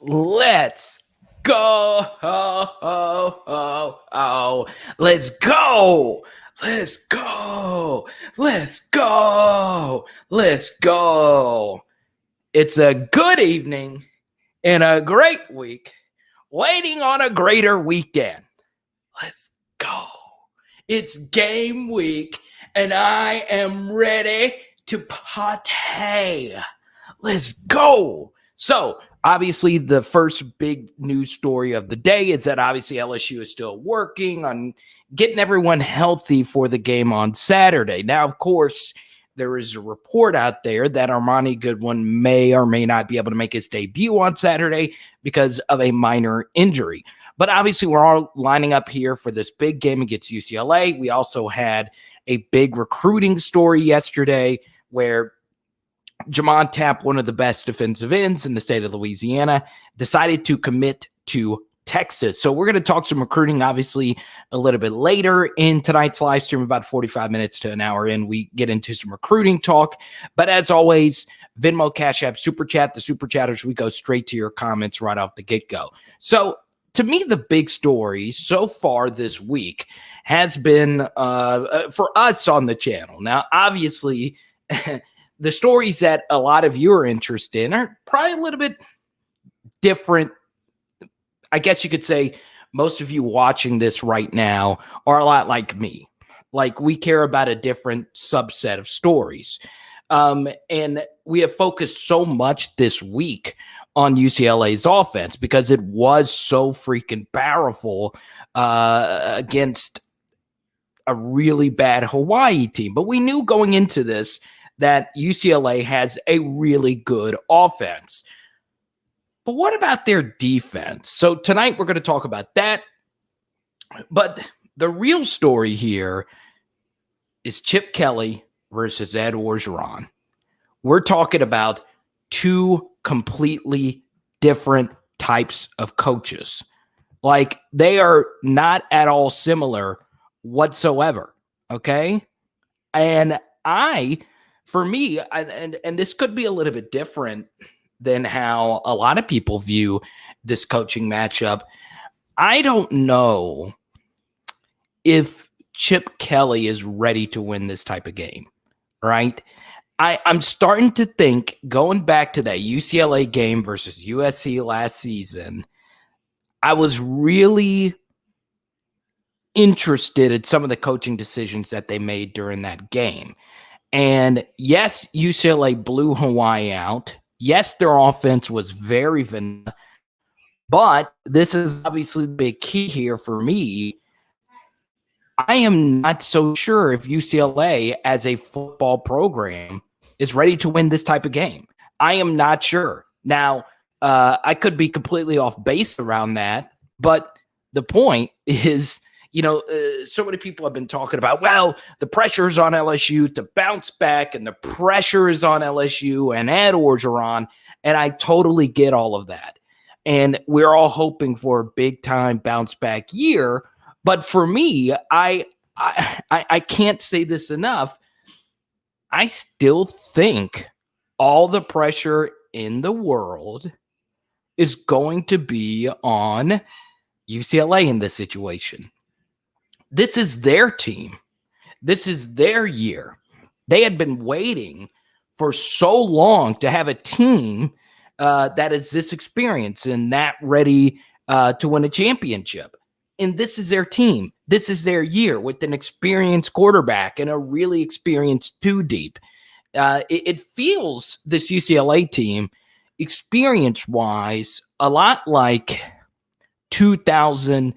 Let's go. Let's go. Let's go. Let's go. Let's go. It's a good evening and a great week waiting on a greater weekend. Let's go. It's game week and I am ready to party. Let's go. So, obviously, the first big news story of the day is that obviously LSU is still working on getting everyone healthy for the game on Saturday. Now, of course, there is a report out there that Armani Goodwin may or may not be able to make his debut on Saturday because of a minor injury. But obviously, we're all lining up here for this big game against UCLA. We also had a big recruiting story yesterday where Tapp, one of the best defensive ends in the state of Louisiana, decided to commit to Texas. So we're going to talk some recruiting, obviously, a little bit later in tonight's live stream, about 45 minutes to an hour in. We get into some recruiting talk. But as always, Venmo, Cash App, Super Chat, the Super Chatters, we go straight to your comments right off the get-go. So to me, the big story so far this week has been for us on the channel. Now, obviously, the stories that a lot of you are interested in are probably a little bit different. I guess you could say most of you watching this right now are a lot like me. Like, we care about a different subset of stories. And we have focused so much this week on UCLA's offense because it was so freaking powerful against a really bad Hawaii team. But we knew going into this that UCLA has a really good offense. But what about their defense? So tonight we're going to talk about that. But the real story here is Chip Kelly versus Ed Orgeron. We're talking about two completely different types of coaches. Like, they are not at all similar whatsoever, okay? And for me, and this could be a little bit different than how a lot of people view this coaching matchup. I don't know if Chip Kelly is ready to win this type of game, right? I'm starting to think, going back to that UCLA game versus USC last season, I was really interested in some of the coaching decisions that they made during that game. And yes, UCLA blew Hawaii out. Yes, their offense was very vanilla. But this is obviously the big key here for me. I am not so sure if UCLA as a football program is ready to win this type of game. I am not sure. Now, I could be completely off base around that. But the point is, so many people have been talking about, well, the pressure is on LSU to bounce back, and the pressure is on LSU and Ed Orgeron, and I totally get all of that. And we're all hoping for a big-time bounce-back year. But for me, I can't say this enough. I still think all the pressure in the world is going to be on UCLA in this situation. This is their team. This is their year. They had been waiting for so long to have a team that is this experienced and that ready to win a championship. And this is their team. This is their year with an experienced quarterback and a really experienced two deep. It feels, this UCLA team, experience-wise, a lot like 2007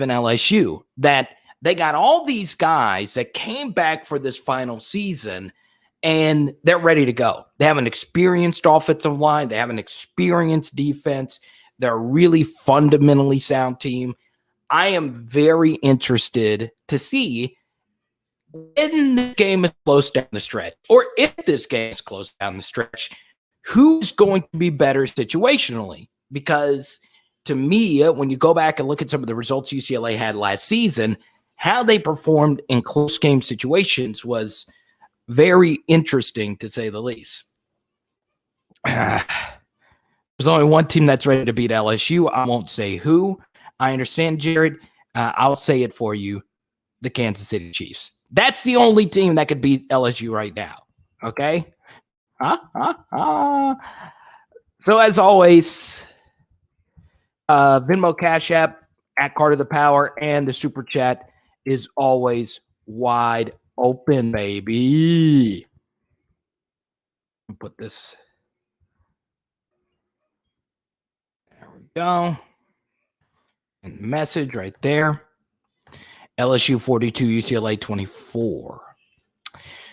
LSU, that they got all these guys that came back for this final season and they're ready to go. They have an experienced offensive line. They have an experienced defense. They're a really fundamentally sound team. I am very interested to see when this game is close down the stretch, or if this game is close down the stretch, who's going to be better situationally. Because to me, when you go back and look at some of the results UCLA had last season, how they performed in close game situations was very interesting, to say the least. There's only one team that's ready to beat LSU. I won't say who. I understand, Jared. I'll say it for you. The Kansas City Chiefs. That's the only team that could beat LSU right now. Okay? So as always, Venmo, Cash App, at Carter the Power, and the Super Chat is always wide open, baby. I'll put this. There we go. And message right there. LSU 42, UCLA 24.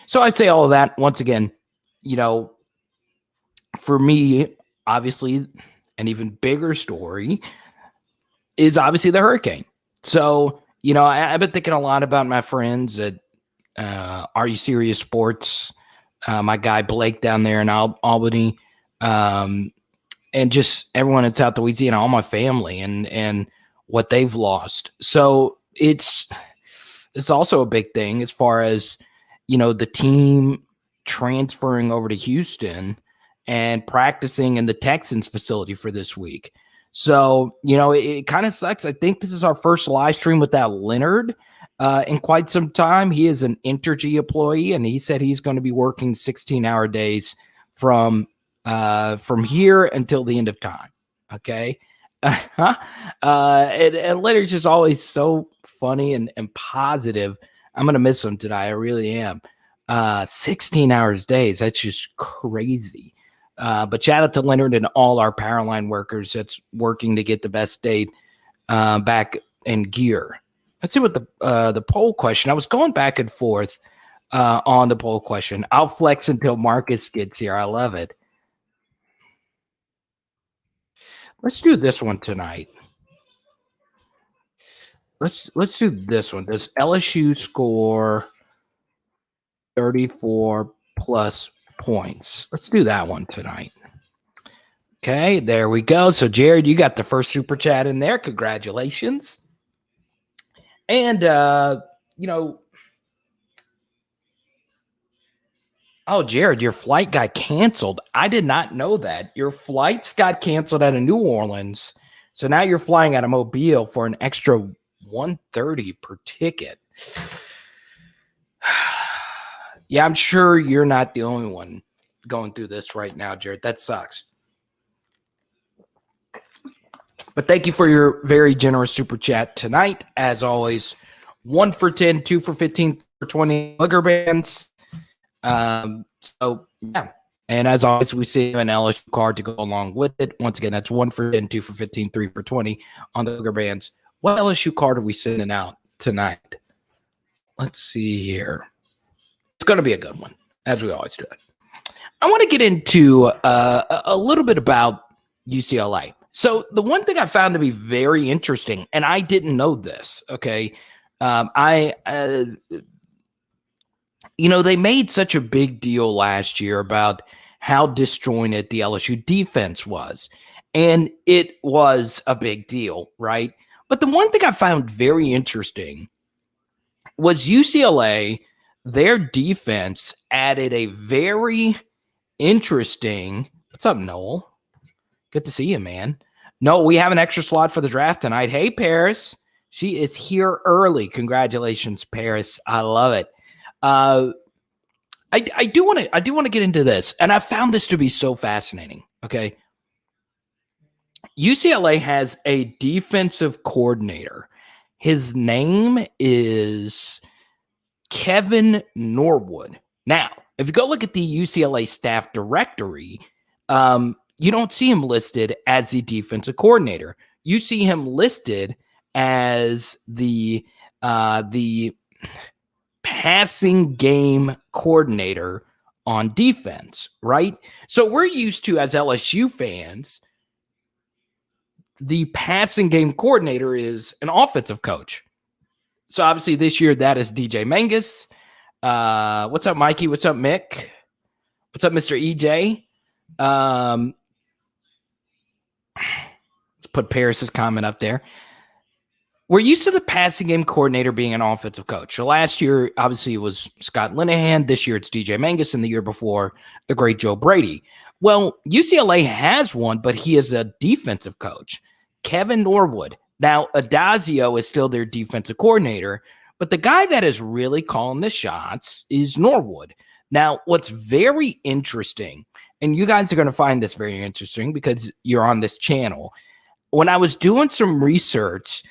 So I say all of that once again, for me, obviously, an even bigger story is obviously the hurricane. So, I've been thinking a lot about my friends at Are You Serious Sports, my guy Blake down there in Albany, and just everyone in South Louisiana, all my family and what they've lost. So it's also a big thing as far as, the team transferring over to Houston and practicing in the Texans facility for this week. So, it kind of sucks. I think this is our first live stream without Leonard in quite some time. He is an Entergy employee, and he said he's going to be working 16-hour days from here until the end of time. Okay. And Leonard's just always so funny and positive. I'm going to miss him today. I really am. 16 hours days. That's just crazy. But shout out to Leonard and all our power line workers that's working to get the best date back in gear. Let's see what the poll question. I was going back and forth on the poll question. I'll flex until Marcus gets here. I love it. Let's do this one tonight. Let's do this one. Does LSU score 34 plus points? Let's do that one tonight. Okay, there we go. So, Jared, you got the first super chat in there. Congratulations. And, oh, Jared, your flight got canceled. I did not know that. Your flights got canceled out of New Orleans. So now you're flying out of Mobile for an extra $130 per ticket. Yeah, I'm sure you're not the only one going through this right now, Jared. That sucks. But thank you for your very generous super chat tonight. As always, 1 for 10, 2 for 15, 3 for 20 Lugger bands. So, yeah. And as always, we see an LSU card to go along with it. Once again, that's 1 for 10, 2 for 15, 3 for 20 on the Lugger bands. What LSU card are we sending out tonight? Let's see here. It's going to be a good one, as we always do it. I want to get into a little bit about UCLA. So the one thing I found to be very interesting, and I didn't know this, okay, they made such a big deal last year about how disjointed the LSU defense was, and it was a big deal, right? But the one thing I found very interesting was UCLA, their defense added a very interesting – what's up, Noel? Good to see you, man. No, we have an extra slot for the draft tonight. Hey, Paris. She is here early. Congratulations, Paris. I love it. I do want to get into this, and I found this to be so fascinating. Okay. UCLA has a defensive coordinator. His name is Kevin Norwood. Now, if you go look at the UCLA staff directory, you don't see him listed as the defensive coordinator. You see him listed as the passing game coordinator on defense, right? So we're used to, as LSU fans, the passing game coordinator is an offensive coach. So obviously this year that is DJ Mangus. What's up, Mikey? What's up, Mick? What's up, Mr. EJ? Let's put Paris's comment up there. We're used to the passing game coordinator being an offensive coach. So last year, obviously, it was Scott Linehan. This year, it's DJ Mangus. And the year before, the great Joe Brady. Well, UCLA has one, but he is a defensive coach, Kevin Norwood. Now, Adazio is still their defensive coordinator, but the guy that is really calling the shots is Norwood. Now, what's very interesting, and you guys are going to find this very interesting because you're on this channel. When I was doing some research,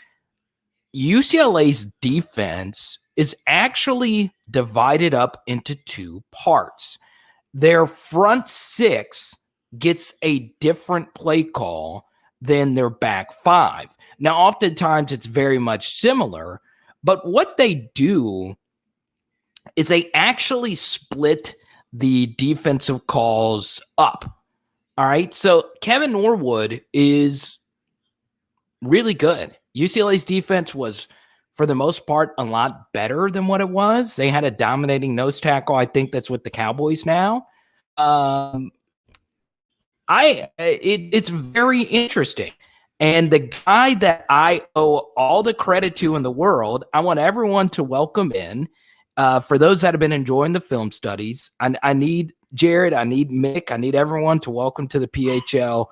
UCLA's defense is actually divided up into two parts. Their front six gets a different play call than their back five. Now, oftentimes it's very much similar, but what they do is they actually split the defensive calls up. All right. So Kevin Norwood is really good. UCLA's defense was, for the most part, a lot better than what it was. They had a dominating nose tackle. I think that's with the Cowboys now. It's very interesting. And the guy that I owe all the credit to in the world, I want everyone to welcome in. For those that have been enjoying the film studies, I need Jared, I need Mick, I need everyone to welcome to the PHL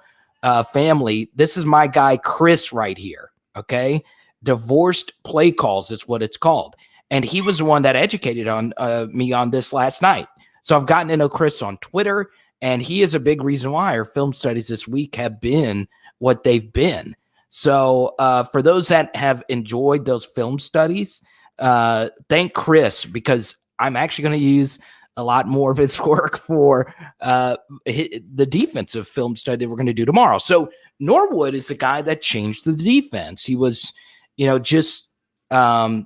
family. This is my guy, Chris, right here. Okay. Divorced play calls is what it's called. And he was the one that educated on me on this last night. So I've gotten to know Chris on Twitter, and he is a big reason why our film studies this week have been what they've been. So for those that have enjoyed those film studies, thank Chris, because I'm actually going to use a lot more of his work for the defensive film study that we're going to do tomorrow. So Norwood is the guy that changed the defense. He was, just a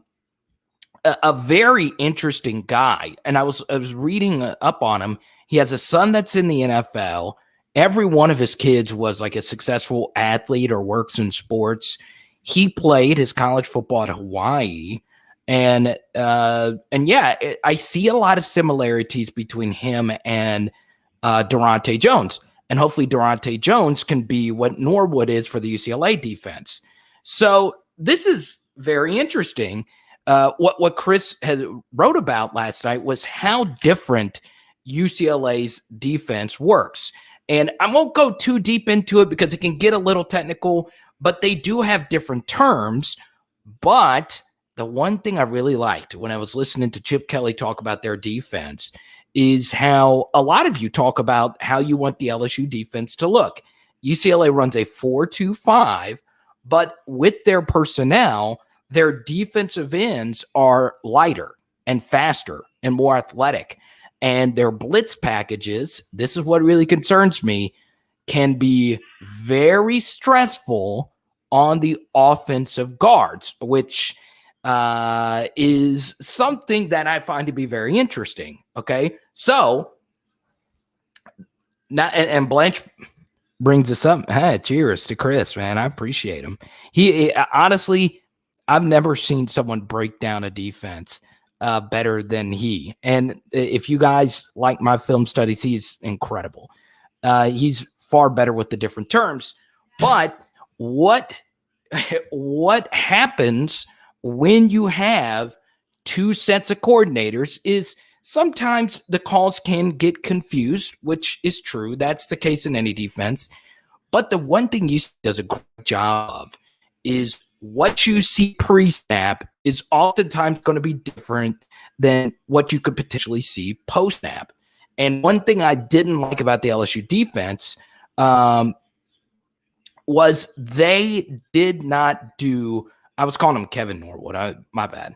very interesting guy. And I was reading up on him. He has a son that's in the NFL. Every one of his kids was like a successful athlete or works in sports. He played his college football at Hawaii. And yeah, I see a lot of similarities between him and Durante Jones. And hopefully Durante Jones can be what Norwood is for the UCLA defense. So this is very interesting. What Chris had wrote about last night was how different UCLA's defense works. And I won't go too deep into it because it can get a little technical, but they do have different terms. But the one thing I really liked when I was listening to Chip Kelly talk about their defense is how a lot of you talk about how you want the LSU defense to look. UCLA runs a 4-2-5, but with their personnel, their defensive ends are lighter and faster and more athletic. And their blitz packages, this is what really concerns me, can be very stressful on the offensive guards, which is something that I find to be very interesting. Okay. So now, and Blanche brings us up. Hey, cheers to Chris, man. I appreciate him. He honestly, I've never seen someone break down a defense better than he. And if you guys like my film studies, he's incredible. He's far better with the different terms. But what happens when you have two sets of coordinators is sometimes the calls can get confused, which is true. That's the case in any defense. But the one thing you does a great job of is what you see pre-snap is oftentimes going to be different than what you could potentially see post-snap. And one thing I didn't like about the LSU defense was they did not do – I was calling him Kevin Norwood. My bad.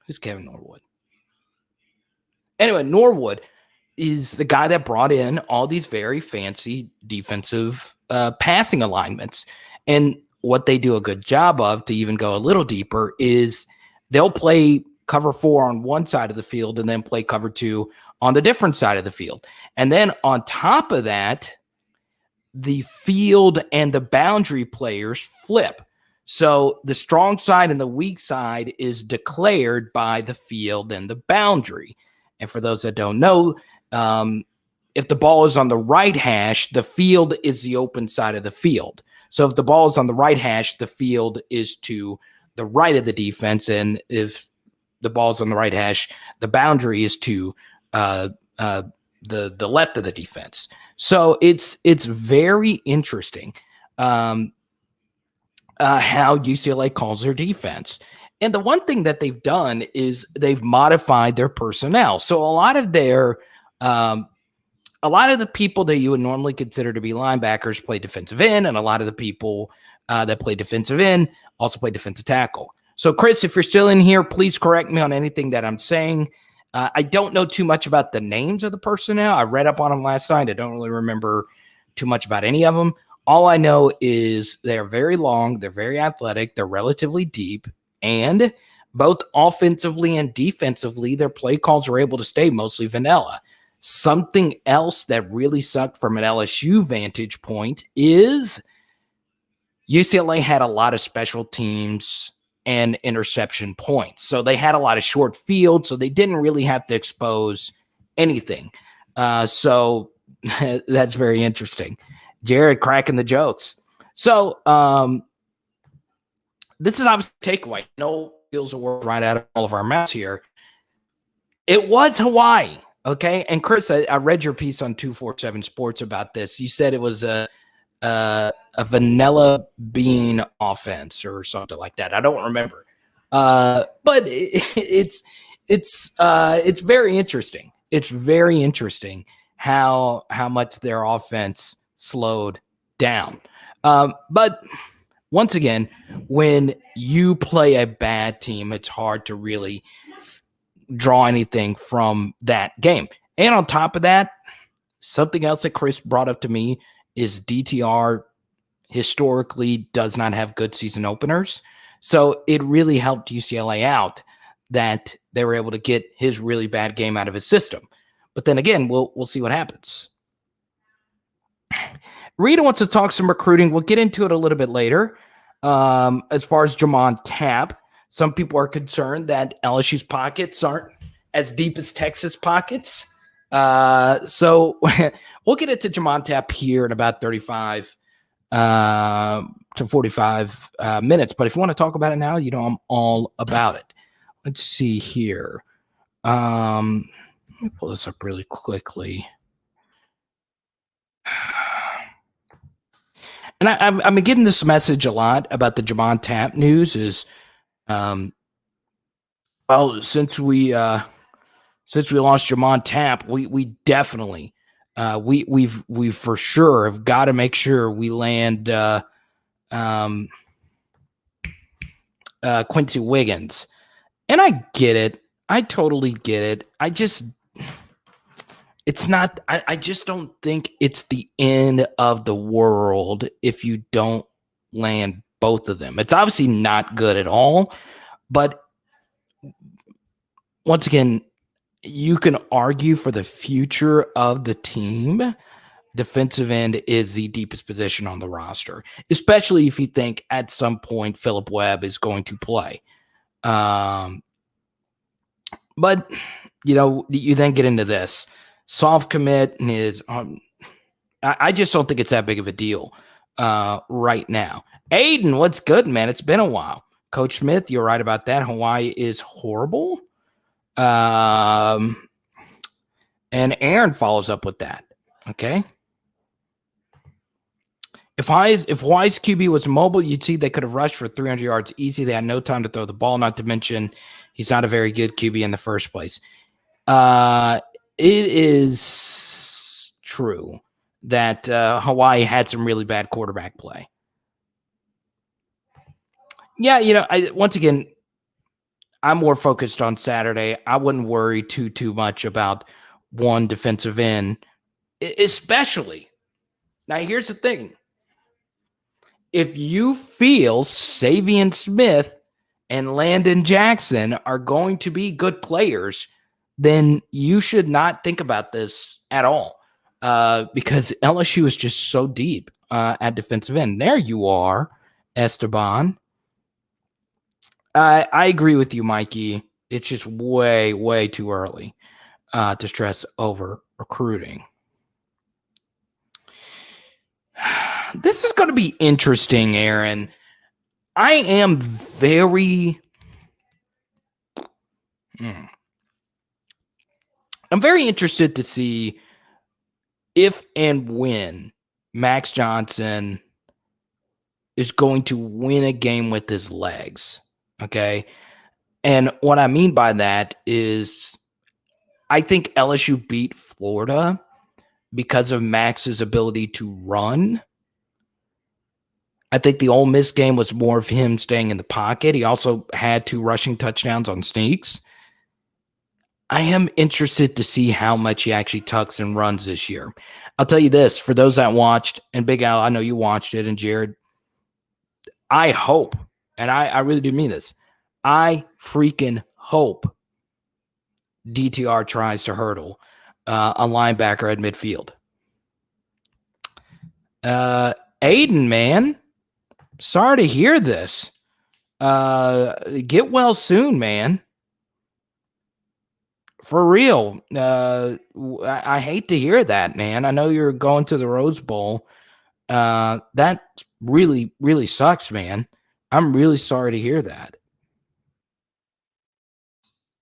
Who's Kevin Norwood? Anyway, Norwood is the guy that brought in all these very fancy defensive passing alignments. And what they do a good job of, to even go a little deeper, is they'll play cover 4 on one side of the field and then play cover 2 on the different side of the field. And then on top of that, the field and the boundary players flip. So the strong side and the weak side is declared by the field and the boundary. And for those that don't know, if the ball is on the right hash, the field is the open side of the field. So if the ball is on the right hash, the field is to the right of the defense. And if the ball is on the right hash, the boundary is to the left of the defense. So it's very interesting how UCLA calls their defense. And the one thing that they've done is they've modified their personnel. So a lot of the people that you would normally consider to be linebackers play defensive end, and a lot of the people that play defensive end also play defensive tackle. So, Chris, if you're still in here, please correct me on anything that I'm saying. I don't know too much about the names of the personnel. I read up on them last night. I don't really remember too much about any of them. All I know is they're very long, they're very athletic, they're relatively deep, and both offensively and defensively, their play calls are able to stay mostly vanilla. Something else that really sucked from an LSU vantage point is UCLA had a lot of special teams and interception points. So they had a lot of short field, so they didn't really have to expose anything. So that's very interesting. Jared cracking the jokes. So this is obviously a takeaway. No feels a word right out of all of our mouths here. It was Hawaii, okay? And Chris, I read your piece on 247 Sports about this. You said it was a vanilla bean offense or something like that. I don't remember, but it's very interesting. It's very interesting how much their offense slowed down. But once again, when you play a bad team, it's hard to really draw anything from that game. And on top of that, something else that Chris brought up to me is DTR historically does not have good season openers. So it really helped UCLA out that they were able to get his really bad game out of his system. But then again, we'll see what happens. Rita wants to talk some recruiting. We'll get into it a little bit later. As far as Jamon Tapp, some people are concerned that LSU's pockets aren't as deep as Texas pockets. So we'll get into Jamon Tapp here in about 35 to 45 minutes. But if you want to talk about it now, I'm all about it. Let's see here. Let me pull this up really quickly. And I've been getting this message a lot about the Jamon Tapp news is, since we lost Jamon Tapp, we definitely we've for sure have got to make sure we land Quincy Wiggins. And I get it. I totally get it. I just don't think it's the end of the world if you don't land both of them. It's obviously not good at all, but once again, you can argue for the future of the team. Defensive end is the deepest position on the roster, especially if you think at some point Phillip Webb is going to play. But, you then get into this. Soft commit is I just don't think it's that big of a deal right now. Aiden, what's good, man? It's been a while. Coach Smith, you're right about that. Hawaii is horrible. And Aaron follows up with that. Okay. If Hawaii's QB was mobile, you'd see they could have rushed for 300 yards easy. They had no time to throw the ball, not to mention he's not a very good QB in the first place. It is true that Hawaii had some really bad quarterback play. Yeah, once again, I'm more focused on Saturday. I wouldn't worry too much about one defensive end, especially. Now, here's the thing. If you feel Savion Smith and Landon Jackson are going to be good players, then you should not think about this at all because LSU is just so deep at defensive end. There you are, Esteban. I agree with you, Mikey. It's just way, way too early to stress over recruiting. This is going to be interesting, Aaron. I am very I'm very interested to see if and when Max Johnson is going to win a game with his legs. Okay. And what I mean by that is I think LSU beat Florida because of Max's ability to run. I think the Ole Miss game was more of him staying in the pocket. He also had 2 rushing touchdowns on sneaks. I am interested to see how much he actually tucks and runs this year. I'll tell you this, for those that watched, and Big Al, I know you watched it, and Jared, I hope, and I really do mean this, I freaking hope DTR tries to hurdle a linebacker at midfield. Aiden, man, sorry to hear this. Get well soon, man. For real. I hate to hear that, man. I know you're going to the Rose Bowl. That really, really sucks, man. I'm really sorry to hear that.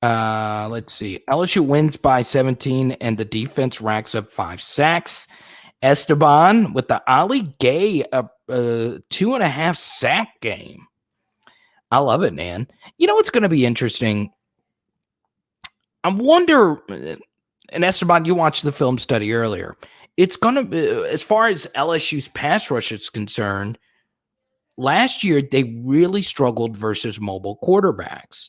Let's see. LSU wins by 17, and the defense racks up 5 sacks. Esteban with the Ali Gay 2.5 sack game. I love it, man. You know what's going to be interesting? I wonder, and Esteban, you watched the film study earlier. It's going to be, as far as LSU's pass rush is concerned, last year they really struggled versus mobile quarterbacks.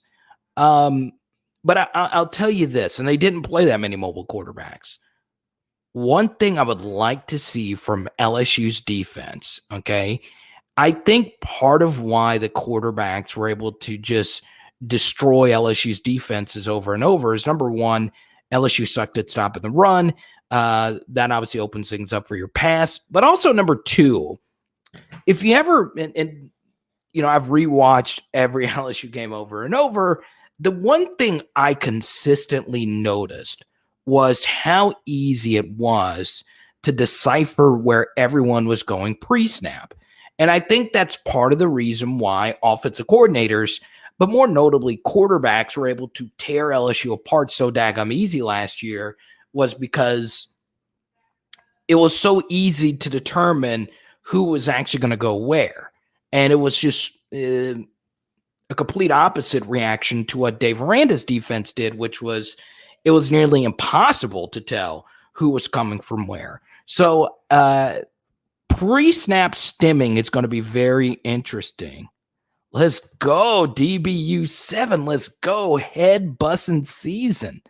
But I'll tell you this, and they didn't play that many mobile quarterbacks. One thing I would like to see from LSU's defense, okay? I think part of why the quarterbacks were able to just destroy LSU's defenses over and over is, number one, LSU sucked at stopping the run. That obviously opens things up for your pass. But also, number two, if you ever, and you know, I've rewatched every LSU game over and over, the one thing I consistently noticed was how easy it was to decipher where everyone was going pre-snap. And I think that's part of the reason why offensive coordinators, but more notably quarterbacks, were able to tear LSU apart so daggum easy last year, was because it was so easy to determine who was actually going to go where. And it was just a complete opposite reaction to what Dave Aranda's defense did, which was it was nearly impossible to tell who was coming from where. So pre-snap stimming is going to be very interesting. Let's go, DBU 7. Let's go, head bussing season.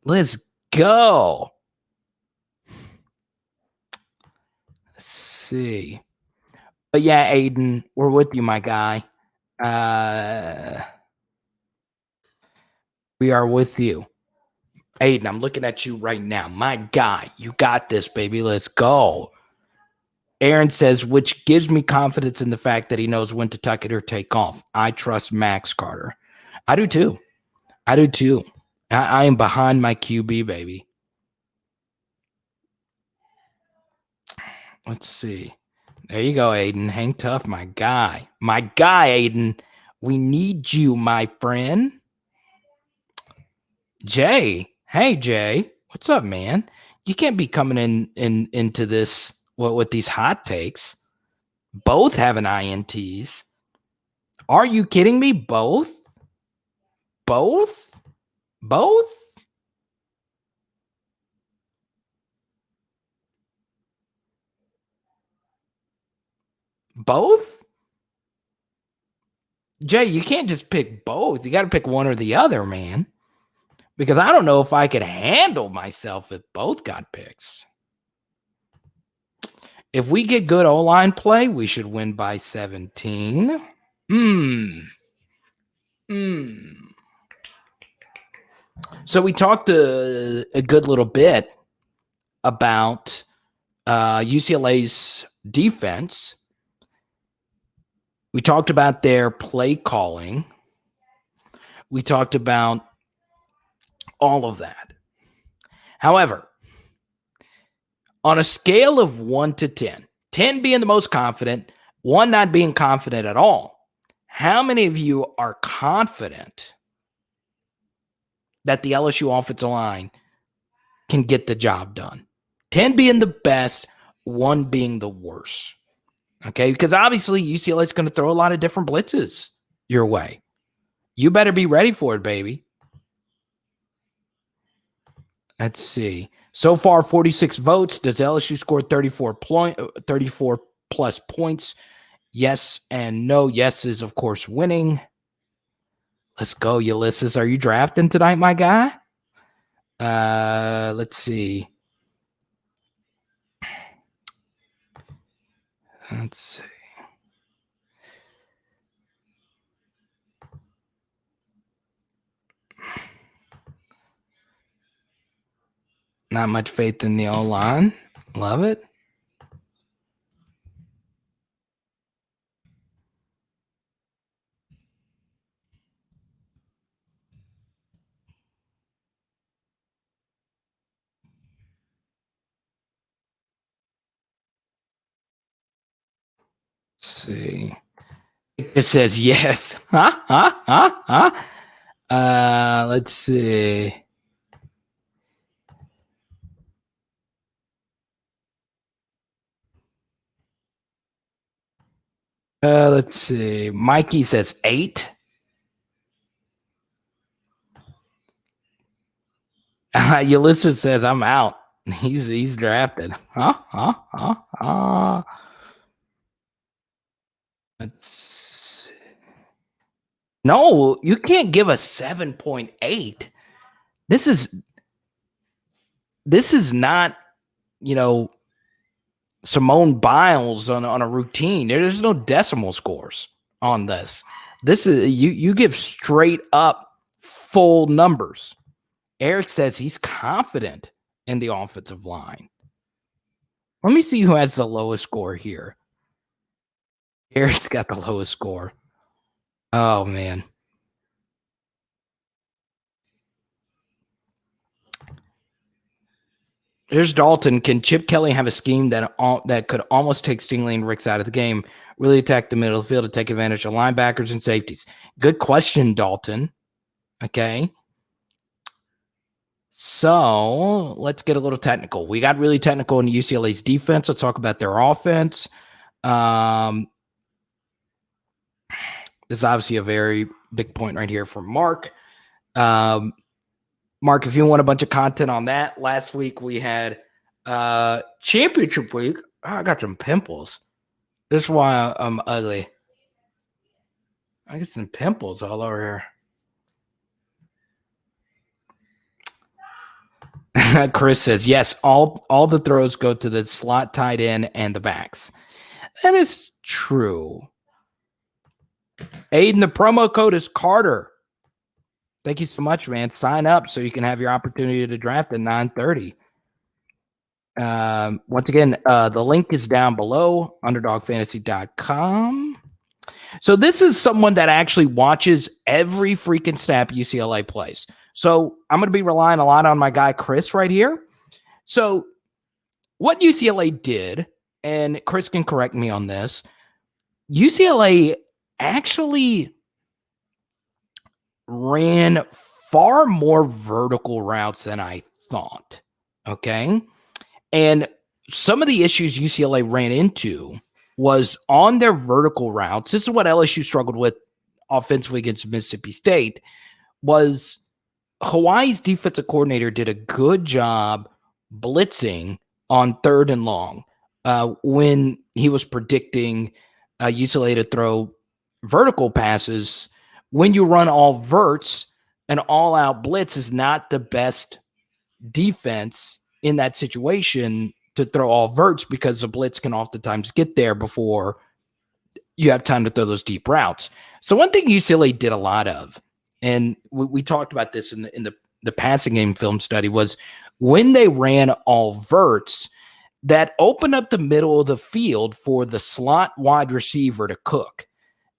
Let's go. Let's see. But yeah, Aiden, we're with you, my guy. We are with you. Aiden, I'm looking at you right now. My guy, you got this, baby. Let's go. Aaron says, which gives me confidence in the fact that he knows when to tuck it or take off. I trust Max Carter. I do too. I do too. I am behind my QB, baby. Let's see. There you go, Aiden. Hang tough, my guy. My guy, Aiden. We need you, my friend. Jay. Hey, Jay. What's up, man? You can't be coming into this with these hot takes. Both having INTs. Are you kidding me? Both? Both? Both? Both? Jay, you can't just pick both. You got to pick one or the other, man. Because I don't know if I could handle myself if both got picks. If we get good O-line play, we should win by 17. So we talked a good little bit about UCLA's defense. We talked about their play calling. We talked about all of that. However, on a scale of 1 to 10, 10 being the most confident, 1 not being confident at all, how many of you are confident that the LSU offensive line can get the job done? 10 being the best, 1 being the worst. Okay, because obviously UCLA is going to throw a lot of different blitzes your way. You better be ready for it, baby. Let's see. So far, 46 votes. Does LSU score 34 plus points? Yes and no. Yes is, of course, winning. Let's go, Ulysses. Are you drafting tonight, my guy? Let's see. Let's see. Not much faith in the O-line. Love it. Let's see. It says yes. Let's see. Let's see. Mikey says 8. Ulysses says I'm out. He's drafted. Let's see. No, you can't give a 7.8. This is not, Simone Biles on a routine. There's no decimal scores on this. This is you give straight up full numbers. Eric says he's confident in the offensive line. Let me see who has the lowest score here. Eric's got the lowest score. Oh, man. Here's Dalton. Can Chip Kelly have a scheme that could almost take Stingley and Ricks out of the game, really attack the middle of the field to take advantage of linebackers and safeties? Good question, Dalton. Okay. So let's get a little technical. We got really technical in UCLA's defense. Let's talk about their offense. This is obviously a very big point right here for Mark. Mark, if you want a bunch of content on that, last week we had championship week. Oh, I got some pimples. This is why I'm ugly. I get some pimples all over here. Chris says, yes, all the throws go to the slot tight end and the backs. That is true. Aiden, the promo code is Carter. Thank you so much, man. Sign up so you can have your opportunity to draft at 9:30. Once again, the link is down below, underdogfantasy.com. So this is someone that actually watches every freaking snap UCLA plays. So I'm going to be relying a lot on my guy Chris right here. So what UCLA did, and Chris can correct me on this, UCLA actually ran far more vertical routes than I thought. Okay. And some of the issues UCLA ran into was on their vertical routes. This is what LSU struggled with offensively against Mississippi State. Was Hawaii's defensive coordinator did a good job blitzing on 3rd and long when he was predicting UCLA to throw vertical passes. When you run all verts, an all-out blitz is not the best defense in that situation to throw all verts because the blitz can oftentimes get there before you have time to throw those deep routes. So one thing UCLA did a lot of, and we talked about this in the passing game film study, was when they ran all verts, that opened up the middle of the field for the slot wide receiver to cook.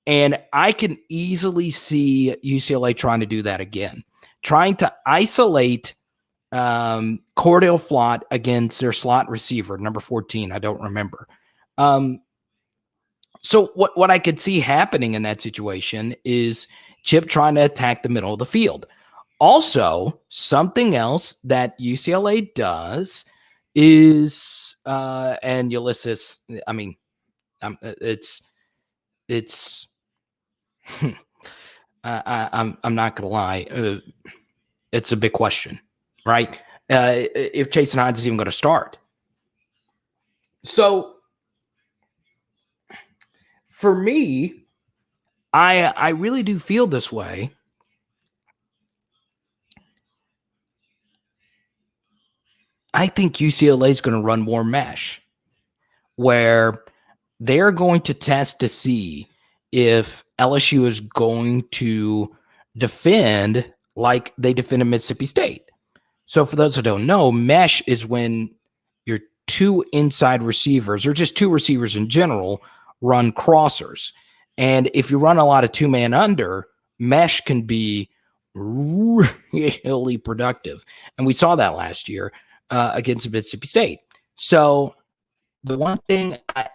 And I can easily see UCLA trying to do that again, trying to isolate Cordell Flott against their slot receiver, number 14. I don't remember. So what I could see happening in that situation is Chip trying to attack the middle of the field. Also, something else that UCLA does is and Ulysses. I mean, it's I'm not gonna lie. It's a big question, right? If Jason Hines is even going to start. So for me, I really do feel this way. I think UCLA is going to run more mesh, where they're going to test to see if LSU is going to defend like they defended Mississippi State. So for those who don't know, mesh is when your two inside receivers, or just two receivers in general, run crossers. And if you run a lot of two-man under, mesh can be really productive. And we saw that last year against Mississippi State. So the one thing I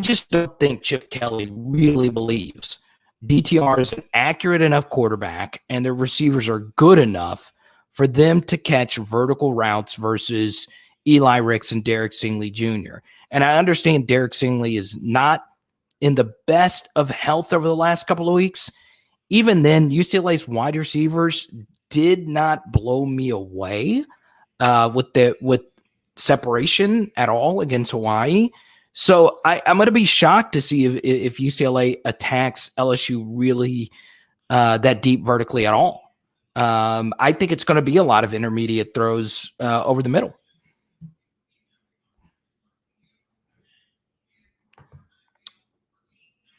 just don't think Chip Kelly really believes DTR is an accurate enough quarterback and their receivers are good enough for them to catch vertical routes versus Eli Ricks and Derek Stingley Jr. And I understand Derek Stingley is not in the best of health over the last couple of weeks. Even then, UCLA's wide receivers did not blow me away with separation at all against Hawaii. So I'm going to be shocked to see if UCLA attacks LSU really that deep vertically at all. I think it's going to be a lot of intermediate throws over the middle.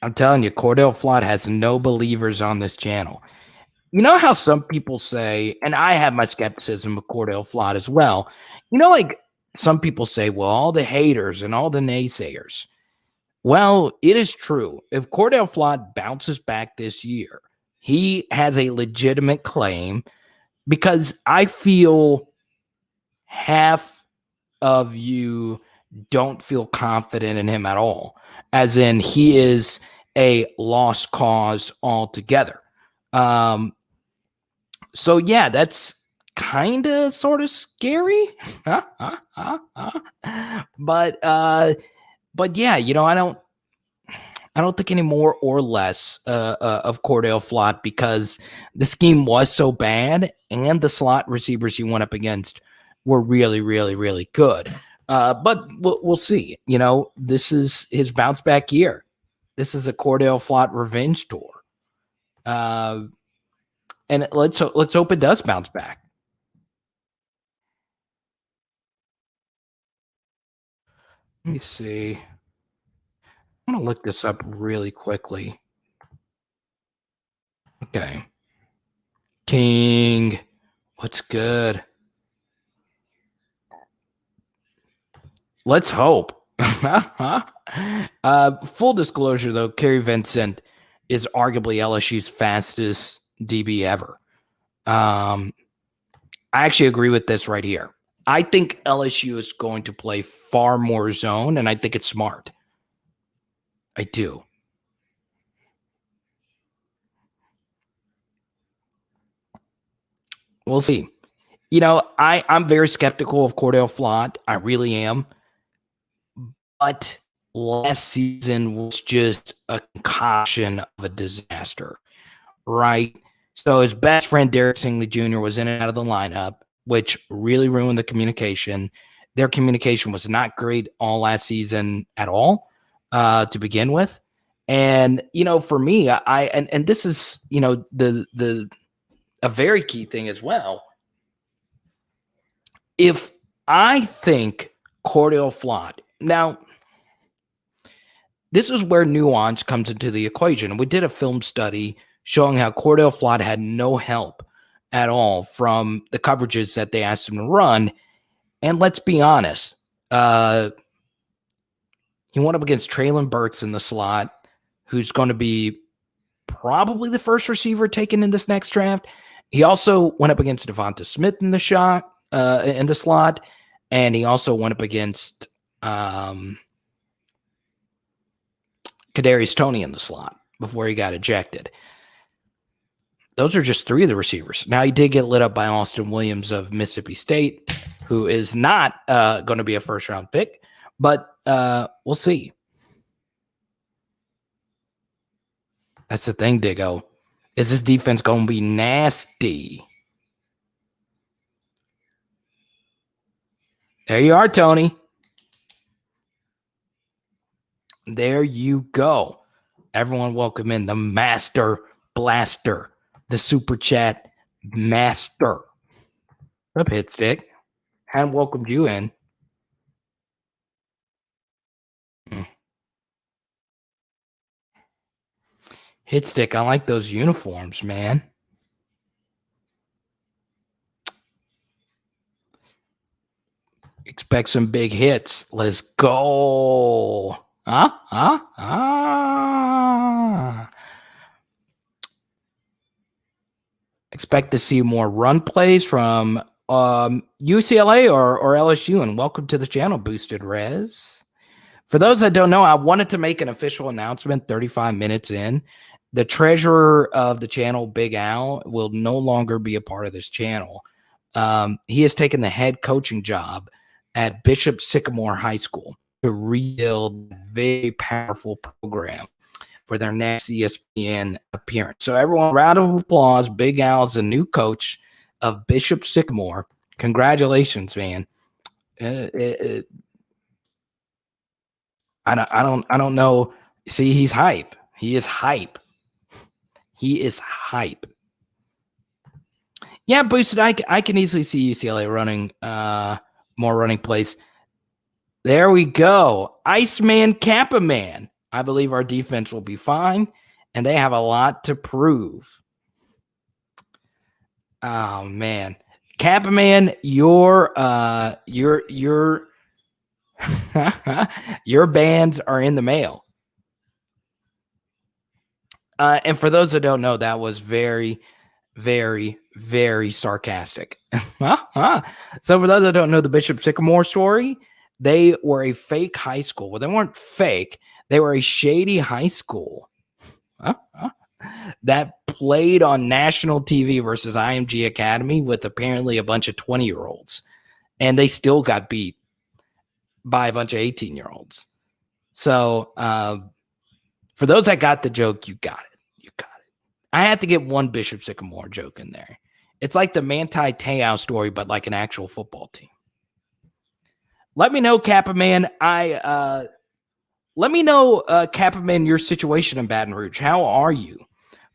I'm telling you, Cordell Flott has no believers on this channel. You know how some people say, and I have my skepticism of Cordell Flott as well. You know, like some people say, well, all the haters and all the naysayers. Well, it is true. If Cordell Flott bounces back this year, he has a legitimate claim, because I feel half of you don't feel confident in him at all, as in he is a lost cause altogether. So yeah, that's kind of sort of scary. But yeah, you know, I don't think any more or less of Cordell Flott, because the scheme was so bad and the slot receivers he went up against were really, really, really good. But we'll see. You know, this is his bounce back year. This is a Cordell Flott revenge tour. And let's hope it does bounce back. Let me see. I'm going to look this up really quickly. Okay. King, what's good? Let's hope. Full disclosure, though, Kerry Vincent is arguably LSU's fastest DB ever. I actually agree with this right here. I think LSU is going to play far more zone, and I think it's smart. I do. We'll see. You know, I'm very skeptical of Cordell Flott. I really am. But last season was just a concoction of a disaster, right? So his best friend, Derek Stingley Jr., was in and out of the lineup, which really ruined the communication. Their communication was not great all last season at all to begin with. And, you know, for me, and this is, you know, a very key thing as well. If I think Cordell Flott, now, this is where nuance comes into the equation. We did a film study showing how Cordell Flott had no help at all from the coverages that they asked him to run. And let's be honest, he went up against Traylon Burks in the slot, who's going to be probably the first receiver taken in this next draft. He also went up against Devonta Smith in the slot, and he also went up against Kadarius Toney in the slot before he got ejected. Those are just three of the receivers. Now, he did get lit up by Austin Williams of Mississippi State, who is not going to be a first-round pick, but we'll see. That's the thing, Diggo. Is this defense going to be nasty? There you are, Tony. There you go. Everyone welcome in the Master Blaster, the Super Chat Master. Up, Hit Stick. Hadn't welcomed you in. Hit Stick, I like those uniforms, man. Expect some big hits. Let's go. Expect to see more run plays from UCLA or LSU. And welcome to the channel, Boosted Res. For those that don't know, I wanted to make an official announcement 35 minutes in. The treasurer of the channel, Big Al, will no longer be a part of this channel. He has taken the head coaching job at Bishop Sycamore High School to rebuild a very powerful program for their next ESPN appearance. So everyone, round of applause. Big Al's the new coach of Bishop Sycamore. Congratulations, man. I don't know. See, he's hype. He is hype. He is hype. Yeah, Boosted, I can easily see UCLA running more running plays. There we go. Iceman Kappa Man. I believe our defense will be fine, and they have a lot to prove. Oh man, Kappa Man, your your bands are in the mail. And for those that don't know, that was very, very, very sarcastic. So for those that don't know the Bishop Sycamore story, they were a fake high school. Well, they weren't fake. They were a shady high school that played on national TV versus IMG Academy with apparently a bunch of 20-year-olds. And they still got beat by a bunch of 18-year-olds. So for those that got the joke, you got it. You got it. I had to get one Bishop Sycamore joke in there. It's like the Manti Te'o story, but like an actual football team. Let me know, Kappa Man. Let me know, Kappa Man, your situation in Baton Rouge. How are you?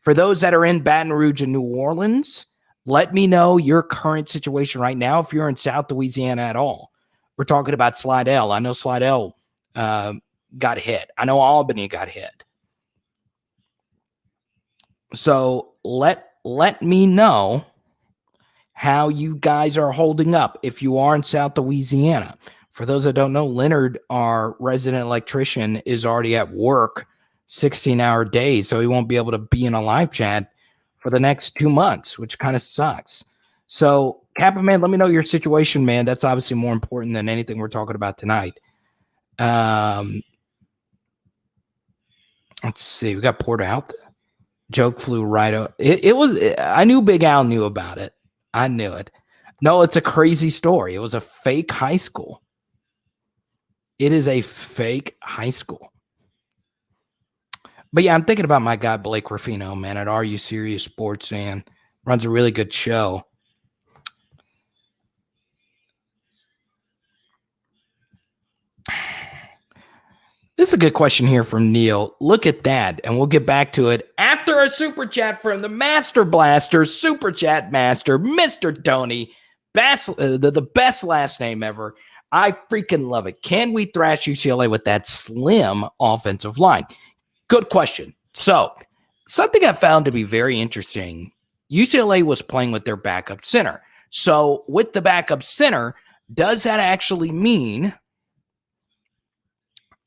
For those that are in Baton Rouge and New Orleans, let me know your current situation right now if you're in South Louisiana at all. We're talking about Slidell. I know Slidell got hit. I know Albany got hit. So let me know how you guys are holding up if you are in South Louisiana. For those that don't know, Leonard, our resident electrician, is already at work 16-hour days, so he won't be able to be in a live chat for the next 2 months, which kind of sucks. So, Kappa Man, let me know your situation, man. That's obviously more important than anything we're talking about tonight. Let's see. We got Porter out there. Joke flew right out. I knew Big Al knew about it. I knew it. No, it's a crazy story. It was a fake high school. It is a fake high school. But yeah, I'm thinking about my guy, Blake Ruffino, man, at Are You Serious Sports, man. Runs a really good show. This is a good question here from Neil. Look at that, and we'll get back to it after a super chat from the Master Blaster, Super Chat Master, Mr. Tony, the best last name ever. I freaking love it. Can we thrash UCLA with that slim offensive line? Good question. So, something I found to be very interesting, UCLA was playing with their backup center. So, with the backup center, does that actually mean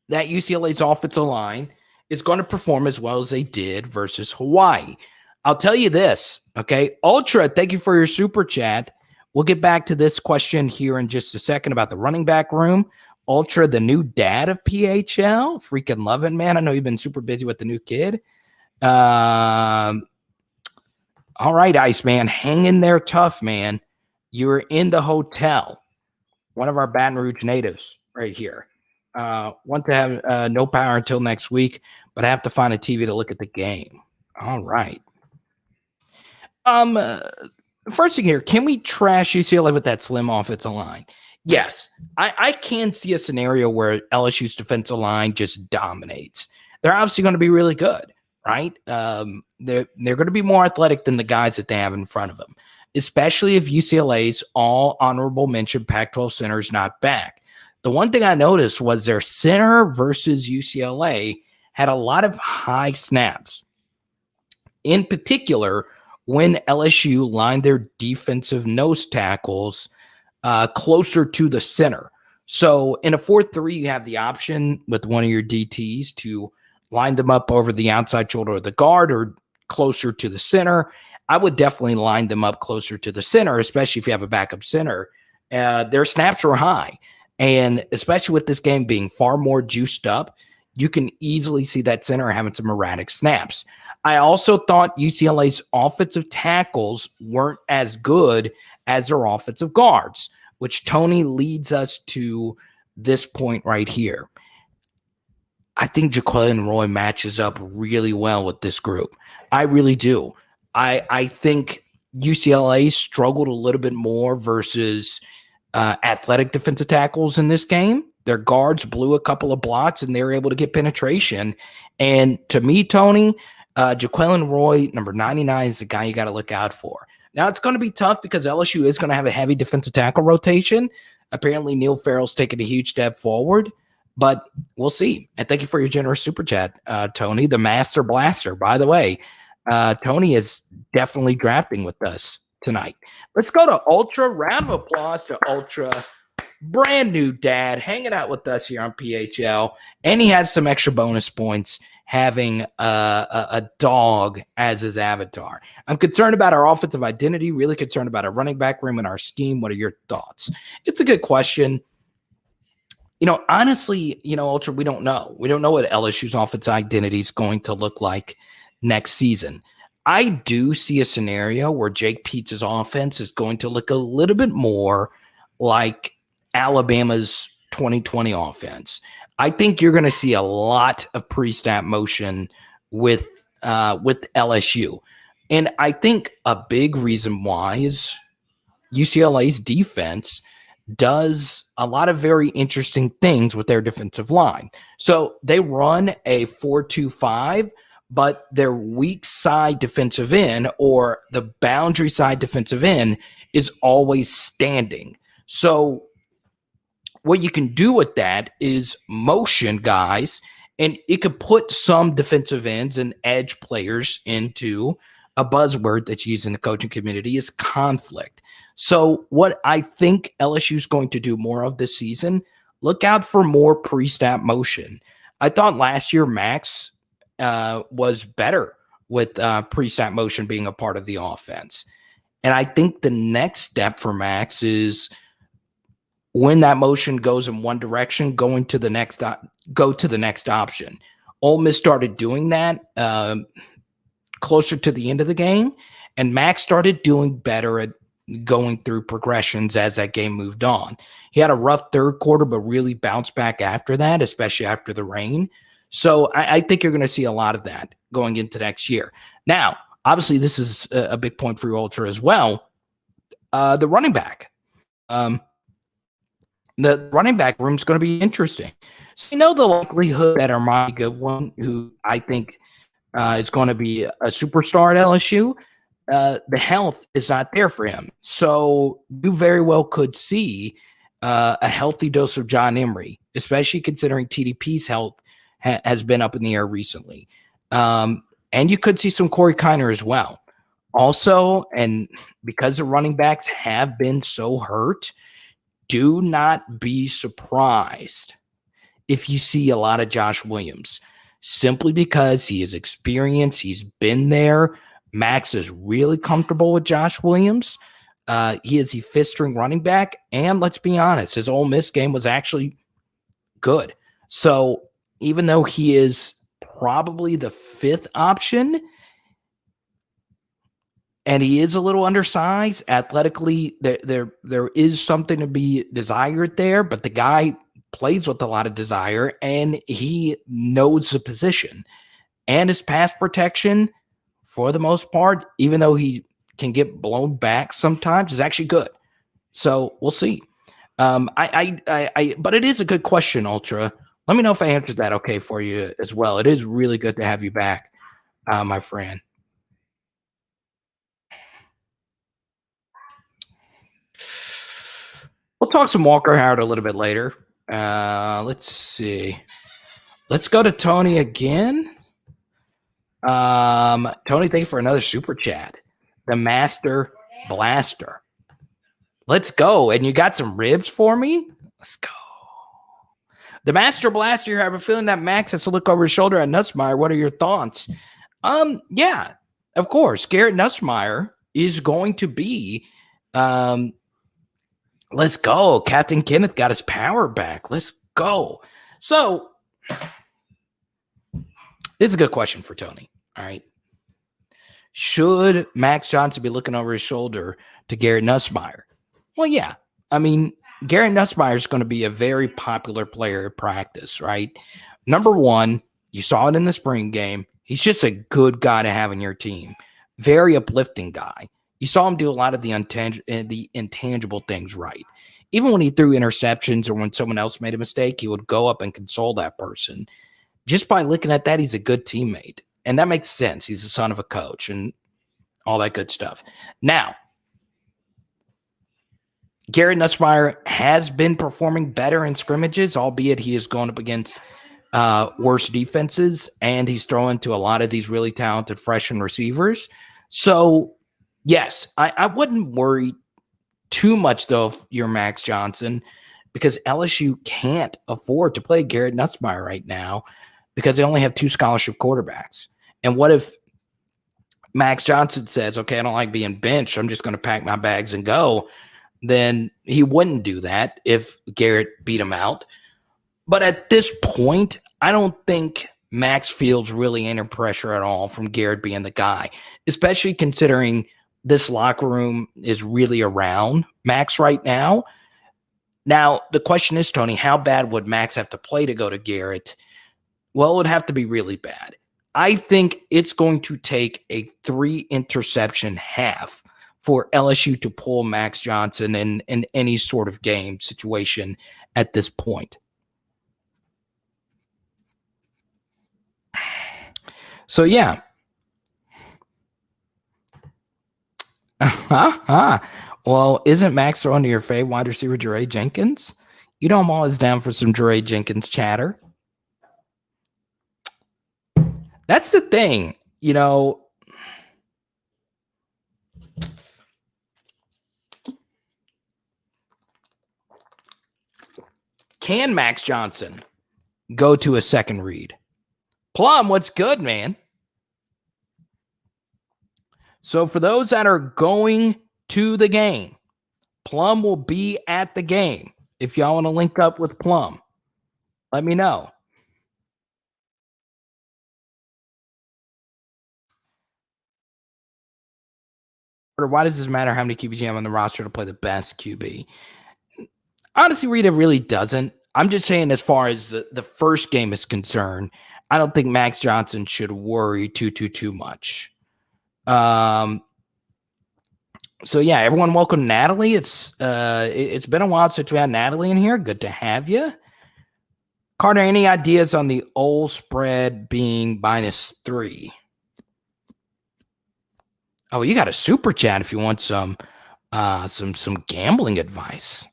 that UCLA's offensive line is going to perform as well as they did versus Hawaii? I'll tell you this, okay? Ultra, thank you for your super chat. We'll get back to this question here in just a second about the running back room. Ultra, the new dad of PHL. Freaking love it, man. I know you've been super busy with the new kid. All right, Iceman. Hang in there tough, man. You're in the hotel. one of our Baton Rouge natives right here. Want to have no power until next week, but I have to find a TV to look at the game. All right. First thing here, can we trash UCLA with that slim offensive line? Yes, I can see a scenario where LSU's defensive line just dominates. They're obviously going to be really good, right? They're going to be more athletic than the guys that they have in front of them, especially if UCLA's all honorable mention Pac-12 center is not back. The one thing I noticed was their center versus UCLA had a lot of high snaps. In particular, when LSU lined their defensive nose tackles closer to the center. So in a 4-3, you have the option with one of your DTs to line them up over the outside shoulder of the guard or closer to the center. I would definitely line them up closer to the center, especially if you have a backup center. Their snaps were high. And especially with this game being far more juiced up, you can easily see that center having some erratic snaps. I also thought UCLA's offensive tackles weren't as good as their offensive guards, which Tony leads us to this point right here. I think Jaquelin Roy matches up really well with this group. I really do. I think UCLA struggled a little bit more versus athletic defensive tackles in this game. Their guards blew a couple of blocks and they were able to get penetration. And to me, Tony, Jaquelin Roy, number 99, is the guy you got to look out for. Now, it's going to be tough because LSU is going to have a heavy defensive tackle rotation. Apparently, Neil Farrell's taken a huge step forward, but we'll see. And thank you for your generous super chat, Tony, the Master Blaster. By the way, Tony is definitely drafting with us tonight. Let's go to Ultra. Round of applause to Ultra. Brand new dad hanging out with us here on PHL. And he has some extra bonus points having a dog as his avatar. I'm concerned about our offensive identity, really concerned about our running back room and our scheme. What are your thoughts? It's a good question. Honestly, Ultra, we don't know. We don't know what LSU's offensive identity is going to look like next season. I do see a scenario where Jake Peetz's offense is going to look a little bit more like Alabama's 2020 offense. I think you're going to see a lot of pre-snap motion with LSU. And I think a big reason why is UCLA's defense does a lot of very interesting things with their defensive line. So they run a 4-2-5, but their weak side defensive end or the boundary side defensive end is always standing. So what you can do with that is motion guys, and it could put some defensive ends and edge players into a buzzword that's used in the coaching community is conflict. So what I think LSU is going to do more of this season, look out for more pre-snap motion. I thought last year Max was better with pre-snap motion being a part of the offense. And I think the next step for Max is when that motion goes in one direction, go to the next option. Ole Miss started doing that closer to the end of the game, and Max started doing better at going through progressions as that game moved on. He had a rough third quarter, but really bounced back after that, especially after the rain. So I think you're going to see a lot of that going into next year. Now, obviously, this is a big point for Ultra as well. The running back. The running back room is going to be interesting. So the likelihood that Armani Goodwin, who I think is going to be a superstar at LSU, the health is not there for him. So you very well could see a healthy dose of John Emery, especially considering TDP's health has been up in the air recently. And you could see some Corey Kiner as well. Also, and because the running backs have been so hurt, do not be surprised if you see a lot of Josh Williams, simply because he is experienced. He's been there. Max is really comfortable with Josh Williams. He is the fifth string running back. And let's be honest, his Ole Miss game was actually good. So even though he is probably the fifth option, and he is a little undersized. Athletically, there is something to be desired there, but the guy plays with a lot of desire, and he knows the position. And his pass protection, for the most part, even though he can get blown back sometimes, is actually good. So we'll see. But it is a good question, Ultra. Let me know if I answered that okay for you as well. It is really good to have you back, my friend. We'll talk some Walker Howard a little bit later. Let's see. Let's go to Tony again. Tony, thank you for another super chat. The Master Blaster. Let's go. And you got some ribs for me? Let's go. The Master Blaster. I have a feeling that Max has to look over his shoulder at Nussmeier. What are your thoughts? Yeah, of course. Garrett Nussmeier is going to be let's go. Captain Kenneth got his power back. Let's go. So this is a good question for Tony. All right. Should Max Johnson be looking over his shoulder to Garrett Nussmeier? Well, yeah. I mean, Garrett Nussmeier is going to be a very popular player at practice, right? Number one, you saw it in the spring game. He's just a good guy to have in your team. Very uplifting guy. You saw him do a lot of the intangible things right. Even when he threw interceptions or when someone else made a mistake, he would go up and console that person. Just by looking at that, he's a good teammate. And that makes sense. He's the son of a coach and all that good stuff. Now, Garrett Nussmeier has been performing better in scrimmages, albeit he is going up against worse defenses, and he's throwing to a lot of these really talented freshman receivers. So, yes, I wouldn't worry too much, though, if you're Max Johnson, because LSU can't afford to play Garrett Nussmeier right now because they only have 2 scholarship quarterbacks. And what if Max Johnson says, okay, I don't like being benched, I'm just going to pack my bags and go? Then he wouldn't do that if Garrett beat him out. But at this point, I don't think Max feels really under pressure at all from Garrett being the guy, especially considering this locker room is really around Max right now. Now, the question is, Tony, how bad would Max have to play to go to Garrett? Well, it would have to be really bad. I think it's going to take a 3-interception half for LSU to pull Max Johnson in any sort of game situation at this point. So, yeah. Well, isn't Max throwing to your fave wide receiver, Jeray Jenkins? You know I'm always down for some Jeray Jenkins chatter. That's the thing, you know. Can Max Johnson go to a second read? Plum, what's good, man? So for those that are going to the game, Plum will be at the game. If y'all want to link up with Plum, let me know. Or why does this matter how many QBs you have on the roster to play the best QB? Honestly, Reed, it really doesn't. I'm just saying as far as the first game is concerned, I don't think Max Johnson should worry too much. So yeah, everyone welcome Natalie. It's been a while since we had Natalie in here. Good to have you. Carter, any ideas on the old spread being -3? Oh, you got a super chat if you want some gambling advice.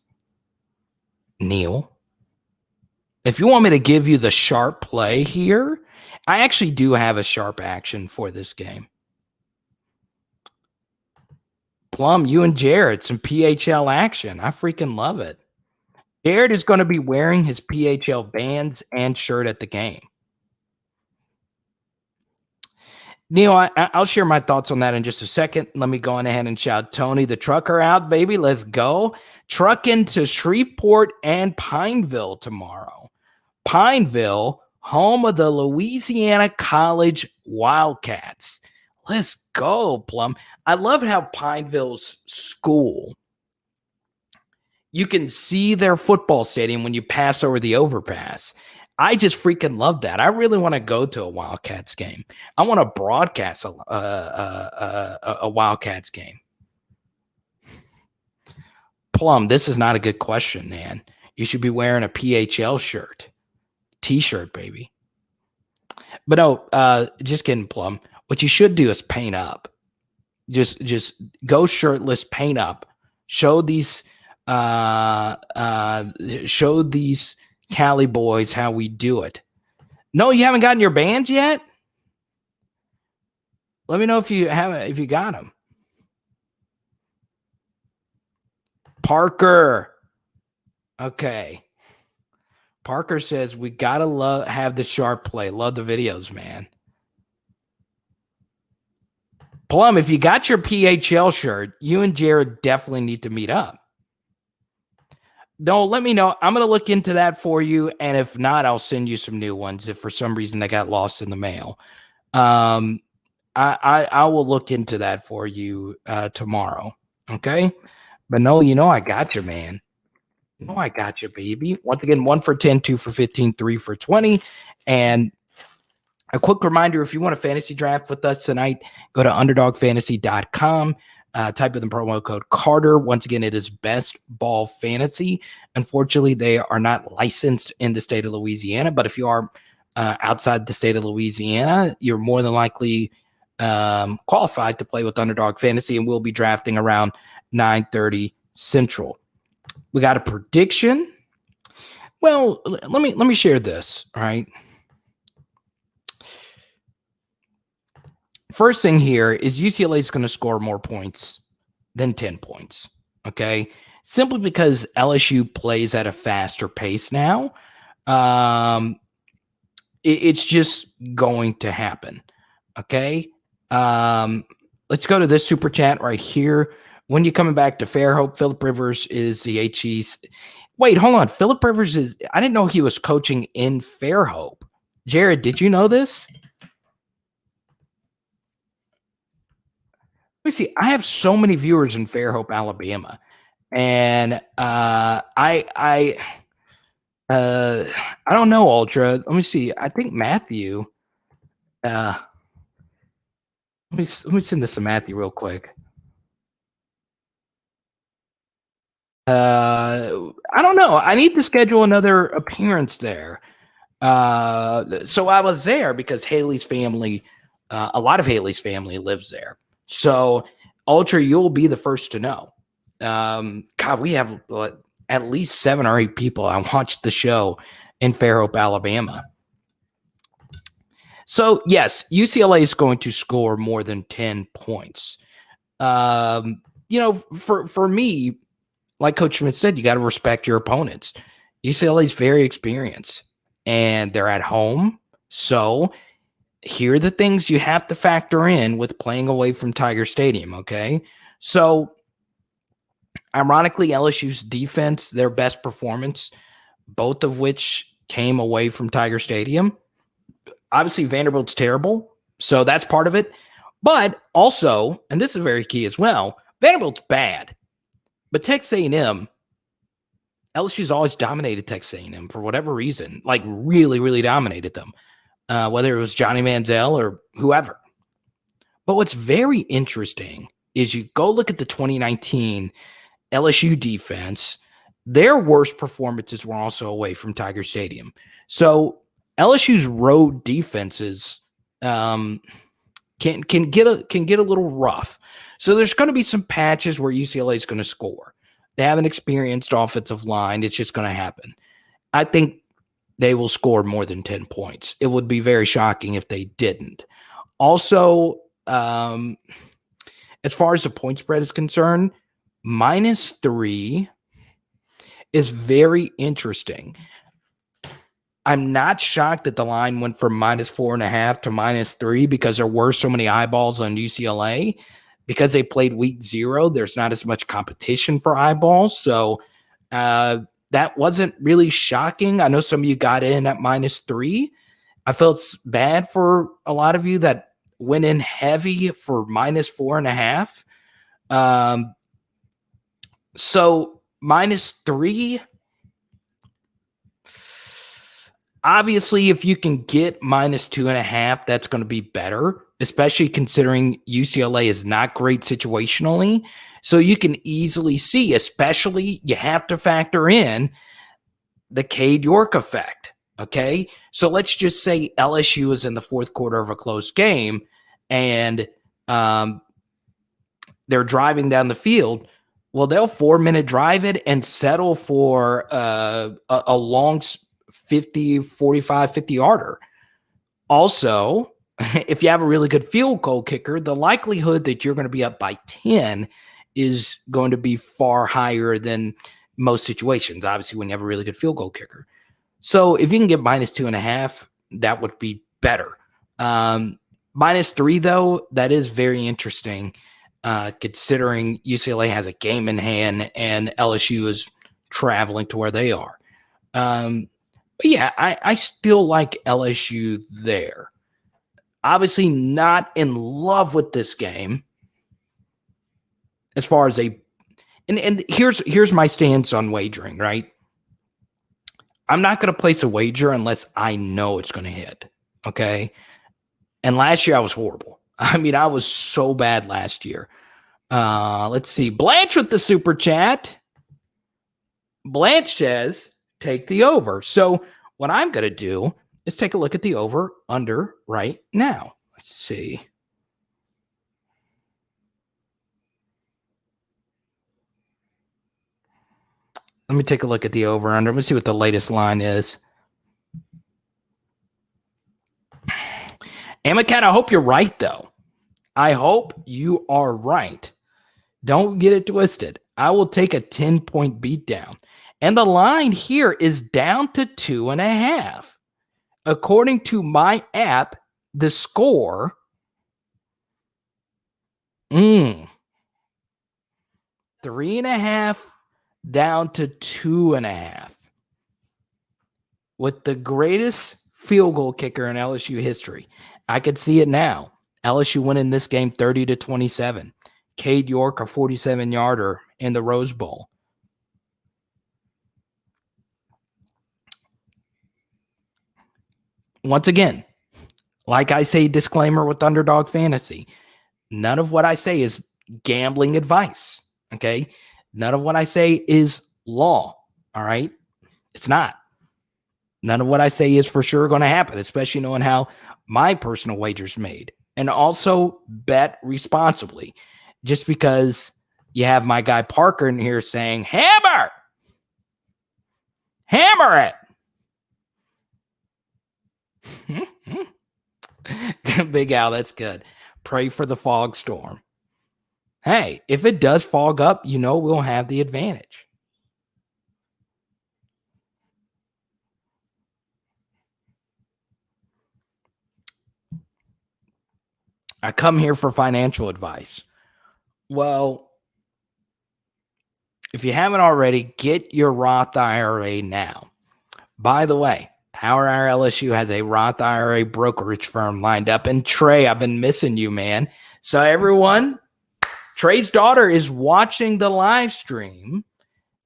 Neil, if you want me to give you the sharp play here, I actually do have a sharp action for this game. Plum, you and Jared, some PHL action. I freaking love it. Jared is going to be wearing his PHL bands and shirt at the game. Neil, I'll share my thoughts on that in just a second. Let me go on ahead and shout Tony the trucker out, baby. Let's go. Trucking to Shreveport and Pineville tomorrow. Pineville, home of the Louisiana College Wildcats. Let's go, Plum. I love how Pineville's school, you can see their football stadium when you pass over the overpass. I just freaking love that. I really want to go to a Wildcats game. I want to broadcast a Wildcats game. Plum, this is not a good question, man. You should be wearing a PHL shirt. T-shirt, baby. But no, just kidding, Plum. What you should do is paint up. Just go shirtless, paint up. Show these Cali boys how we do it. No, you haven't gotten your bands yet? Let me know if you got them. Parker. Okay. Parker says we gotta have the sharp play. Love the videos, man. Plum, if you got your PHL shirt, you and Jared definitely need to meet up. No, let me know. I'm going to look into that for you. And if not, I'll send you some new ones if for some reason they got lost in the mail. I will look into that for you tomorrow. Okay. But no, I got you, man. No, I got you, baby. Once again, 1 for 10, 2 for 15, 3 for 20. And a quick reminder, if you want a fantasy draft with us tonight, go to underdogfantasy.com. Type in the promo code Carter. Once again, it is Best Ball Fantasy. Unfortunately, they are not licensed in the state of Louisiana, but if you are outside the state of Louisiana, you're more than likely qualified to play with Underdog Fantasy, and we'll be drafting around 9:30 Central. We got a prediction. Well, let me share this, all right? First thing here is UCLA is going to score more points than 10 points, okay? Simply because LSU plays at a faster pace now. It's just going to happen, okay? Let's go to this super chat right here. When you coming back to Fairhope, Philip Rivers is the HE's. Wait, hold on. Philip Rivers is – I didn't know he was coaching in Fairhope. Jared, did you know this? Let me see. I have so many viewers in Fairhope, Alabama, and I don't know, Ultra. Let me see. I think Matthew. Let me send this to Matthew real quick. I don't know. I need to schedule another appearance there. So I was there because Haley's family, a lot of Haley's family lives there. So, Ultra, you'll be the first to know. God, we have at least 7 or 8 people. I watched the show in Fairhope, Alabama. So, yes, UCLA is going to score more than 10 points. For me, like Coach Schmidt said, you got to respect your opponents. UCLA is very experienced, and they're at home. So, here are the things you have to factor in with playing away from Tiger Stadium, okay? So, ironically, LSU's defense, their best performance, both of which came away from Tiger Stadium. Obviously, Vanderbilt's terrible, so that's part of it. But also, and this is very key as well, Vanderbilt's bad. But Texas A&M, LSU's always dominated Texas A&M for whatever reason, like really, really dominated them. Whether it was Johnny Manziel or whoever. But what's very interesting is you go look at the 2019 LSU defense. Their worst performances were also away from Tiger Stadium. So LSU's road defenses can get a little rough. So there's going to be some patches where UCLA is going to score. They have an experienced offensive line. It's just going to happen. I think they will score more than 10 points. It would be very shocking if they didn't. Also, as far as the point spread is concerned, -3 is very interesting. I'm not shocked that the line went from -4.5 to -3 because there were so many eyeballs on UCLA. Because they played week 0, there's not as much competition for eyeballs. So, that wasn't really shocking. I know some of you got in at -3. I felt bad for a lot of you that went in heavy for -4.5. So -3. Obviously, if you can get -2.5, that's going to be better, especially considering UCLA is not great situationally. So you can easily see, especially you have to factor in the Cade York effect. Okay. So let's just say LSU is in the fourth quarter of a close game and they're driving down the field. Well, they'll 4-minute drive it and settle for a long 50, 45, 50-yarder. Also, if you have a really good field goal kicker, the likelihood that you're going to be up by 10 is going to be far higher than most situations, obviously, when you have a really good field goal kicker. So if you can get -2.5, that would be better. -3, though, that is very interesting, considering UCLA has a game in hand and LSU is traveling to where they are. But yeah, I still like LSU there. Obviously not in love with this game as far as and here's my stance on wagering, right? I'm not going to place a wager unless I know it's going to hit, okay? And last year I was horrible. I mean, I was so bad last year. Let's see. Blanche with the super chat. Blanche says, take the over. So what I'm going to do is take a look at the over under right now. Let's see. Let me take a look at the over under. Let's see what the latest line is. Amacat, I hope you're right, though. I hope you are right. Don't get it twisted. I will take a 10-point beatdown. And the line here is down to 2.5. According to my app, the score 3.5 down to 2.5. With the greatest field goal kicker in LSU history. I could see it now. LSU winning this game 30-27. Cade York, a 47-yarder in the Rose Bowl. Once again, like I say, disclaimer with Underdog Fantasy, none of what I say is gambling advice, okay? None of what I say is law, all right? It's not. None of what I say is for sure going to happen, especially knowing how my personal wagers made. And also bet responsibly. Just because you have my guy Parker in here saying, hammer it. Big Al, that's good. Pray for the fog storm. Hey, if it does fog up, we'll have the advantage. I come here for financial advice. Well, if you haven't already, get your Roth IRA now. By the way, Power Hour LSU has a Roth IRA brokerage firm lined up. And Trey, I've been missing you, man. So everyone, Trey's daughter is watching the live stream.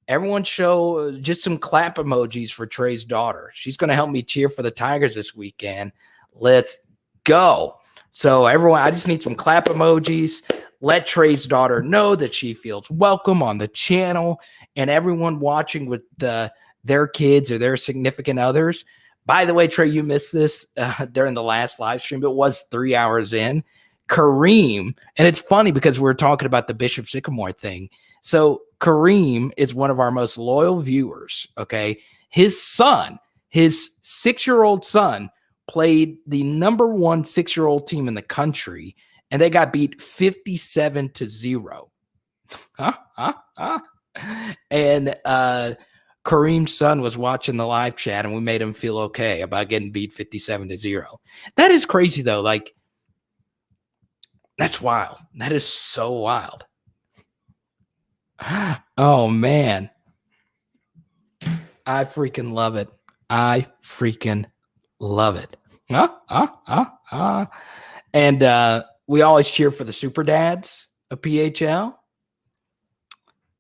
Everyone show just some clap emojis for Trey's daughter. She's going to help me cheer for the Tigers this weekend. Let's go. So everyone, I just need some clap emojis. Let Trey's daughter know that she feels welcome on the channel. And everyone watching with their kids or their significant others. By the way, Trey, you missed this during the last live stream. It was 3 hours in. Kareem, and it's funny because we're talking about the Bishop Sycamore thing. So Kareem is one of our most loyal viewers, okay? His son, his 6-year-old son, played the number 1 6-year-old team in the country, and they got beat 57-0. And Kareem's son was watching the live chat, and we made him feel okay about getting beat 57-0. That is crazy, though. Like, that's wild. That is so wild. Oh, man. I freaking love it. I freaking love it. And And we always cheer for the super dads of PHL.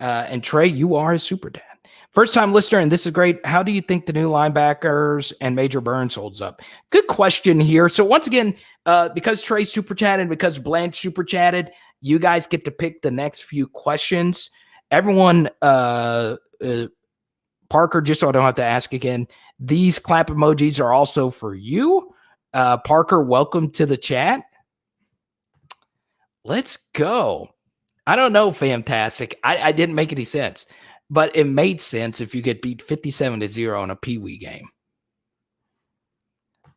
And Trey, you are a super dad. First time listener, and this is great. How do you think the new linebackers and Major Burns holds up? Good question here. So once again, because Trey super chatted, because Blanche super chatted, you guys get to pick the next few questions. Everyone, Parker, just so I don't have to ask again, these clap emojis are also for you. Parker, welcome to the chat. Let's go. I don't know, fantastic. I didn't make any sense, but it made sense if you get beat 57-0 in a Pee Wee game.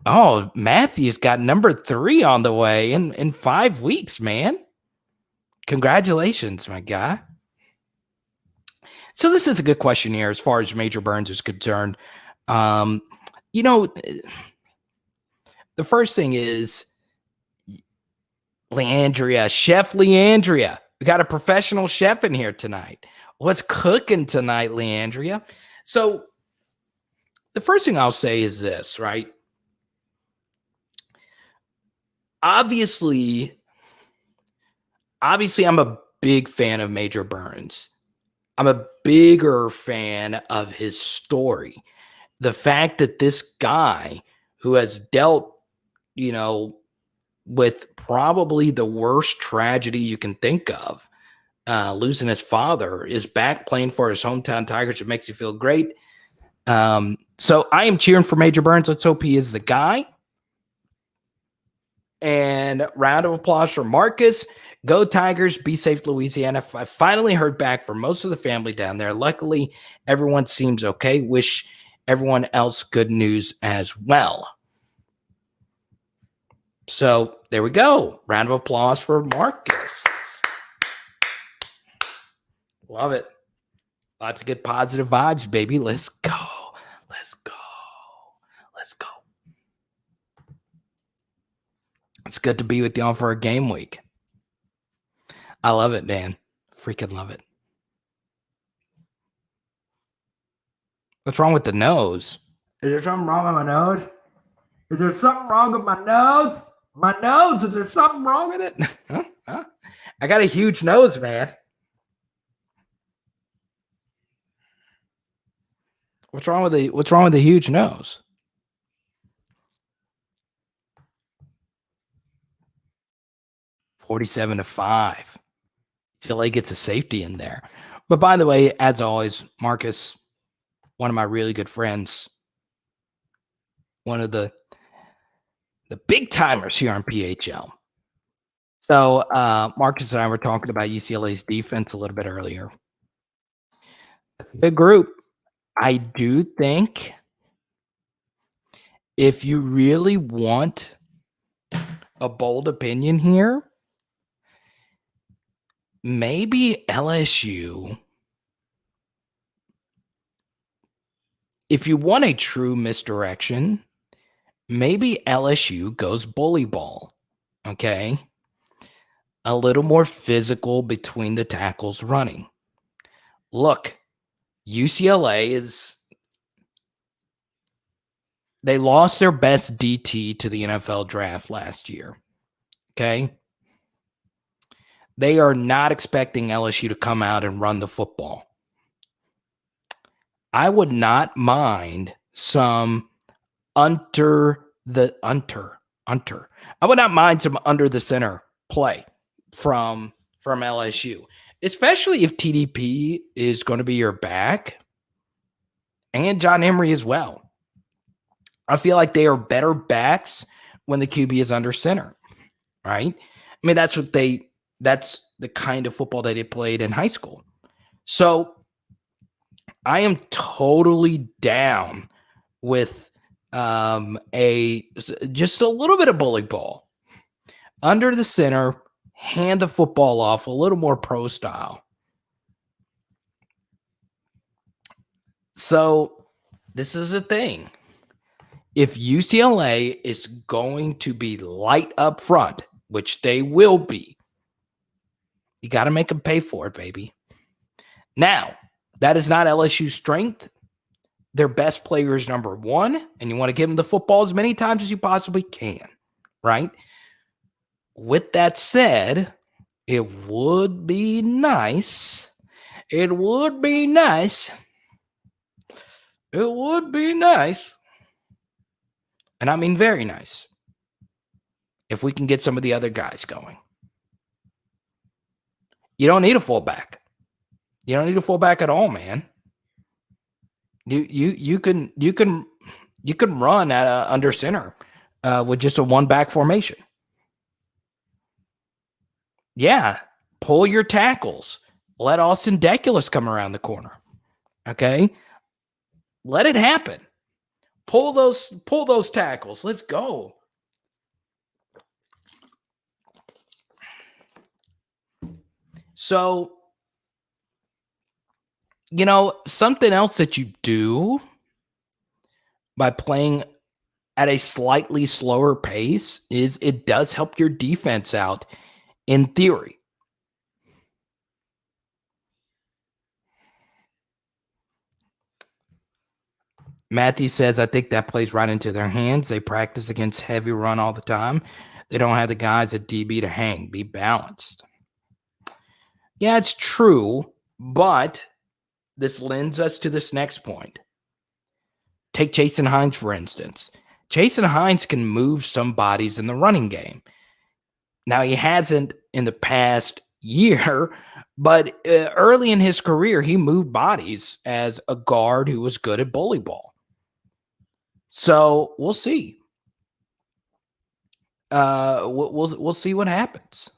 Oh, Matthew's got number 3 on the way in 5 weeks, man. Congratulations, my guy. So this is a good question here as far as Major Burns is concerned. The first thing is Leandria, Chef Leandria. We got a professional chef in here tonight. What's cooking tonight, Leandria? So the first thing I'll say is this, right? Obviously, I'm a big fan of Major Burns. I'm a bigger fan of his story. The fact that this guy who has dealt, with probably the worst tragedy you can think of, losing his father, is back playing for his hometown Tigers. It makes you feel great. So I am cheering for Major Burns. Let's hope he is the guy. And round of applause for Marcus. Go Tigers. Be safe, Louisiana. I finally heard back from most of the family down there. Luckily, everyone seems okay. Wish everyone else good news as well. So there we go. Round of applause for Marcus. Love it. Lots of good positive vibes, baby. Let's go. Let's go. Let's go. It's good to be with y'all for a game week. I love it, Dan. Freaking love it. What's wrong with the nose? Is there something wrong with my nose? Is there something wrong with my nose? My nose, is there something wrong with it? Huh? I got a huge nose, man. What's wrong with the huge nose? $47-5. UCLA gets a safety in there. But by the way, as always, Marcus, one of my really good friends, one of the big timers here on PHL. So Marcus and I were talking about UCLA's defense a little bit earlier. The group, I do think if you really want a bold opinion here, maybe LSU, if you want a true misdirection, maybe LSU goes bully ball, okay? A little more physical between the tackles running. Look, UCLA they lost their best DT to the NFL draft last year, okay? They are not expecting LSU to come out and run the football. I would not mind some I would not mind some under the center play from LSU, especially if TDP is going to be your back and John Emery as well. I feel like they are better backs when the QB is under center, right? I mean, that's the kind of football that they played in high school. So I am totally down with just a little bit of bully ball under the center, hand the football off, a little more pro style. So this is the thing. If UCLA is going to be light up front, which they will be, you got to make them pay for it, baby. Now, that is not LSU's strength. Their best player is number one, and you want to give them the football as many times as you possibly can, right? with that said, it would be nice. It would be nice. It would be nice. And I mean very nice. If we can get some of the other guys going. You don't need a fullback. You don't need a fullback at all, man. You can run at under center with just a one back formation. Yeah, pull your tackles. Let Austin Deculus come around the corner. Okay, let it happen. Pull those tackles. Let's go. So, something else that you do by playing at a slightly slower pace is it does help your defense out in theory. Matthew says, I think that plays right into their hands. They practice against heavy run all the time. They don't have the guys at DB to hang. Be balanced. Yeah, it's true, but this lends us to this next point. Take Jason Hines, for instance. Jason Hines can move some bodies in the running game. Now, he hasn't in the past year, but early in his career, he moved bodies as a guard who was good at bully ball. So we'll see. We'll see what happens.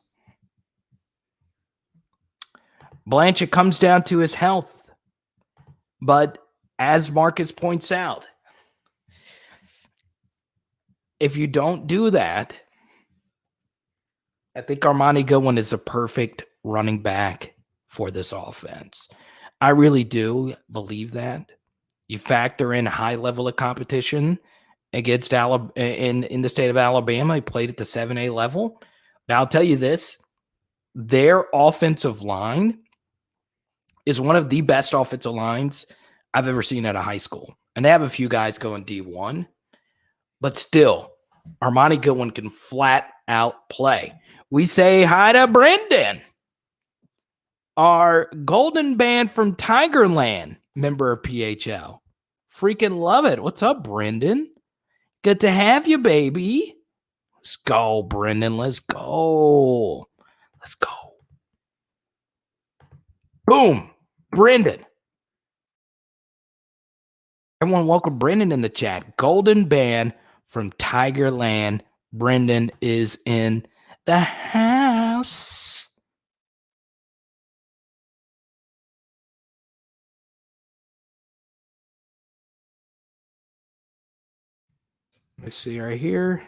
Blanchett comes down to his health, but as Marcus points out, if you don't do that, I think Armani Goodwin is a perfect running back for this offense. I really do believe that. You factor in a high level of competition against Alabama in the state of Alabama. He played at the 7A level. Now, I'll tell you this. Their offensive line is one of the best offensive lines I've ever seen at a high school. And they have a few guys going D1. But still, Armani Goodwin can flat out play. We say hi to Brendan, our Golden Band from Tigerland member of PHL. Freaking love it. What's up, Brendan? Good to have you, baby. Let's go, Brendan. Let's go. Let's go. Boom. Brendan. Everyone, welcome Brendan in the chat. Golden Band from Tigerland. Brendan is in the house. Let's see right here.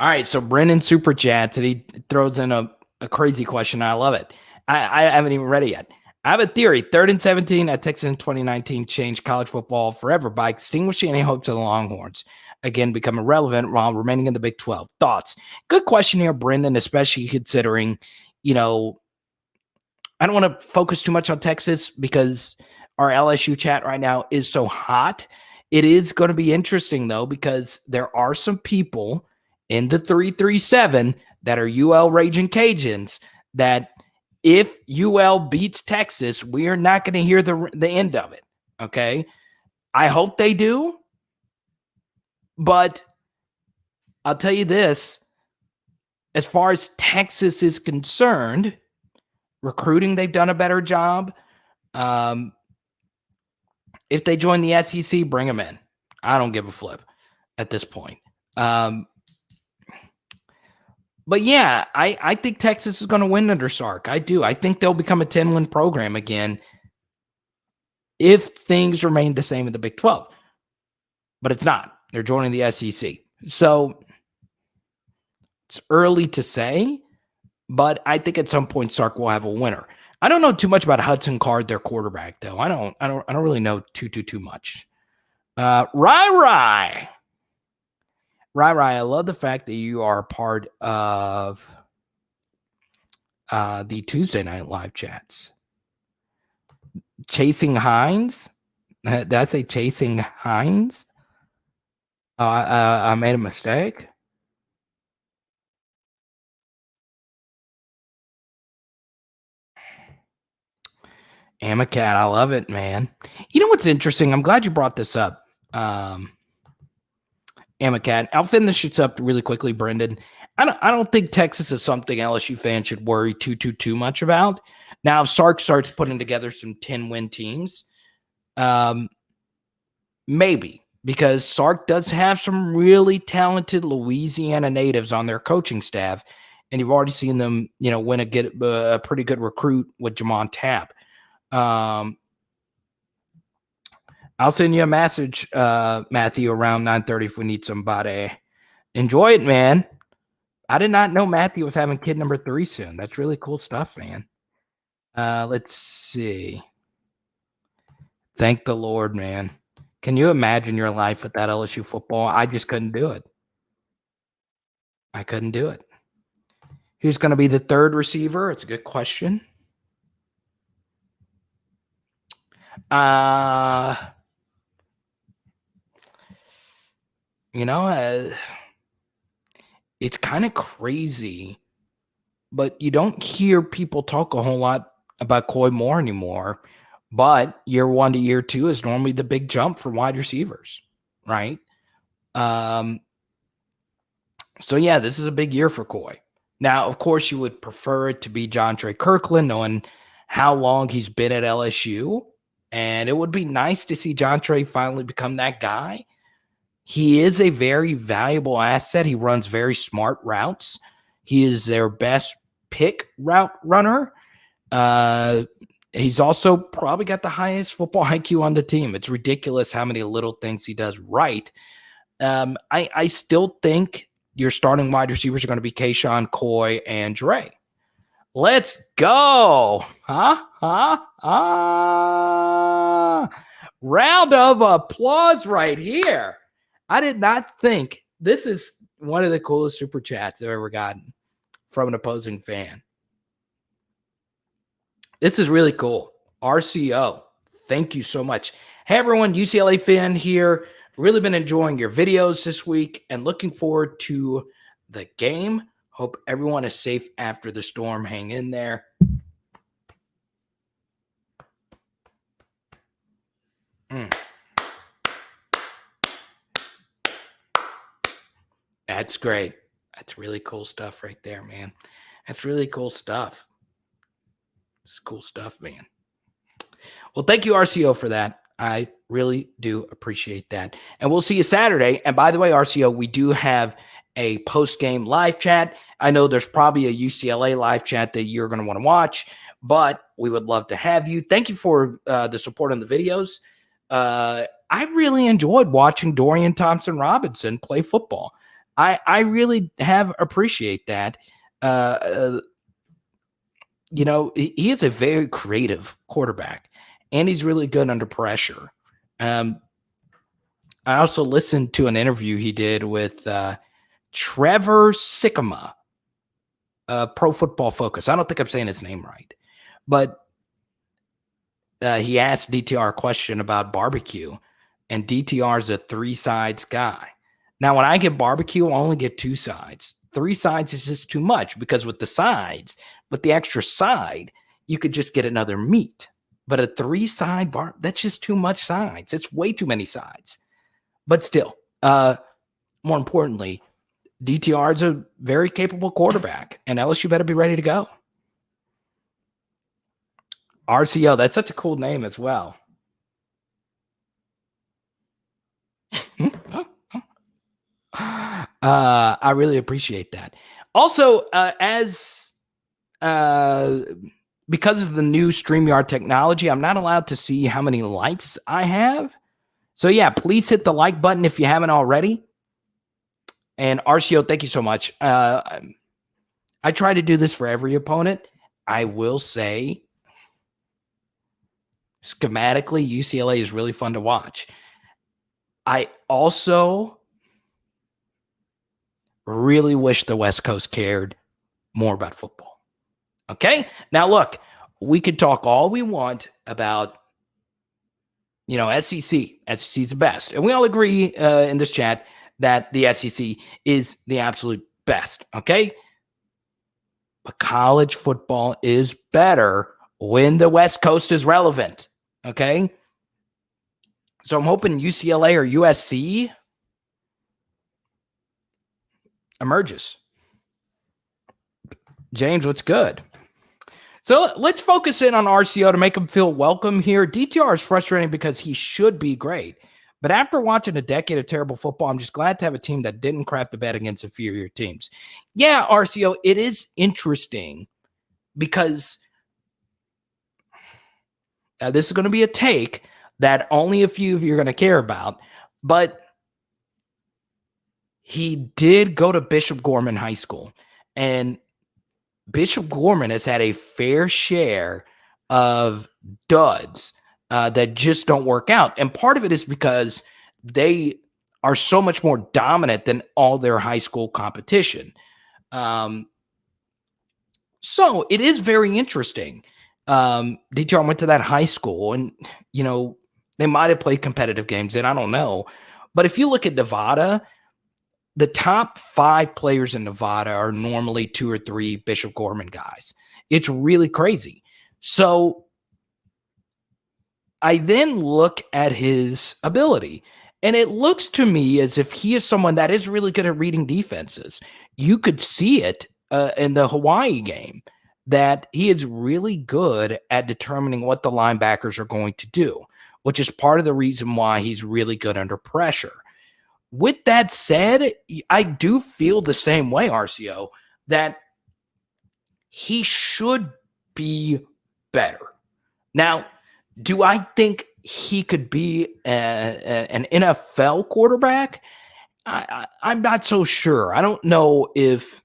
All right, so Brendan super chats and he throws in a crazy question. I love it. I haven't even read it yet. I have a theory. 3rd and 17 at Texas in 2019 changed college football forever by extinguishing any hopes of the Longhorns. Again, become irrelevant while remaining in the Big 12. Thoughts? Good question here, Brendan, especially considering, I don't want to focus too much on Texas because our LSU chat right now is so hot. It is going to be interesting, though, because there are some people in the 337 that are UL Raging Cajuns that if UL beats Texas, we are not going to hear the end of it, okay? I hope they do, but I'll tell you this. As far as Texas is concerned, recruiting, they've done a better job. If they join the SEC, bring them in. I don't give a flip at this point. But yeah, I think Texas is going to win under Sark. I do. I think they'll become a 10-win program again if things remain the same in the Big 12. But it's not. They're joining the SEC. So it's early to say, but I think at some point Sark will have a winner. I don't know too much about Hudson Card, their quarterback, though. I don't really know too much. Rai, I love the fact that you are part of the Tuesday night live chats. Chasing Hines. Did I say Chasing Hines? I made a mistake. Amacat, I love it, man. You know what's interesting? I'm glad you brought this up. Amacat. I'll finish this up really quickly, Brendan. I don't think Texas is something LSU fans should worry too much about. Now, if Sark starts putting together some 10-win teams, maybe, because Sark does have some really talented Louisiana natives on their coaching staff, and you've already seen them, win a pretty good recruit with Jamon Tapp. I'll send you a message, Matthew, around 9:30 if we need somebody. Enjoy it, man. I did not know Matthew was having kid number 3 soon. That's really cool stuff, man. Let's see. Thank the Lord, man. Can you imagine your life with that LSU football? I just couldn't do it. I couldn't do it. Who's going to be the third receiver? It's a good question. It's kind of crazy, but you don't hear people talk a whole lot about Coy Moore anymore. But year 1 to year 2 is normally the big jump for wide receivers, right? So, yeah, this is a big year for Coy. Now, of course, you would prefer it to be John Trey Kirkland, knowing how long he's been at LSU. And it would be nice to see John Trey finally become that guy. He is a very valuable asset. He runs very smart routes. He is their best pick route runner. He's also probably got the highest football IQ on the team. It's ridiculous how many little things he does right. I still think your starting wide receivers are going to be Kayshon, Coy, and Dre. Let's go. Round of applause right here. I did not think this is one of the coolest super chats I've ever gotten from an opposing fan. This is really cool. RCO, thank you so much. Hey, everyone, UCLA fan here. Really been enjoying your videos this week and looking forward to the game. Hope everyone is safe after the storm. Hang in there. That's great. That's really cool stuff right there, man. That's really cool stuff. It's cool stuff, man. Well, thank you, RCO, for that. I really do appreciate that. And we'll see you Saturday. And by the way, RCO, we do have a post-game live chat. I know there's probably a UCLA live chat that you're going to want to watch, but we would love to have you. Thank you for the support on the videos. I really enjoyed watching Dorian Thompson-Robinson play football. I really have appreciate that. He is a very creative quarterback, and he's really good under pressure. I also listened to an interview he did with Trevor Sikkema, Pro Football Focus. I don't think I'm saying his name right, but he asked DTR a question about barbecue, and DTR is a 3 sides guy. Now, when I get barbecue, I only get 2 sides. 3 sides is just too much because with the sides, with the extra side, you could just get another meat. But a 3-side bar, that's just too much sides. It's way too many sides. But still, more importantly, DTR is a very capable quarterback, and LSU better be ready to go. RCO, that's such a cool name as well. I really appreciate that. Also, because of the new StreamYard technology, I'm not allowed to see how many likes I have. So yeah, please hit the like button if you haven't already. And RCO, thank you so much. I try to do this for every opponent. I will say, schematically, UCLA is really fun to watch. I also really wish the West Coast cared more about football. Okay? Now, look, we could talk all we want about, SEC. SEC is the best. And we all agree in this chat that the SEC is the absolute best. Okay? But college football is better when the West Coast is relevant. Okay? So I'm hoping UCLA or USC emerges. James, what's good? So let's focus in on RCO to make him feel welcome here. DTR is frustrating because he should be great. But after watching a decade of terrible football, I'm just glad to have a team that didn't crap the bed against inferior teams. Yeah, RCO, it is interesting because this is going to be a take that only a few of you are going to care about. But he did go to Bishop Gorman High School. And Bishop Gorman has had a fair share of duds that just don't work out. And part of it is because they are so much more dominant than all their high school competition. So it is very interesting. DTR went to that high school and, they might have played competitive games and I don't know. But if you look at Nevada, the top 5 players in Nevada are normally 2 or 3 Bishop Gorman guys. It's really crazy. So I then look at his ability, and it looks to me as if he is someone that is really good at reading defenses. You could see it in the Hawaii game that he is really good at determining what the linebackers are going to do, which is part of the reason why he's really good under pressure. With that said, I do feel the same way, RCO, that he should be better. Now, do I think he could be an NFL quarterback? I'm not so sure. I don't know if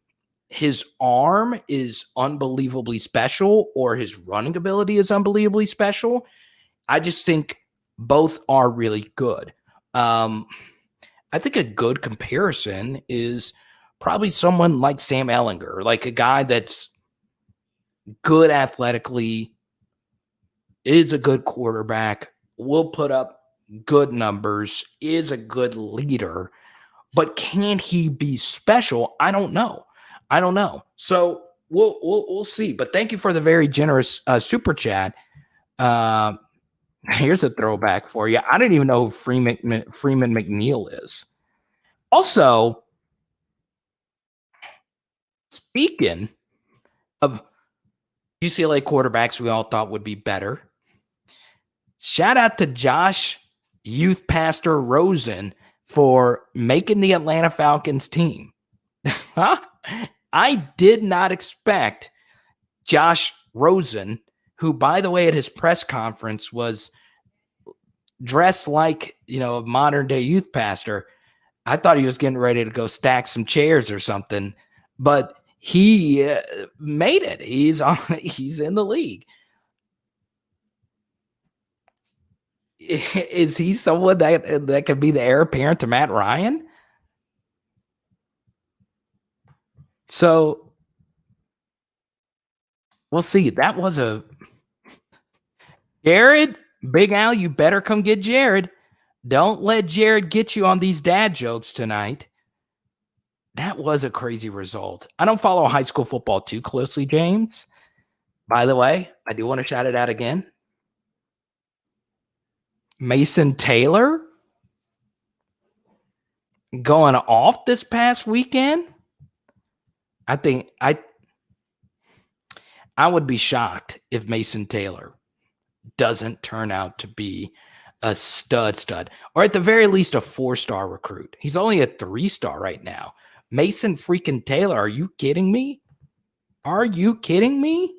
his arm is unbelievably special or his running ability is unbelievably special. I just think both are really good. I think a good comparison is probably someone like Sam Ehlinger, like a guy that's good athletically, is a good quarterback, will put up good numbers, is a good leader, but can he be special? I don't know. So we'll see. But thank you for the very generous super chat. Here's a throwback for you. I didn't even know who Freeman McNeil is. Also, speaking of UCLA quarterbacks we all thought would be better, shout out to Josh Youth Pastor Rosen for making the Atlanta Falcons team. I did not expect Josh Rosen, who, by the way, at his press conference was dressed like, a modern day youth pastor. I thought he was getting ready to go stack some chairs or something, but he made it. He's in the league. Is he someone that could be the heir apparent to Matt Ryan? So we'll see. That was Jared, Big Al, you better come get Jared. Don't let Jared get you on these dad jokes tonight. That was a crazy result. I don't follow high school football too closely, James. By the way, I do want to shout it out again. Mason Taylor going off this past weekend. I think I would be shocked if Mason Taylor doesn't turn out to be a stud, or at the very least a 4-star recruit. He's only a 3-star right now. Mason freaking Taylor, are you kidding me? Are you kidding me?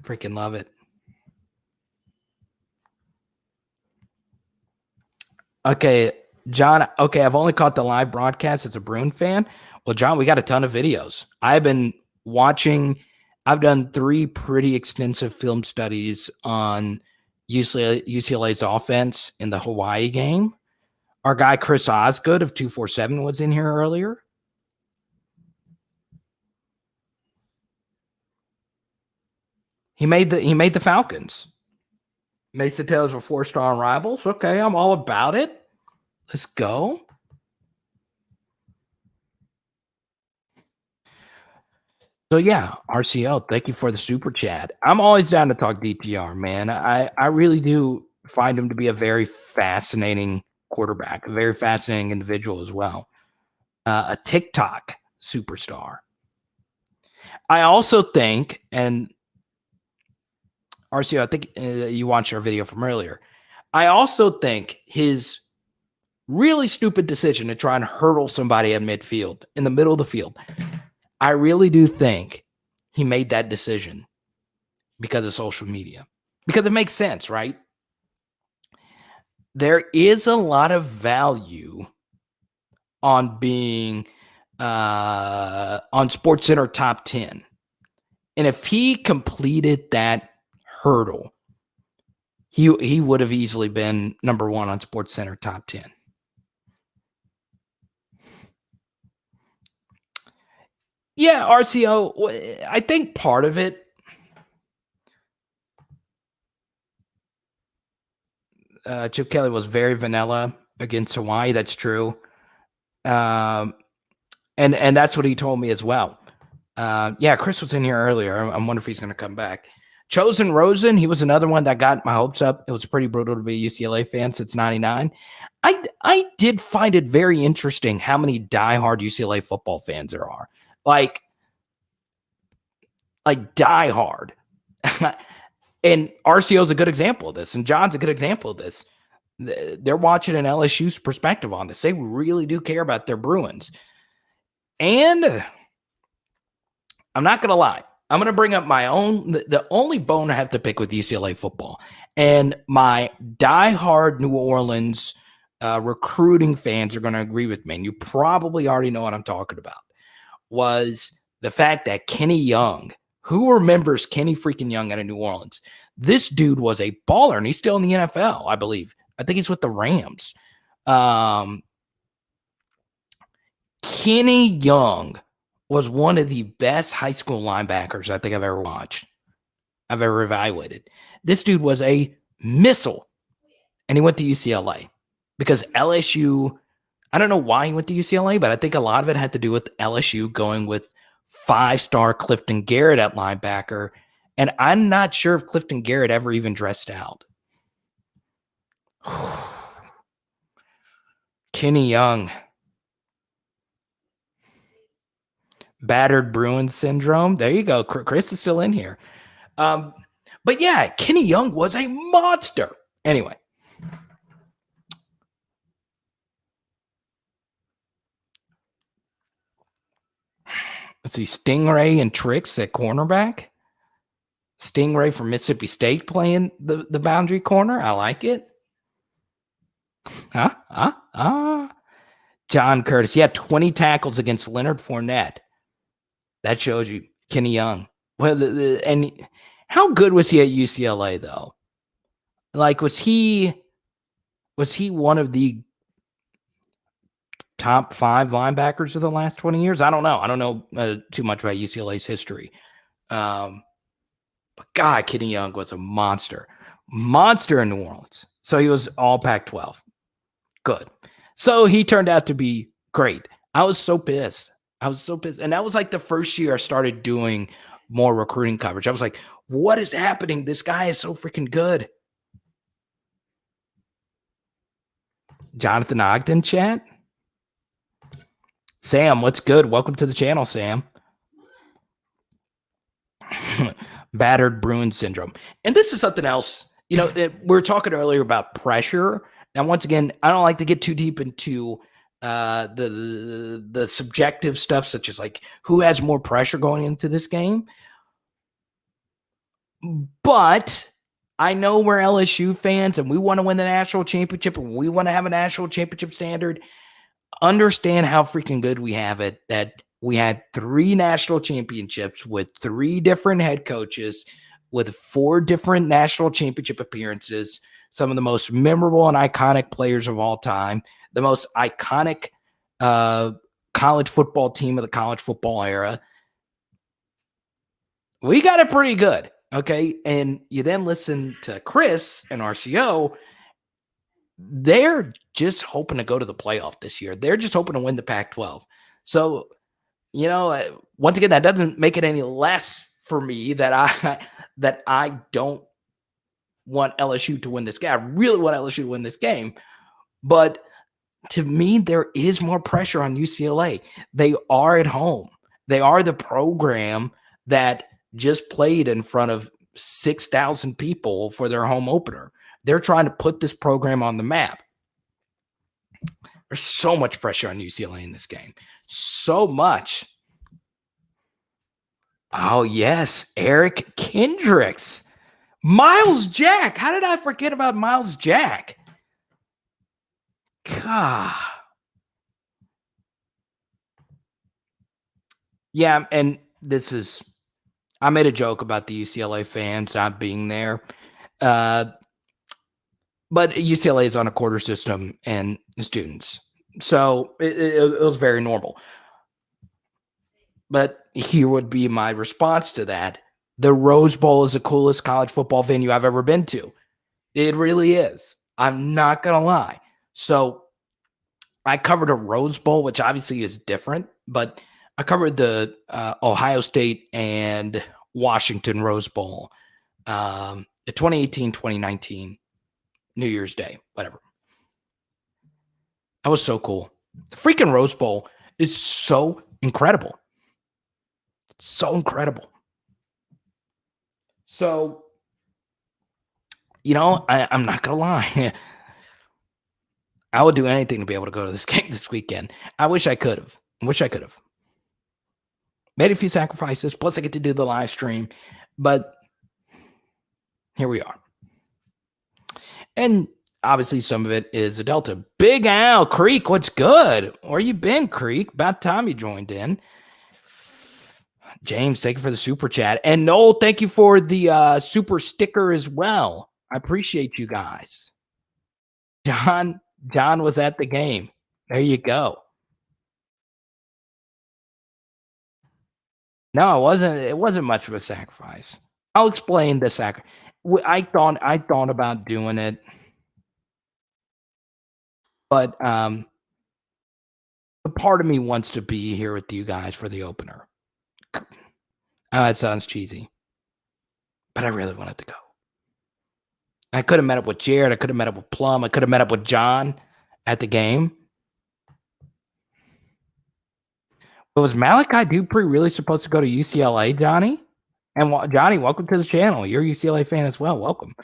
Freaking love it. Okay, John. Okay, I've only caught the live broadcast as a Bruin fan. Well, John, we got a ton of videos. I've been watching. I've done 3 pretty extensive film studies on UCLA's offense in the Hawaii game. Our guy Chris Osgood of 247 was in here earlier. He made the Falcons. Mason Taylor's a 4-star rivals. Okay, I'm all about it. Let's go. So yeah, RCL, thank you for the super chat. I'm always down to talk DTR, man. I really do find him to be a very fascinating quarterback, a very fascinating individual as well. A TikTok superstar. I also think, and RCL, I think you watched our video from earlier. I also think his really stupid decision to try and hurdle somebody at midfield, in the middle of the field, I really do think he made that decision because of social media. Because it makes sense, right? There is a lot of value on being on SportsCenter top 10. And if he completed that hurdle, he would have easily been number 1 on SportsCenter top 10. Yeah, RCO, I think part of it, Chip Kelly was very vanilla against Hawaii. That's true. And that's what he told me as well. Yeah, Chris was in here earlier. I'm wondering if he's going to come back. Chosen Rosen, he was another one that got my hopes up. It was pretty brutal to be a UCLA fan since 99. I did find it very interesting how many diehard UCLA football fans there are. Like diehard. And RCO is a good example of this, and John's a good example of this. They're watching an LSU's perspective on this. They really do care about their Bruins. And I'm not going to lie. I'm going to bring up my own, the only bone I have to pick with UCLA football. And my diehard New Orleans recruiting fans are going to agree with me, and you probably already know what I'm talking about, was the fact that Kenny Young, who remembers Kenny freaking Young out of New Orleans? This dude was a baller, and he's still in the NFL, I believe. I think he's with the Rams. Kenny Young was one of the best high school linebackers I think I've ever watched. I've ever evaluated. This dude was a missile, and he went to UCLA because LSU, I don't know why he went to UCLA, but I think a lot of it had to do with LSU going with 5-star Clifton Garrett at linebacker, and I'm not sure if Clifton Garrett ever even dressed out. Kenny Young. Battered Bruins syndrome. There you go. Chris is still in here. But yeah, Kenny Young was a monster. Anyway. Let's see. Stingray and Tricks at cornerback. Stingray from Mississippi State playing the boundary corner. I like it. John Curtis. He had 20 tackles against Leonard Fournette. That shows you Kenny Young. Well, and how good was he at UCLA though? Like, was he one of the top 5 linebackers of the last 20 years? I don't know. I don't know too much about UCLA's history. But God, Kenny Young was a monster in New Orleans. So he was all Pac-12. Good. So he turned out to be great. I was so pissed. And that was like the first year I started doing more recruiting coverage. I was like, what is happening? This guy is so freaking good. Jonathan Ogden chat. Sam, what's good? Welcome to the channel, Sam. Battered Bruin syndrome. And this is something else. You know, we were talking earlier about pressure. Now, once again, I don't like to get too deep into the subjective stuff, such as like who has more pressure going into this game. But I know we're LSU fans and we want to win the national championship and we want to have a national championship standard. Understand how freaking good we have it, that we had 3 national championships with 3 different head coaches with 4 different national championship appearances, some of the most memorable and iconic players of all time, the most iconic college football team of the college football era. We got it pretty good. Okay. And you then listen to Chris and RCO. They're just hoping to go to the playoff this year. They're just hoping to win the Pac-12. So, once again, that doesn't make it any less for me that I don't want LSU to win this game. I really want LSU to win this game. But to me, there is more pressure on UCLA. They are at home. They are the program that just played in front of 6,000 people for their home opener. They're trying to put this program on the map. There's so much pressure on UCLA in this game. So much. Oh, yes. Eric Kendricks. Miles Jack. How did I forget about Miles Jack? God. Yeah, and I made a joke about the UCLA fans not being there. But UCLA is on a quarter system and students. So it was very normal. But here would be my response to that. The Rose Bowl is the coolest college football venue I've ever been to. It really is. I'm not going to lie. So I covered a Rose Bowl, which obviously is different, but I covered the Ohio State and Washington Rose Bowl, the 2018, 2019, New Year's Day, whatever. That was so cool. The freaking Rose Bowl is so incredible. It's so incredible. So, I'm not going to lie. I would do anything to be able to go to this game this weekend. I wish I could have. Made a few sacrifices. Plus, I get to do the live stream. But here we are. And obviously, some of it is a Delta. Big Al Creek, what's good? Where you been, Creek? About time you joined in. James, thank you for the super chat. And Noel, thank you for the super sticker as well. I appreciate you guys. John was at the game. There you go. No, it wasn't much of a sacrifice. I'll explain the sacrifice. I thought about doing it, but a part of me wants to be here with you guys for the opener. It sounds cheesy, but I really wanted to go. I could have met up with Jared. I could have met up with Plum. I could have met up with John at the game. But was Malachi Dupree really supposed to go to UCLA, Johnny? And Johnny, welcome to the channel. You're a UCLA fan as well. Welcome.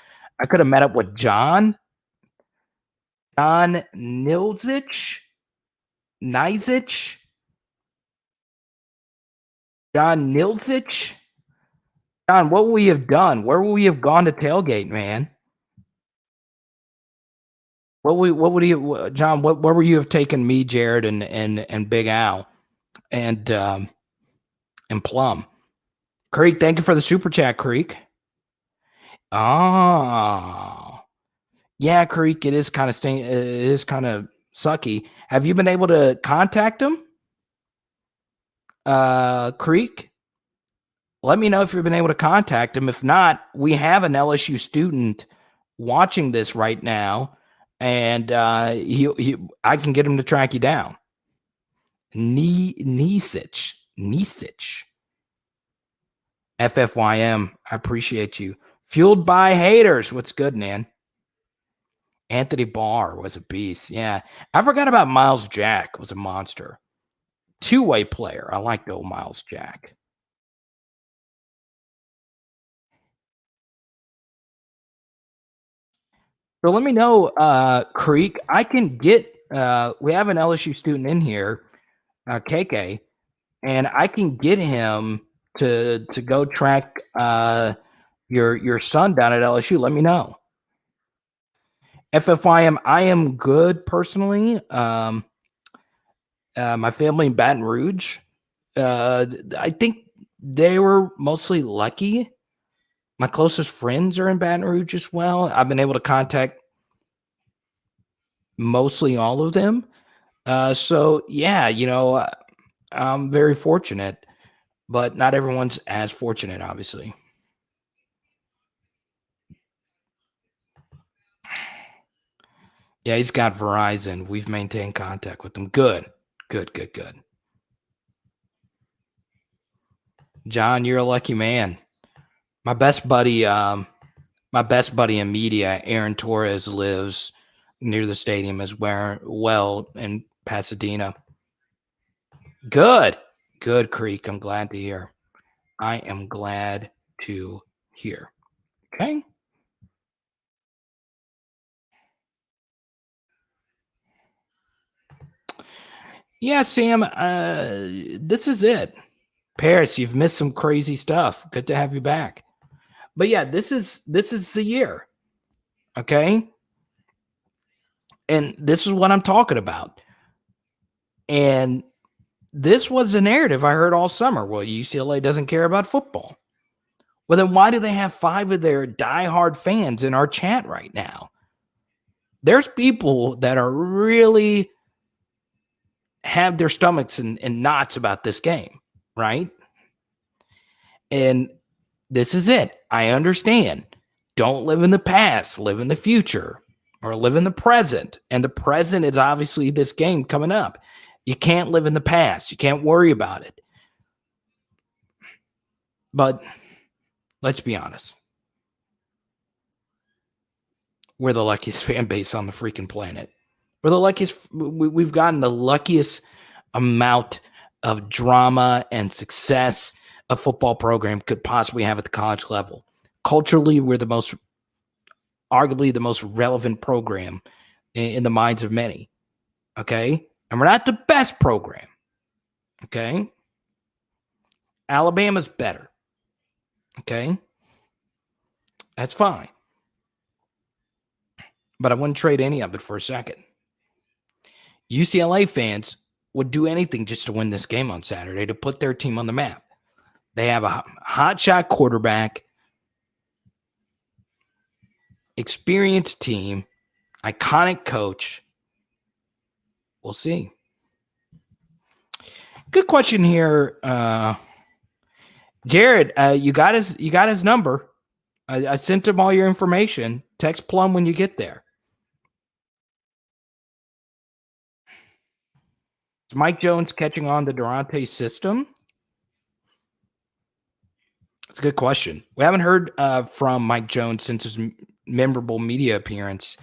I could have met up with John Nilzich. John Nilzich. John, what would we have done? Where would we have gone to tailgate, man? What would you, John? Where would you have taken me, Jared, and Big Al, and Plum? Creek, thank you for the super chat, Creek. Oh, yeah, Creek. It is kind of sucky. Have you been able to contact him, Creek? Let me know if you've been able to contact him. If not, we have an LSU student watching this right now, and I can get him to track you down. Nisich. FFYM. I appreciate you. Fueled by haters. What's good, man? Anthony Barr was a beast. Yeah. I forgot about Miles Jack. Was a monster. Two-way player. I like the old Miles Jack. So let me know, Creek. I can get we have an LSU student in here, KK, and I can get him to go track your son down at LSU. Let me know. FFYM, I am good personally. My family in Baton Rouge, I think they were mostly lucky. My closest friends are in Baton Rouge as well. I've been able to contact mostly all of them. So yeah, I'm very fortunate, but not everyone's as fortunate, obviously. Yeah, he's got Verizon. We've maintained contact with him. Good. John, you're a lucky man. My best buddy in media, Aaron Torres, lives near the stadium as well in Pasadena. Good, Creek. I'm glad to hear. I am glad to hear. Okay. Yeah, Sam, this is it. Paris, you've missed some crazy stuff. Good to have you back. But yeah, this is the year. Okay? And this is what I'm talking about. And this was the narrative I heard all summer. Well, UCLA doesn't care about football. Well, then why do they have 5 of their diehard fans in our chat right now? There's people that are really have their stomachs in knots about this game, right? And this is it. I understand. Don't live in the past, live in the future, or live in the present. And the present is obviously this game coming up. You can't live in the past. You can't worry about it. But let's be honest. We're the luckiest fan base on the freaking planet. We're the luckiest. We've gotten the luckiest amount of drama and success a football program could possibly have at the college level. Culturally, we're arguably the most relevant program in the minds of many. Okay. And we're not the best program. Okay. Alabama's better. Okay. That's fine. But I wouldn't trade any of it for a second. UCLA fans would do anything just to win this game on Saturday, to put their team on the map. They have a hotshot quarterback, experienced team, iconic coach. We'll see. Good question here. Jared, you got his number. I sent him all your information. Text Plum when you get there. Is Mike Jones catching on the Durante system? That's a good question. We haven't heard from Mike Jones since his memorable media appearance.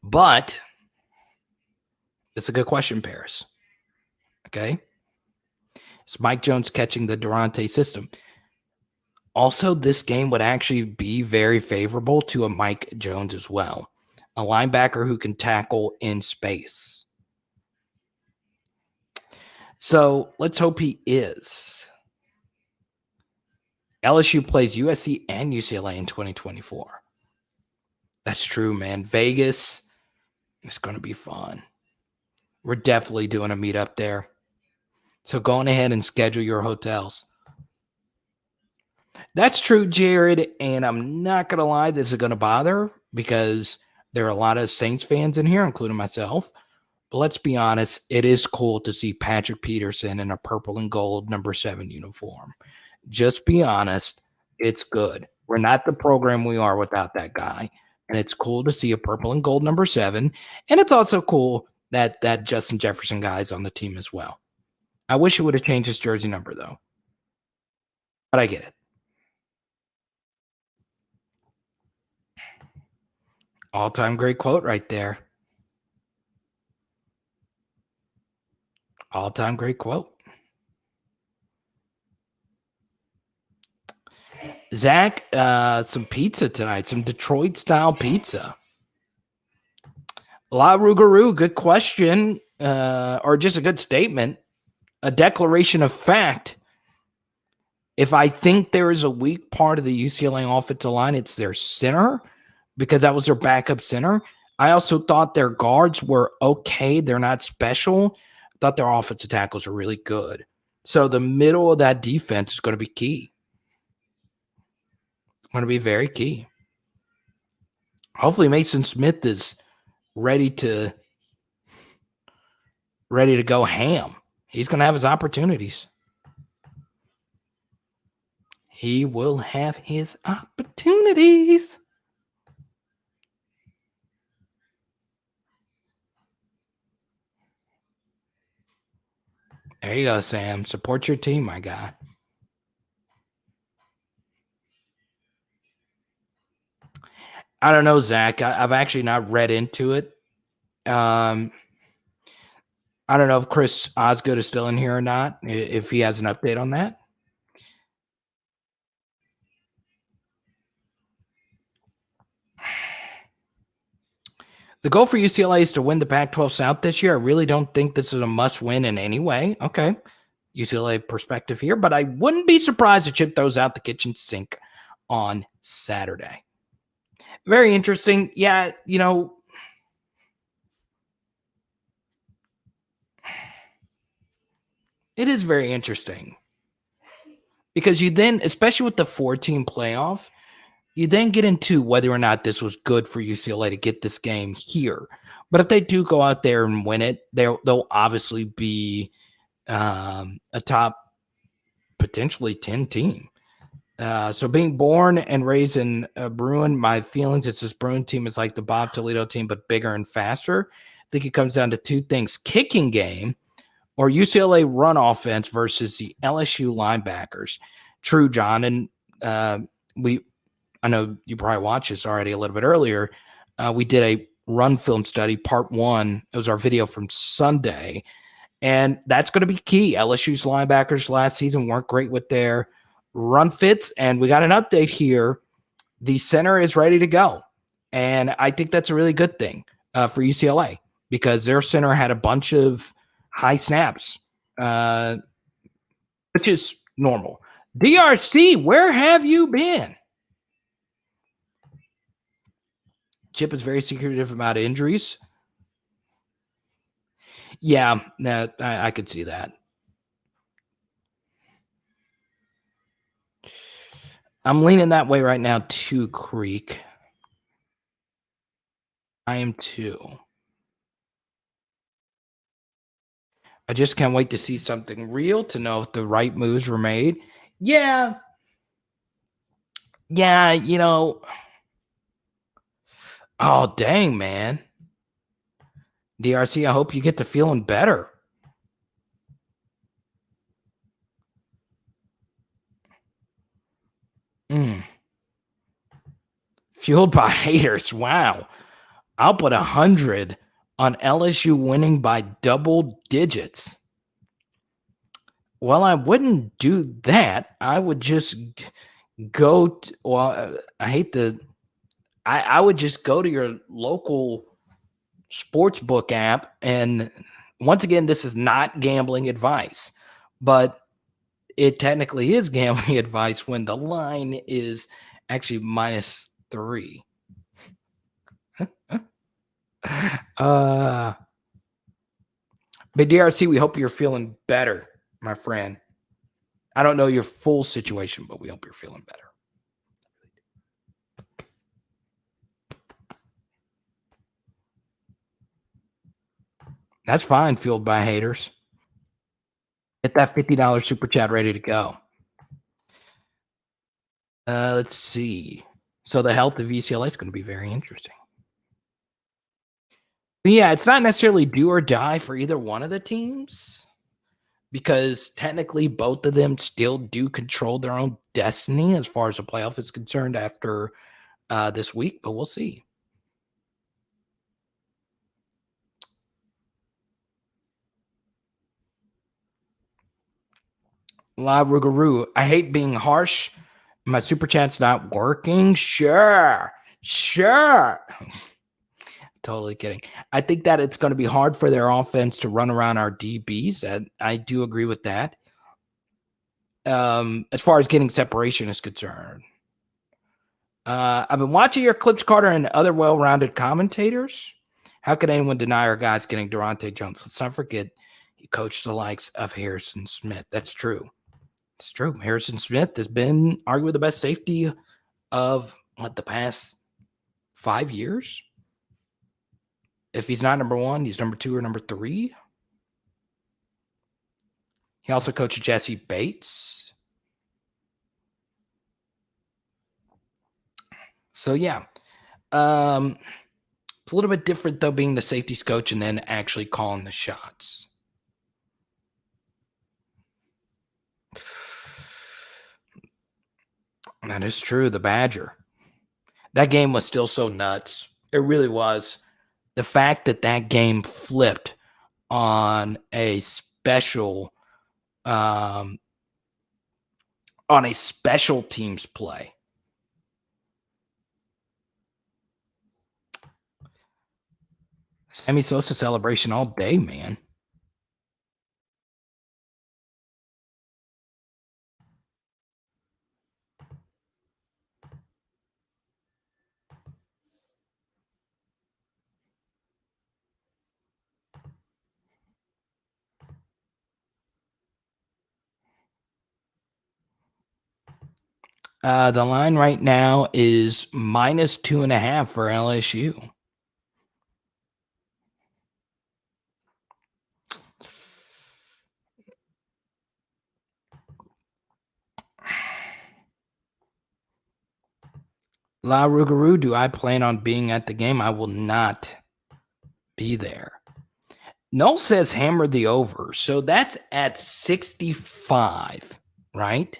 But it's a good question, Paris. Okay. Is Mike Jones catching the Durante system? Also, this game would actually be very favorable to a Mike Jones as well. A linebacker who can tackle in space. So let's hope he is. LSU plays USC and UCLA in 2024. That's true, man. Vegas is going to be fun. We're definitely doing a meetup there. So go on ahead and schedule your hotels. That's true, Jared. And I'm not going to lie, this is going to bother because there are a lot of Saints fans in here, including myself. But let's be honest, it is cool to see Patrick Peterson in a purple and gold number 7 uniform. Just be honest, it's good. We're not the program we are without that guy. And it's cool to see a purple and gold number 7. And it's also cool that Justin Jefferson guy is on the team as well. I wish it would have changed his jersey number, though. But I get it. All-time great quote right there. All-time great quote. Zach, some pizza tonight, some Detroit-style pizza. La Rougarou, good question, or just a good statement, a declaration of fact. If I think there is a weak part of the UCLA offensive line, it's their center, because that was their backup center. I also thought their guards were okay. They're not special. I thought their offensive tackles are really good. So the middle of that defense is going to be key. It's going to be very key. Hopefully Mason Smith is ready to go ham. He's going to have his opportunities. He will have his opportunities. There you go, Sam. Support your team, my guy. I don't know, Zach. I've actually not read into it. I don't know if Chris Osgood is still in here or not, if he has an update on that. The goal for UCLA is to win the Pac-12 South this year. I really don't think this is a must-win in any way. Okay, UCLA perspective here, but I wouldn't be surprised if Chip throws out the kitchen sink on Saturday. Very interesting. Yeah, it is very interesting because you then, especially with the 4-team playoff, you then get into whether or not this was good for UCLA to get this game here. But if they do go out there and win it, they'll obviously be a top potentially 10 team. So being born and raised in Bruin, my feelings is this Bruin team is like the Bob Toledo team, but bigger and faster. I think it comes down to two things: kicking game or UCLA run offense versus the LSU linebackers. True, John. And I know you probably watched this already a little bit earlier. We did a run film study, part 1. It was our video from Sunday. And that's going to be key. LSU's linebackers last season weren't great with their run fits. And we got an update here. The center is ready to go. And I think that's a really good thing for UCLA because their center had a bunch of high snaps, which is normal. DRC, where have you been? Chip is very secretive about injuries. Yeah, I could see that. I'm leaning that way right now too, Creek. I am too. I just can't wait to see something real to know if the right moves were made. Yeah. Yeah, oh, dang, man. DRC, I hope you get to feeling better. Fueled by haters. Wow. I'll put 100 on LSU winning by double digits. Well, I wouldn't do that. I would just go I would just go to your local sports book app, and once again, this is not gambling advice, but it technically is gambling advice when the line is actually -3. But DRC, we hope you're feeling better, my friend. I don't know your full situation, but we hope you're feeling better. That's fine, fueled by haters. Get that $50 super chat ready to go. Let's see. So the health of UCLA is going to be very interesting. Yeah, it's not necessarily do or die for either one of the teams because technically both of them still do control their own destiny as far as the playoff is concerned after this week, but we'll see. La Rougarou, I hate being harsh. My super chat's not working. Sure. Totally kidding. I think that it's going to be hard for their offense to run around our DBs. And I do agree with that. As far as getting separation is concerned. I've been watching your clips, Carter, and other well-rounded commentators. How could anyone deny our guys getting Durante Jones? Let's not forget he coached the likes of Harrison Smith. That's true. It's true. Harrison Smith has been arguably the best safety of the past 5 years. If he's not number 1, he's number 2 or number 3. He also coached Jesse Bates. So yeah, it's a little bit different though, being the safeties coach and then actually calling the shots. That is true. The Badger. That game was still so nuts. It really was. The fact that that game flipped on a special teams play. Sammy Sosa celebration all day, man. The line right now is -2.5 for LSU. La Rougarou, do I plan on being at the game? I will not be there. Null says hammer the over. So that's at 65, right?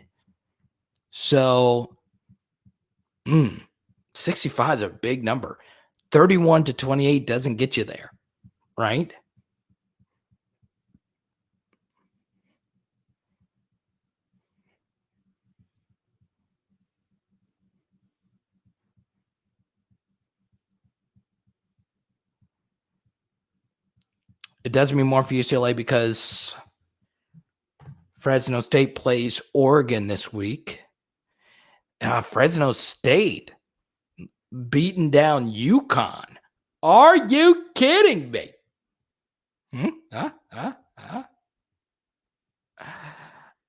So 65 is a big number. 31-28 doesn't get you there, right? It does mean more for UCLA because Fresno State plays Oregon this week. Fresno State beating down UConn. Are you kidding me?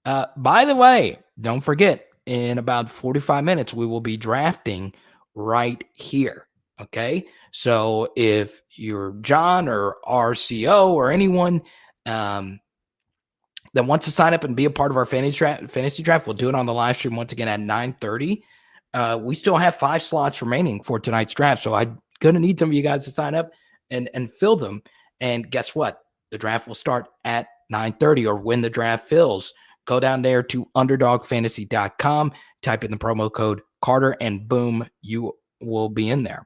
By the way, don't forget, in about 45 minutes, we will be drafting right here. Okay. So if you're John or RCO or anyone that wants to sign up and be a part of our fantasy draft, we'll do it on the live stream once again at 9:30. We still have 5 slots remaining for tonight's draft. So I'm going to need some of you guys to sign up and fill them. And guess what? The draft will start at 9:30, or when the draft fills. Go down there to underdogfantasy.com, type in the promo code Carter, and boom, you will be in there.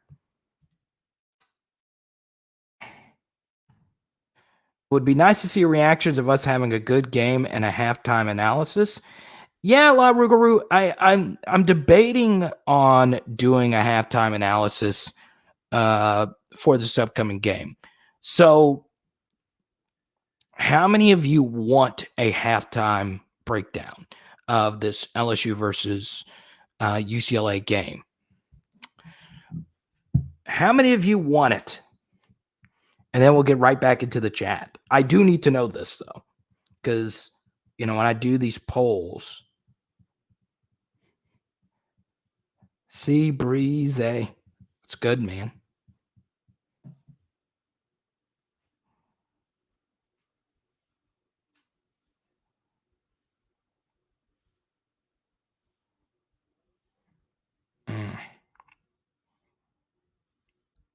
It would be nice to see reactions of us having a good game and a halftime analysis. Yeah, La Rougarou, I'm debating on doing a halftime analysis for this upcoming game. So how many of you want a halftime breakdown of this LSU versus UCLA game? How many of you want it? And then we'll get right back into the chat. I do need to know this, though, because, when I do these polls, Sea Breeze, it's good, man.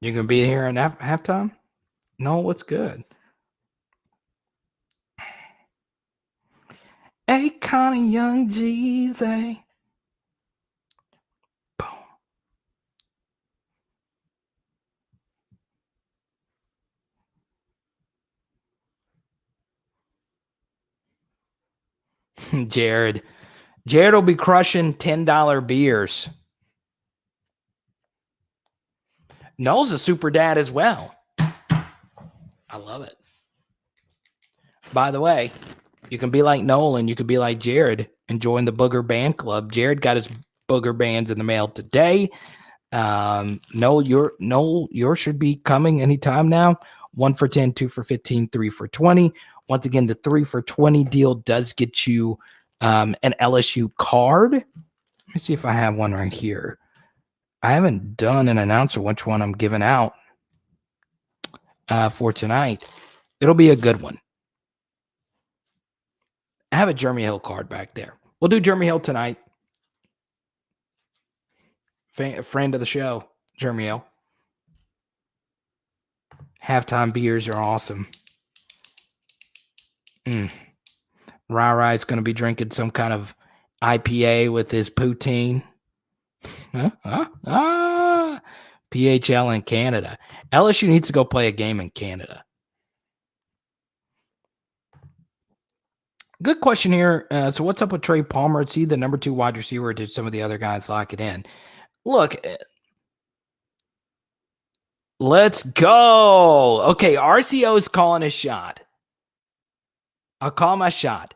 You gonna be here in halftime? No, what's good? Hey, Connie Young Jeezy. Boom. Jared will be crushing $10 beers. Noel's a super dad as well. I love it. By the way, you can be like Noel and you can be like Jared and join the Booger Band Club. Jared got his Booger Bands in the mail today. Noel, yours should be coming anytime now. 1 for 10, 2 for 15, 3 for 20. Once again, the 3 for 20 deal does get you an LSU card. Let me see if I have one right here. I haven't done an announcer which one I'm giving out for tonight. It'll be a good one. I have a Jeremy Hill card back there. We'll do Jeremy Hill tonight. friend of the show, Jermiel. Halftime beers are awesome. Rai is going to be drinking some kind of IPA with his poutine. PHL in Canada. LSU needs to go play a game in Canada. Good question here. So what's up with Trey Palmer? Is he the number 2 wide receiver, or did some of the other guys lock it in? Look, let's go. Okay, RCO is calling a shot. I'll call my shot.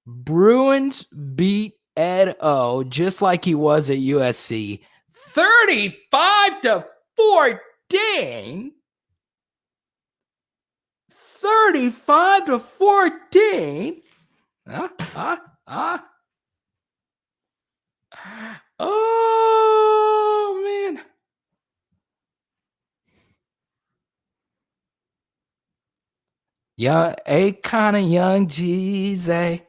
Bruins beat Ed O just like he was at USC. 35-14. 35-14. Oh, man. Yeah, a kind of young Jeezy.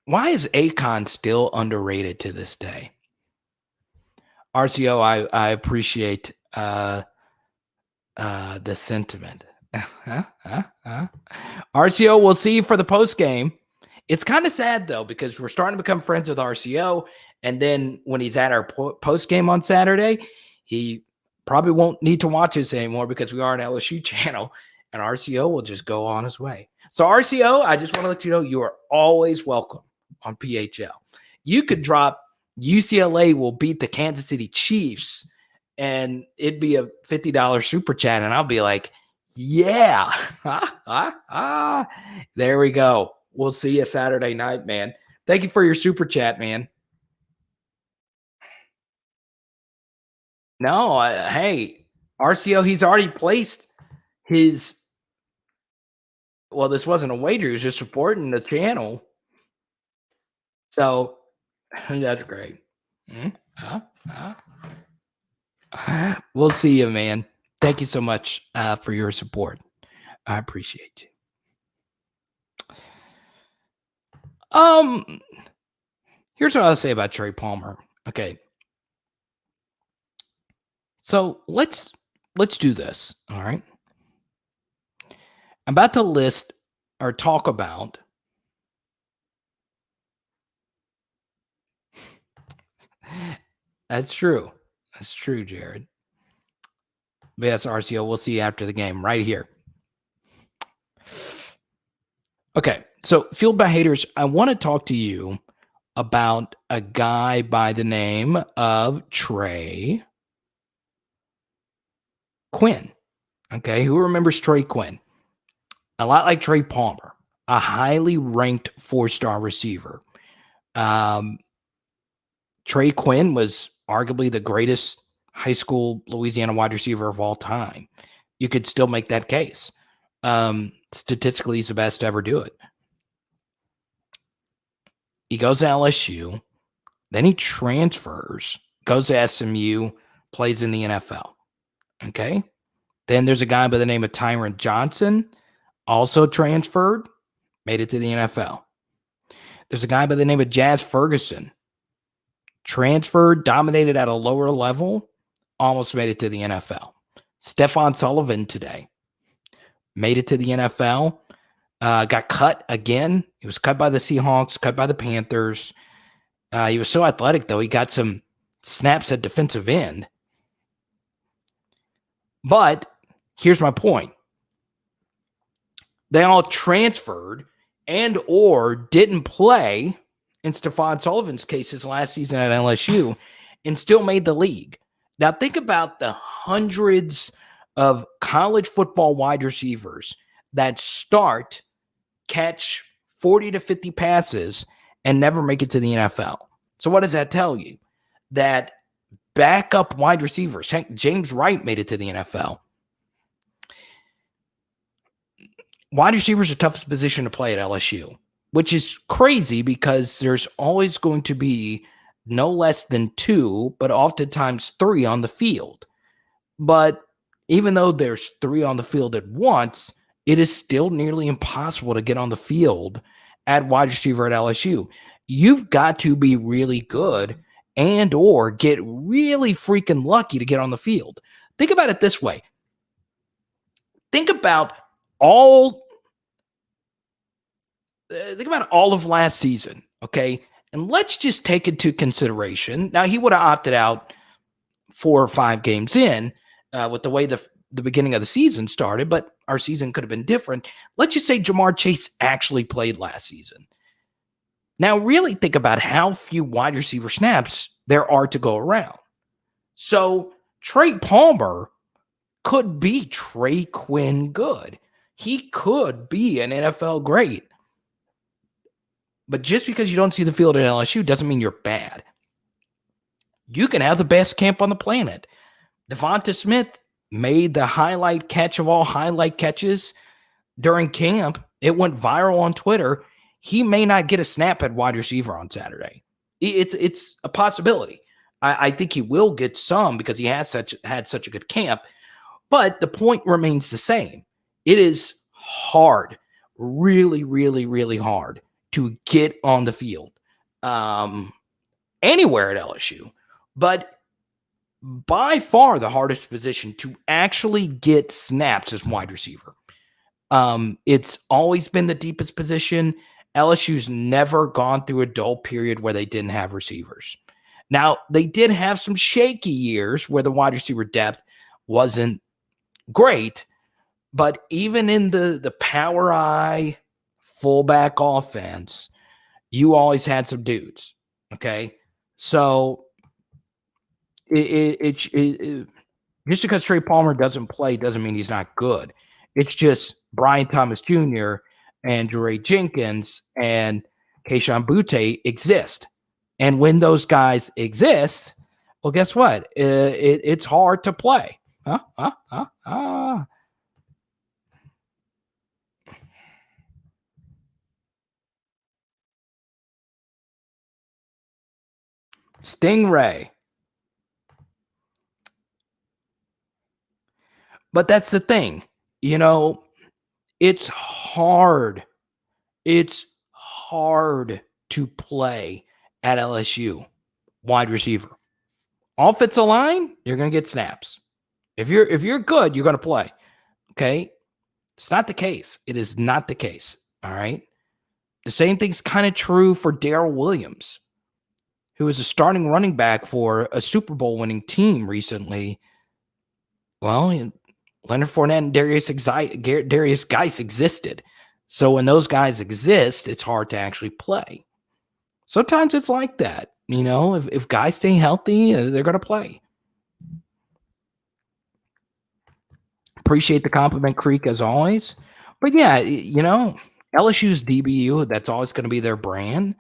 Why is Akon still underrated to this day? RCO, I appreciate the sentiment. RCO, we'll see you for the post game. It's kind of sad, though, because we're starting to become friends with RCO. And then when he's at our post game on Saturday, he probably won't need to watch us anymore because we are an LSU channel, and RCO will just go on his way. So, RCO, I just want to let you know you are always welcome on PHL. You could drop UCLA will beat the Kansas City Chiefs, and it'd be a $50 super chat, and I'll be like, yeah. There we go. We'll see you Saturday night, man. Thank you for your super chat, man. No, hey, RCO, he's already placed his – well, this wasn't a wager. He was just supporting the channel. So that's great. We'll see you, man. Thank you so much for your support. I appreciate you. Here's what I'll say about Trey Palmer. Okay. So let's do this. All right. I'm about to list or talk about That's true. That's true, Jared. But yes, RCO, we'll see you after the game right here. Okay, so Fueled by Haters, I want to talk to you about a guy by the name of Trey Quinn. Okay, who remembers Trey Quinn? A lot like Trey Palmer, a highly ranked 4-star receiver. Trey Quinn was arguably the greatest high school Louisiana wide receiver of all time. You could still make that case. Statistically, he's the best to ever do it. He goes to LSU, then he transfers, goes to SMU, plays in the NFL. Okay? Then there's a guy by the name of Tyron Johnson, also transferred, made it to the NFL. There's a guy by the name of Jazz Ferguson, transferred, dominated at a lower level, almost made it to the NFL. Stephon Sullivan today made it to the NFL, got cut again. He was cut by the Seahawks, cut by the Panthers. He was so athletic, though. He got some snaps at defensive end. But here's my point. They all transferred and or didn't play, in Stephon Sullivan's case, his last season at LSU, and still made the league. Now, think about the hundreds of college football wide receivers that start, catch 40 to 50 passes, and never make it to the NFL. So what does that tell you? That backup wide receivers, heck, James Wright made it to the NFL. Wide receivers are the toughest position to play at LSU, which is crazy because there's always going to be no less than 2, but oftentimes 3 on the field. But even though there's 3 on the field at once, it is still nearly impossible to get on the field at wide receiver at LSU. You've got to be really good and or get really freaking lucky to get on the field. Think about it this way. Think about all of last season, okay? And let's just take into consideration. Now, he would have opted out 4 or 5 games in with the way the beginning of the season started, but our season could have been different. Let's just say Jamar Chase actually played last season. Now, really think about how few wide receiver snaps there are to go around. So, Trey Palmer could be Trey Quinn good. He could be an NFL great. But just because you don't see the field at LSU doesn't mean you're bad. You can have the best camp on the planet. Devonta Smith made the highlight catch of all highlight catches during camp. It went viral on Twitter. He may not get a snap at wide receiver on Saturday. It's a possibility. I think he will get some because he had such a good camp. But the point remains the same. It is hard, really, really, really hard to get on the field anywhere at LSU. But by far the hardest position to actually get snaps is wide receiver. It's always been the deepest position. LSU's never gone through a dull period where they didn't have receivers. Now, they did have some shaky years where the wide receiver depth wasn't great, but even in the power eye fullback offense, you always had some dudes, okay? So just because Trey Palmer doesn't play doesn't mean he's not good. It's just Brian Thomas Jr. and Jure Jenkins and Kayshon Boutte exist. And when those guys exist, well, guess what? It's hard to play. Stingray. But that's the thing. It's hard. It's hard to play at LSU wide receiver. Offensive line, you're going to get snaps. If you're good, you're going to play. Okay? It's not the case. It is not the case. All right? The same thing's kind of true for Darrell Williams, who was a starting running back for a Super Bowl winning team recently. Well, Leonard Fournette and Darius Geis existed. So when those guys exist, it's hard to actually play. Sometimes it's like that. If guys stay healthy, they're going to play. Appreciate the compliment, Creek, as always. But yeah, LSU's DBU, that's always going to be their brand.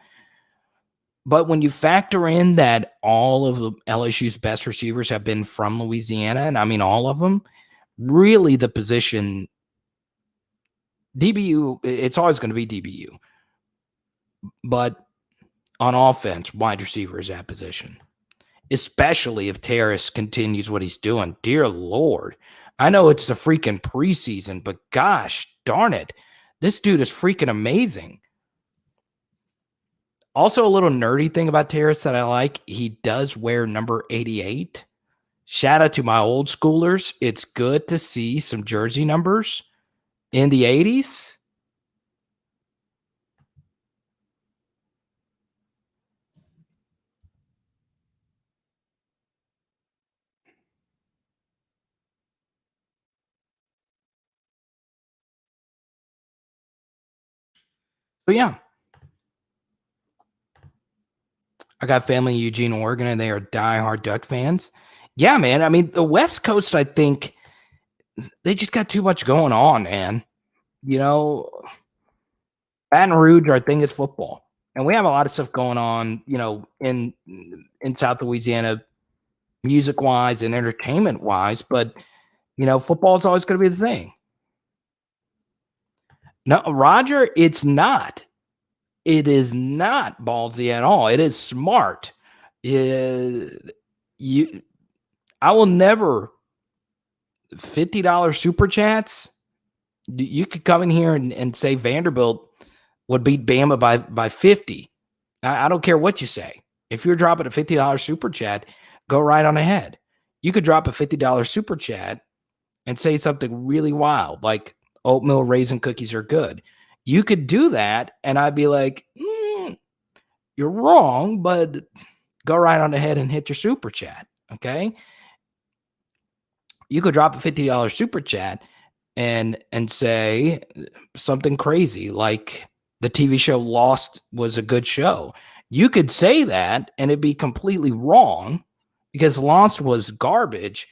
But when you factor in that all of LSU's best receivers have been from Louisiana, and I mean all of them, really the position DBU, it's always going to be DBU. But on offense, wide receiver is that position, especially if Terrace continues what he's doing. Dear Lord, I know it's the freaking preseason, but gosh darn it, this dude is freaking amazing. Also, a little nerdy thing about Terrace that I like, he does wear number 88. Shout out to my old schoolers. It's good to see some jersey numbers in the 80s. But yeah, I got family in Eugene, Oregon, and they are diehard Duck fans. Yeah, man. I mean, the West Coast, I think they just got too much going on, man. Baton Rouge, our thing is football. And we have a lot of stuff going on, in South Louisiana, music-wise and entertainment-wise. But, football is always going to be the thing. No, Roger, it's not. It is not ballsy at all. It is smart. I will never $50 super chats. You could come in here and say Vanderbilt would beat Bama by 50. I don't care what you say. If you're dropping a $50 super chat, go right on ahead. You could drop a $50 super chat and say something really wild, like oatmeal raisin cookies are good. You could do that, and I'd be like, you're wrong, but go right on ahead and hit your super chat, okay? You could drop a $50 super chat and say something crazy like the TV show Lost was a good show. You could say that and it'd be completely wrong because Lost was garbage,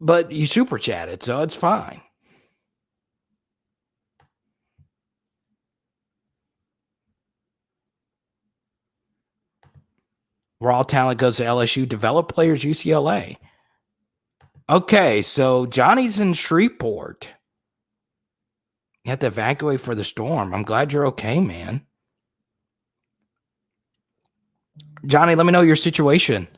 but you super chatted, so it's fine. Raw talent goes to LSU. Develop players, UCLA. Okay, so Johnny's in Shreveport. You have to evacuate for the storm. I'm glad you're okay, man. Johnny, let me know your situation.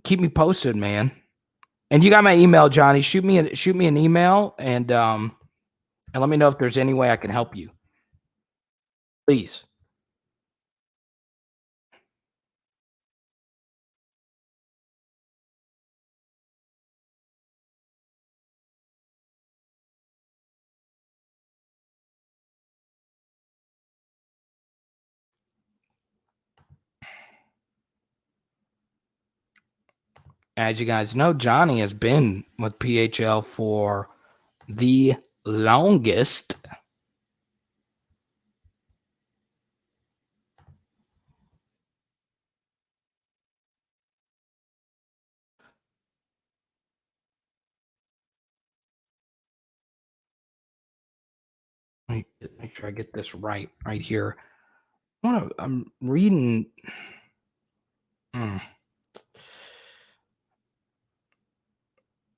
Keep me posted, man. And you got my email, Johnny. Shoot me an email and let me know if there's any way I can help you. Please. As you guys know, Johnny has been with PHL for the longest. Make sure I get this right here. I'm reading. Let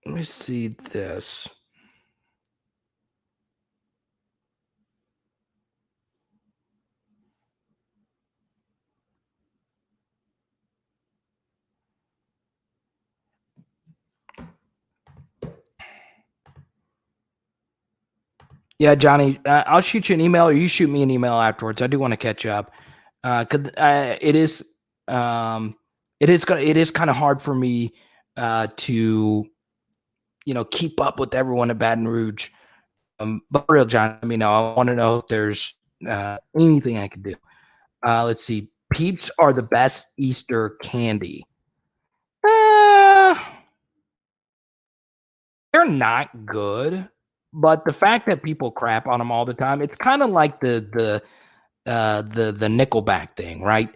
me see this. Yeah, Johnny, I'll shoot you an email or you shoot me an email afterwards. I do want to catch up. Cause it is kind of hard for me to keep up with everyone at Baton Rouge. But for real, John, let me know. I want to know if there's anything I can do. Let's see. Peeps are the best Easter candy. They're not good, but the fact that people crap on them all the time, it's kind of like the Nickelback thing, right?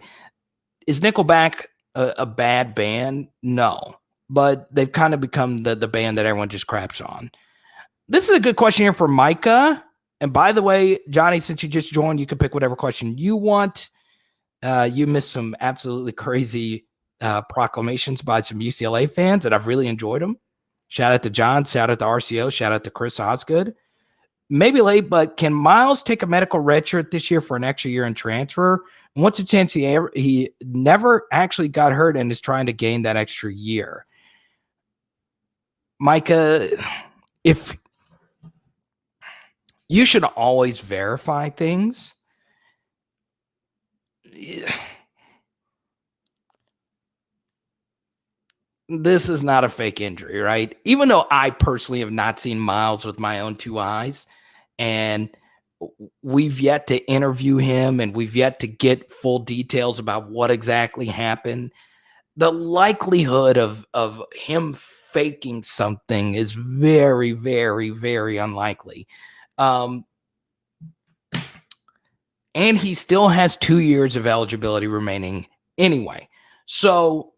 Is Nickelback a bad band? No, but they've kind of become the band that everyone just craps on. This is a good question here for Micah. And by the way, Johnny, since you just joined, you can pick whatever question you want. You missed some absolutely crazy proclamations by some UCLA fans, and I've really enjoyed them. Shout out to John. Shout out to RCO. Shout out to Chris Osgood. Maybe late, but can Miles take a medical redshirt this year for an extra year and transfer? And what's the chance he never actually got hurt and is trying to gain that extra year? Micah, if you should always verify things. This is not a fake injury, right? Even though I personally have not seen Miles with my own two eyes, and we've yet to interview him and we've yet to get full details about what exactly happened, the likelihood of him faking something is very, very, very unlikely. And he still has 2 years of eligibility remaining anyway. So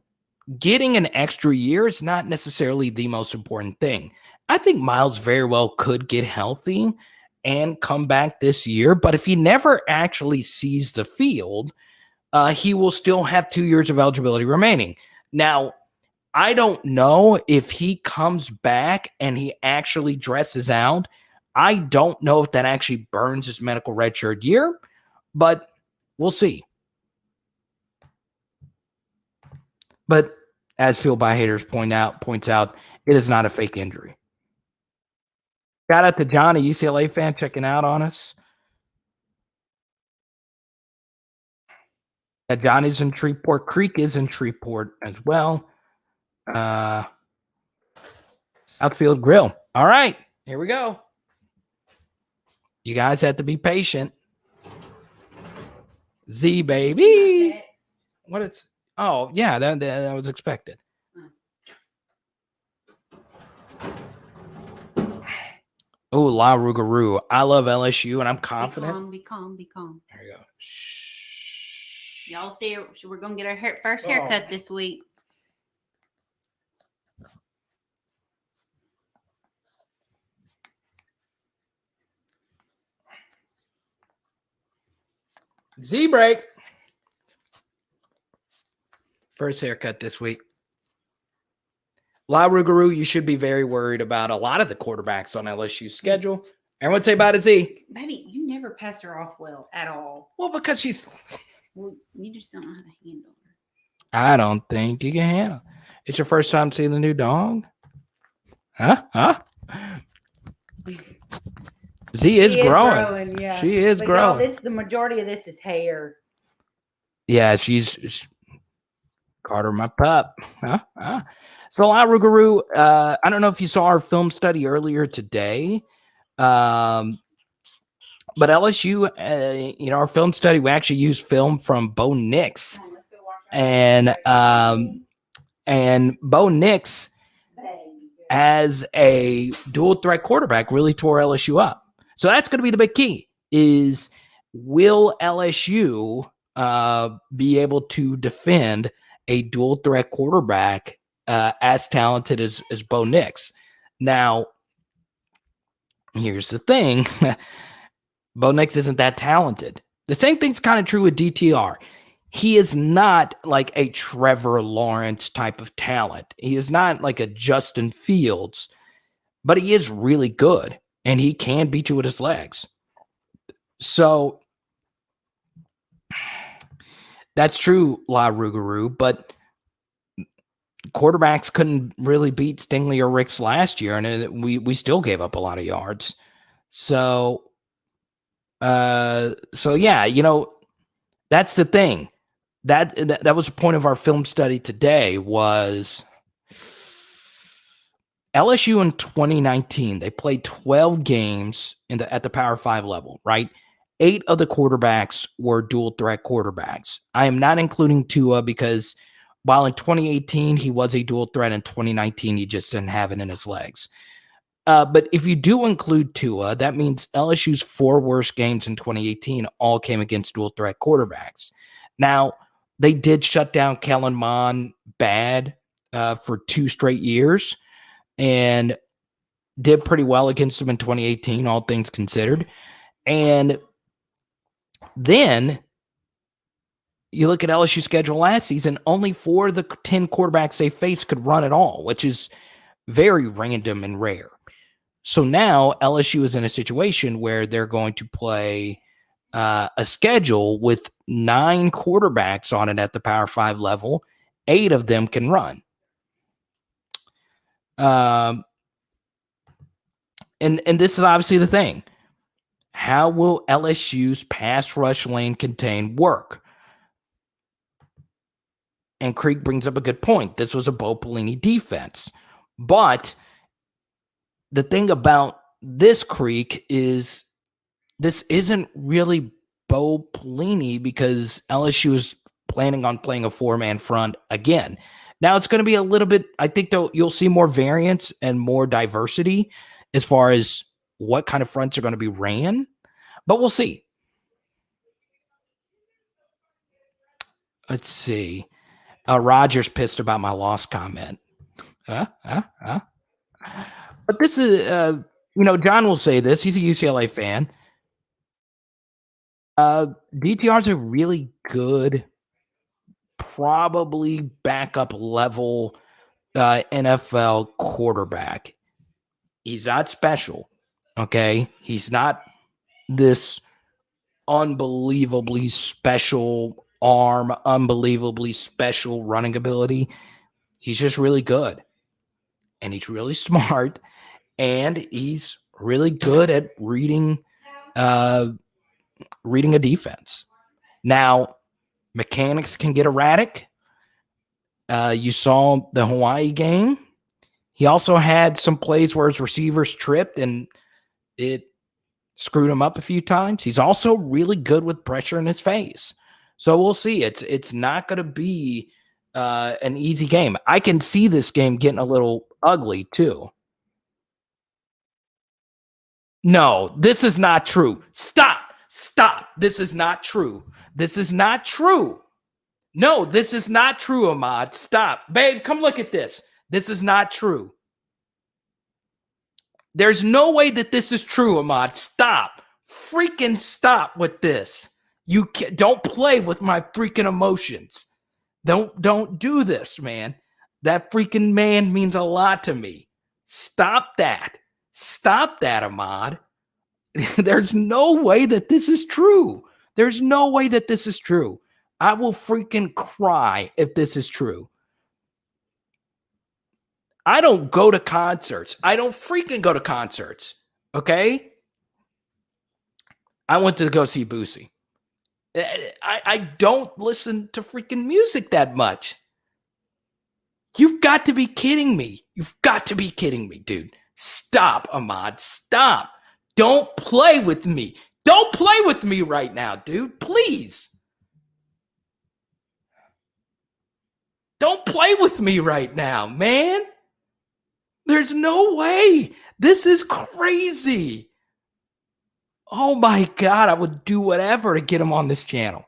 getting an extra year is not necessarily the most important thing. I think Miles very well could get healthy and come back this year, but if he never actually sees the field, he will still have 2 years of eligibility remaining. Now, I don't know if he comes back and he actually dresses out. I don't know if that actually burns his medical redshirt year, but we'll see. But as Field by Haters points out, it is not a fake injury. Shout out to John, a UCLA fan, checking out on us. Johnny's in Shreveport. Creek is in Shreveport as well. Southfield Grill. All right, here we go. You guys have to be patient. Z baby. What it's? Oh yeah, that was expected. Oh, La Rougarou. I love LSU, and I'm confident. Be calm. There you go. Shh. Y'all see, we're gonna get our first haircut this week. Z break. First haircut this week. La Rougarou, you should be very worried about a lot of the quarterbacks on LSU's schedule. Everyone say bye to Z. Baby, you never pass her off well at all. Well, because she's... Well, you just don't know how to handle her. I don't think you can handle. It's your first time seeing the new dog? Huh? Z is growing. Yeah. She is growing. The majority of this is hair. Yeah, she's Carter, my pup. So, La Rougarou, I don't know if you saw our film study earlier today, but LSU, our film study, we actually used film from Bo Nix, and Bo Nix as a dual threat quarterback really tore LSU up. So that's going to be the big key: is will LSU be able to defend a dual threat quarterback as talented as Bo Nix? Now, here's the thing. Bo Nix isn't that talented. The same thing's kind of true with DTR. He is not like a Trevor Lawrence type of talent. He is not like a Justin Fields, but he is really good, and he can beat you with his legs. So that's true, La Rougarou, but quarterbacks couldn't really beat Stingley or Ricks last year, and we still gave up a lot of yards. So yeah, that's the thing. That was the point of our film study today. Was LSU in 2019? They played 12 games at the Power 5 level, right? 8 of the quarterbacks were dual threat quarterbacks. I am not including Tua because while in 2018 he was a dual threat, in 2019 he just didn't have it in his legs. But if you do include Tua, that means LSU's 4 worst games in 2018 all came against dual threat quarterbacks. Now, they did shut down Kellen Mond bad for 2 straight years and did pretty well against him in 2018, all things considered. And then you look at LSU's schedule last season, only 4 of the 10 quarterbacks they faced could run at all, which is very random and rare. So now LSU is in a situation where they're going to play a schedule with 9 quarterbacks on it at the Power 5 level. 8 of them can run. And this is obviously the thing. How will LSU's pass rush lane contain work? And Creek brings up a good point. This was a Bo Pelini defense. But the thing about this, Creek, is this isn't really Bo Pelini because LSU is planning on playing a 4-man front again. Now, it's going to be a little bit, I think, though, you'll see more variance and more diversity as far as what kind of fronts are going to be ran. But we'll see. Let's see. Roger's pissed about my loss comment. But this is, John will say this. He's a UCLA fan. DTR's a really good, probably backup level NFL quarterback. He's not special, okay? He's not this unbelievably special arm, unbelievably special running ability. He's just really good. And he's really smart. And he's really good at reading a defense. Now, mechanics can get erratic. You saw the Hawaii game. He also had some plays where his receivers tripped and it screwed him up a few times. He's also really good with pressure in his face. So we'll see. It's not going to be an easy game. I can see this game getting a little ugly too. No, this is not true. Stop. This is not true. This is not true. No, this is not true, Ahmad. Stop. Babe, come look at this. This is not true. There's no way that this is true, Ahmad. Stop. Freaking stop with this. You don't play with my freaking emotions. Don't do this, man. That freaking man means a lot to me. Stop that. Stop that, Ahmad. There's no way that this is true. There's no way that this is true. I will freaking cry if this is true. I don't go to concerts. I don't freaking go to concerts. Okay? I went to go see Boutte. I don't listen to freaking music that much. You've got to be kidding me. You've got to be kidding me, dude. Stop, Ahmad. Stop. Don't play with me. Don't play with me right now, dude. Please. Don't play with me right now, man. There's no way. This is crazy. Oh my God, I would do whatever to get him on this channel.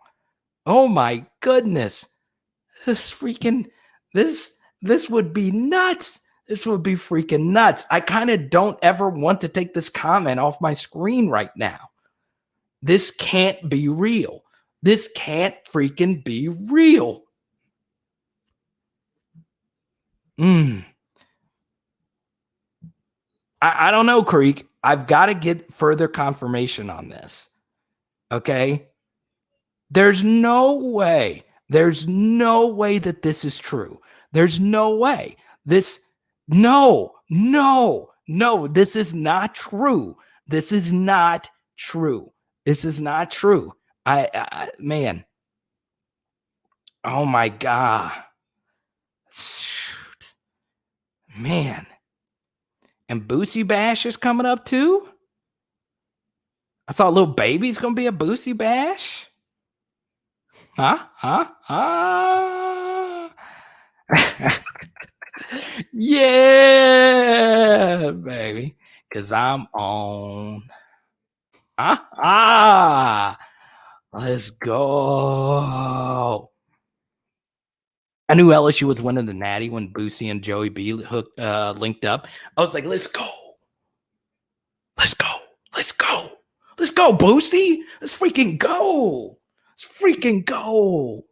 Oh my goodness. This would be nuts. This would be freaking nuts. I kind of don't ever want to take this comment off my screen right now. This can't be real. This can't freaking be real. I don't know, Creek. I've got to get further confirmation on this. Okay? There's no way. There's no way that this is true. There's no way. No, this is not true. This is not true. This is not true. Man. Oh my God. Shoot. Man. And Boutte Bash is coming up too? I saw Little Baby's going to be a Boutte Bash? Yeah, baby. Because I'm on. Let's go. I knew LSU was winning the Natty when Boutte and Joey B linked up. I was like, let's go. Let's go. Let's go. Let's go, Boutte. Let's freaking go. Let's freaking go.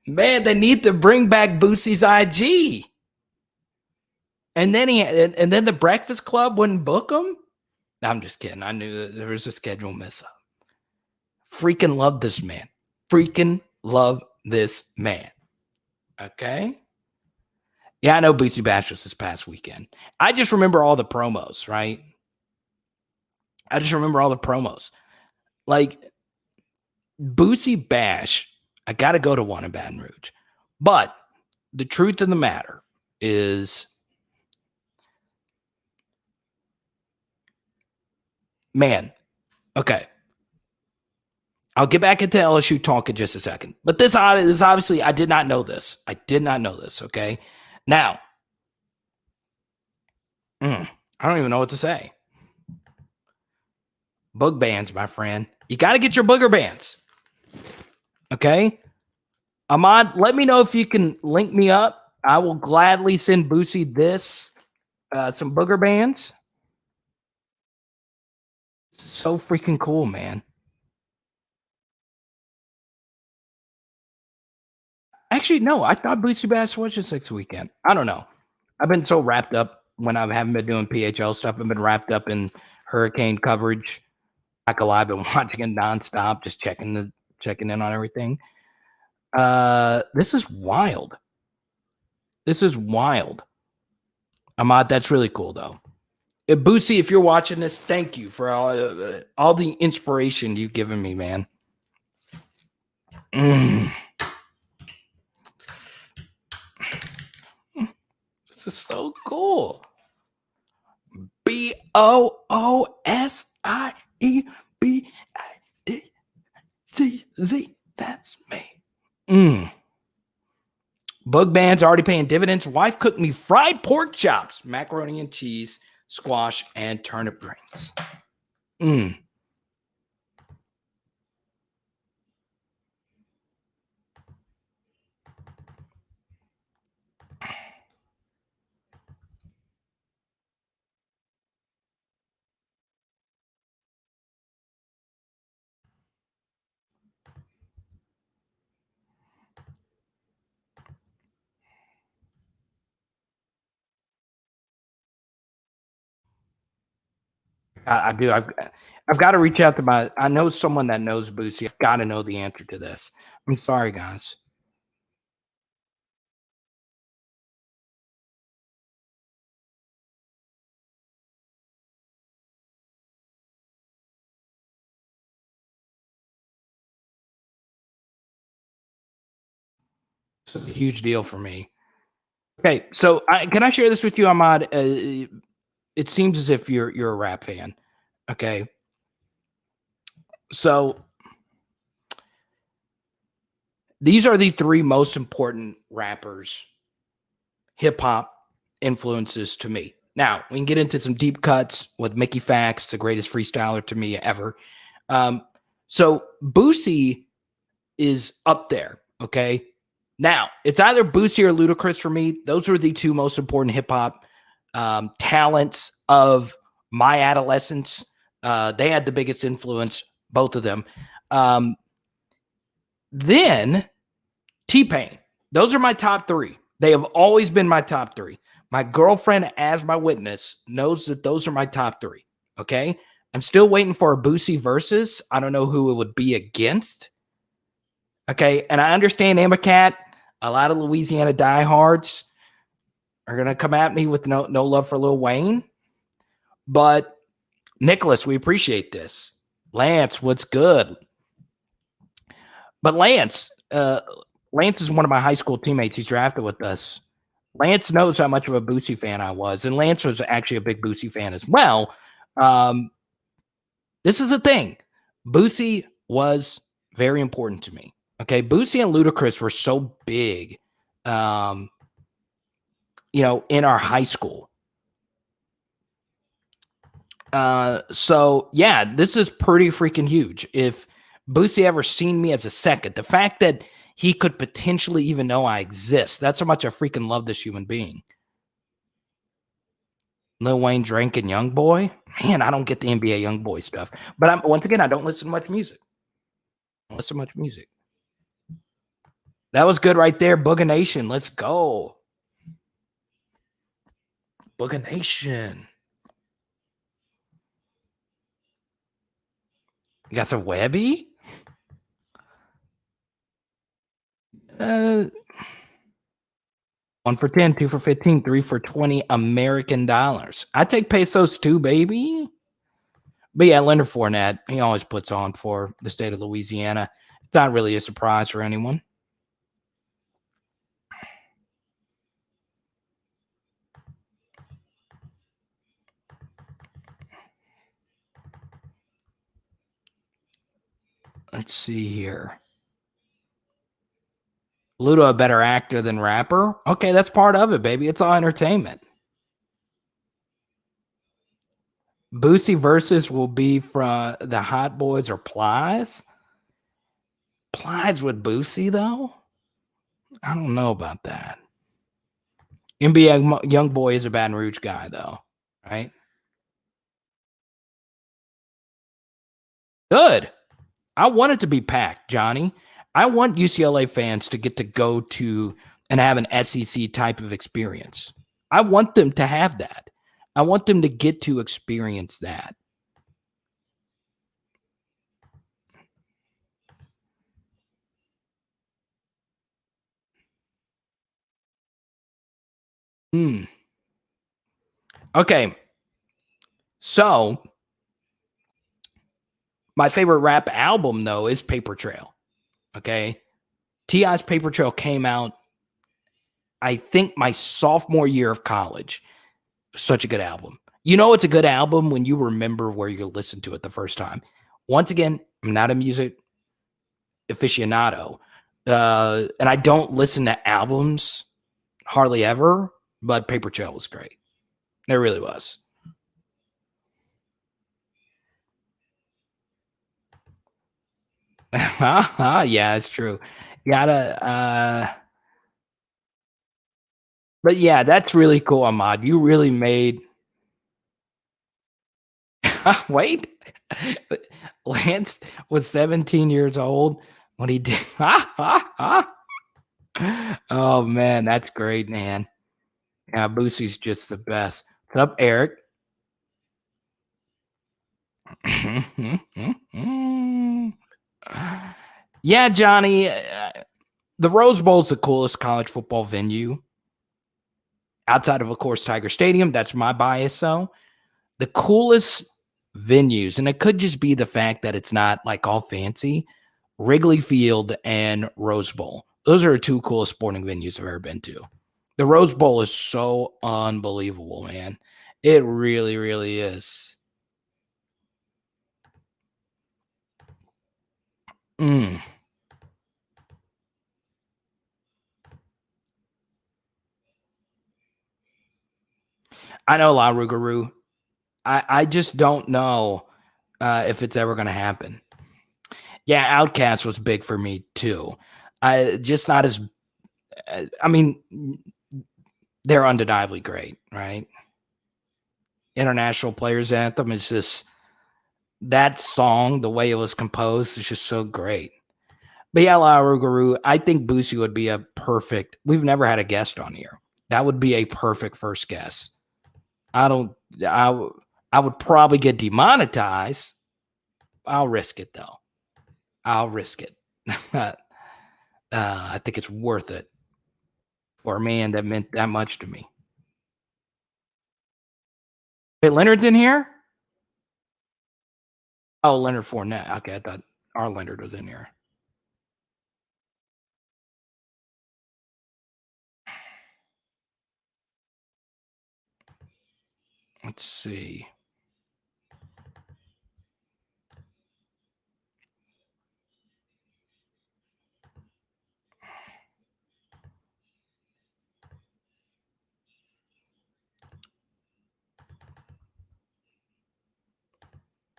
Man, they need to bring back Boutte's IG. And then the Breakfast Club wouldn't book him? I'm just kidding. I knew that there was a schedule mess up. Freaking love this man. Freaking love this man. Okay? Yeah, I know Boutte Bash was this past weekend. I just remember all the promos, right? I just remember all the promos. Like, Boutte Bash, I got to go to one in Baton Rouge. But the truth of the matter is, man, okay. I'll get back into LSU talk in just a second. But this is obviously, I did not know this. I did not know this, okay? Now, I don't even know what to say. Boog bands, my friend. You got to get your booger bands. Okay? Ahmad, let me know if you can link me up. I will gladly send Boutte some booger bands. So freaking cool, man. Actually, no, I thought Boutte Bash was just next weekend. I don't know. I've been so wrapped up when I haven't been doing PHL stuff. I've been wrapped up in hurricane coverage. I've been watching it nonstop, just checking in on everything. This is wild. This is wild. Ahmad, that's really cool, though. Boutte, if you're watching this, thank you for all the inspiration you've given me, man. This is so cool. BOOSIEBIDZ. That's me. Bug band's already paying dividends. Wife cooked me fried pork chops, macaroni and cheese, squash, and turnip greens. I do. I've got to reach out to I know someone that knows Boosie. I've got to know the answer to this. I'm sorry, guys. It's a huge deal for me. Okay, so can I share this with you, Ahmad? It seems as if you're a rap fan. Okay, so these are the three most important rappers, hip hop influences to me. Now we can get into some deep cuts with Mickey Fax, the greatest freestyler to me ever. So Boosie is up there. Okay, now it's either Boosie or Ludacris for me. Those are the two most important hip hop talents of my adolescence. They had the biggest influence, both of them. Then T-Pain. Those are my top three. They have always been my top three. My girlfriend, as my witness, knows that those are my top three. Okay. I'm still waiting for a Boosie versus. I don't know who it would be against. Okay. And I understand Cat. A lot of Louisiana diehards are going to come at me with no love for Lil Wayne. But Nicholas, we appreciate this. Lance, what's good? But Lance is one of my high school teammates. He's drafted with us. Lance knows how much of a Boosie fan I was, and Lance was actually a big Boosie fan as well. This is the thing. Boosie was very important to me. Okay, Boosie and Ludacris were so big, in our high school. So yeah, this is pretty freaking huge. If Boosie ever seen me as a second, the fact that he could potentially even know I exist, that's how much I freaking love this human being. Lil Wayne, Drake, and Young Boy. Man, I don't get the NBA Young Boy stuff. But once again, I don't listen to much music. That was good right there. Booga Nation. Let's go. Booga Nation. You got some Webby? 1 for 10, 2 for 15, 3 for 20 American dollars. I take pesos too, baby. But yeah, Leonard Fournette, he always puts on for the state of Louisiana. It's not really a surprise for anyone. Let's see here. Ludo, a better actor than rapper? Okay, that's part of it, baby. It's all entertainment. Boosie versus will be from the Hot Boys or Plies. Plies with Boosie, though? I don't know about that. NBA Young Boy is a Baton Rouge guy, though, right? Good. I want it to be packed, Johnny. I want UCLA fans to get to go to and have an SEC type of experience. I want them to have that. I want them to get to experience that. Okay. So my favorite rap album, though, is Paper Trail. Okay. T.I.'s Paper Trail came out, I think, my sophomore year of college. Such a good album. You know, it's a good album when you remember where you listened to it the first time. Once again, I'm not a music aficionado, and I don't listen to albums hardly ever, but Paper Trail was great. It really was. Yeah, it's true. You gotta, but yeah, that's really cool, Ahmad. You really made. Wait, Lance was 17 years old when he did. Oh man, that's great, man. Yeah, Boosie's just the best. What's up, Eric? Yeah, Johnny. The Rose Bowl is the coolest college football venue outside of course, Tiger Stadium. That's my bias, though. The coolest venues, and it could just be the fact that it's not like all fancy. Wrigley Field and Rose Bowl. Those are the two coolest sporting venues I've ever been to. The Rose Bowl is so unbelievable, man. It really, really is. I know La Rougarou. I just don't know if it's ever going to happen. Yeah, Outcast was big for me too. I just not as. I mean, they're undeniably great, right? International Players Anthem is just that song. The way it was composed is just so great. But yeah, La Rougarou, I think Boutte would be a perfect. We've never had a guest on here. That would be a perfect first guest. I would probably get demonetized. I'll risk it though. I'll risk it. I think it's worth it for a man that meant that much to me. Hey, Leonard's in here? Oh, Leonard Fournette. Okay, I thought our Leonard was in here. Let's see.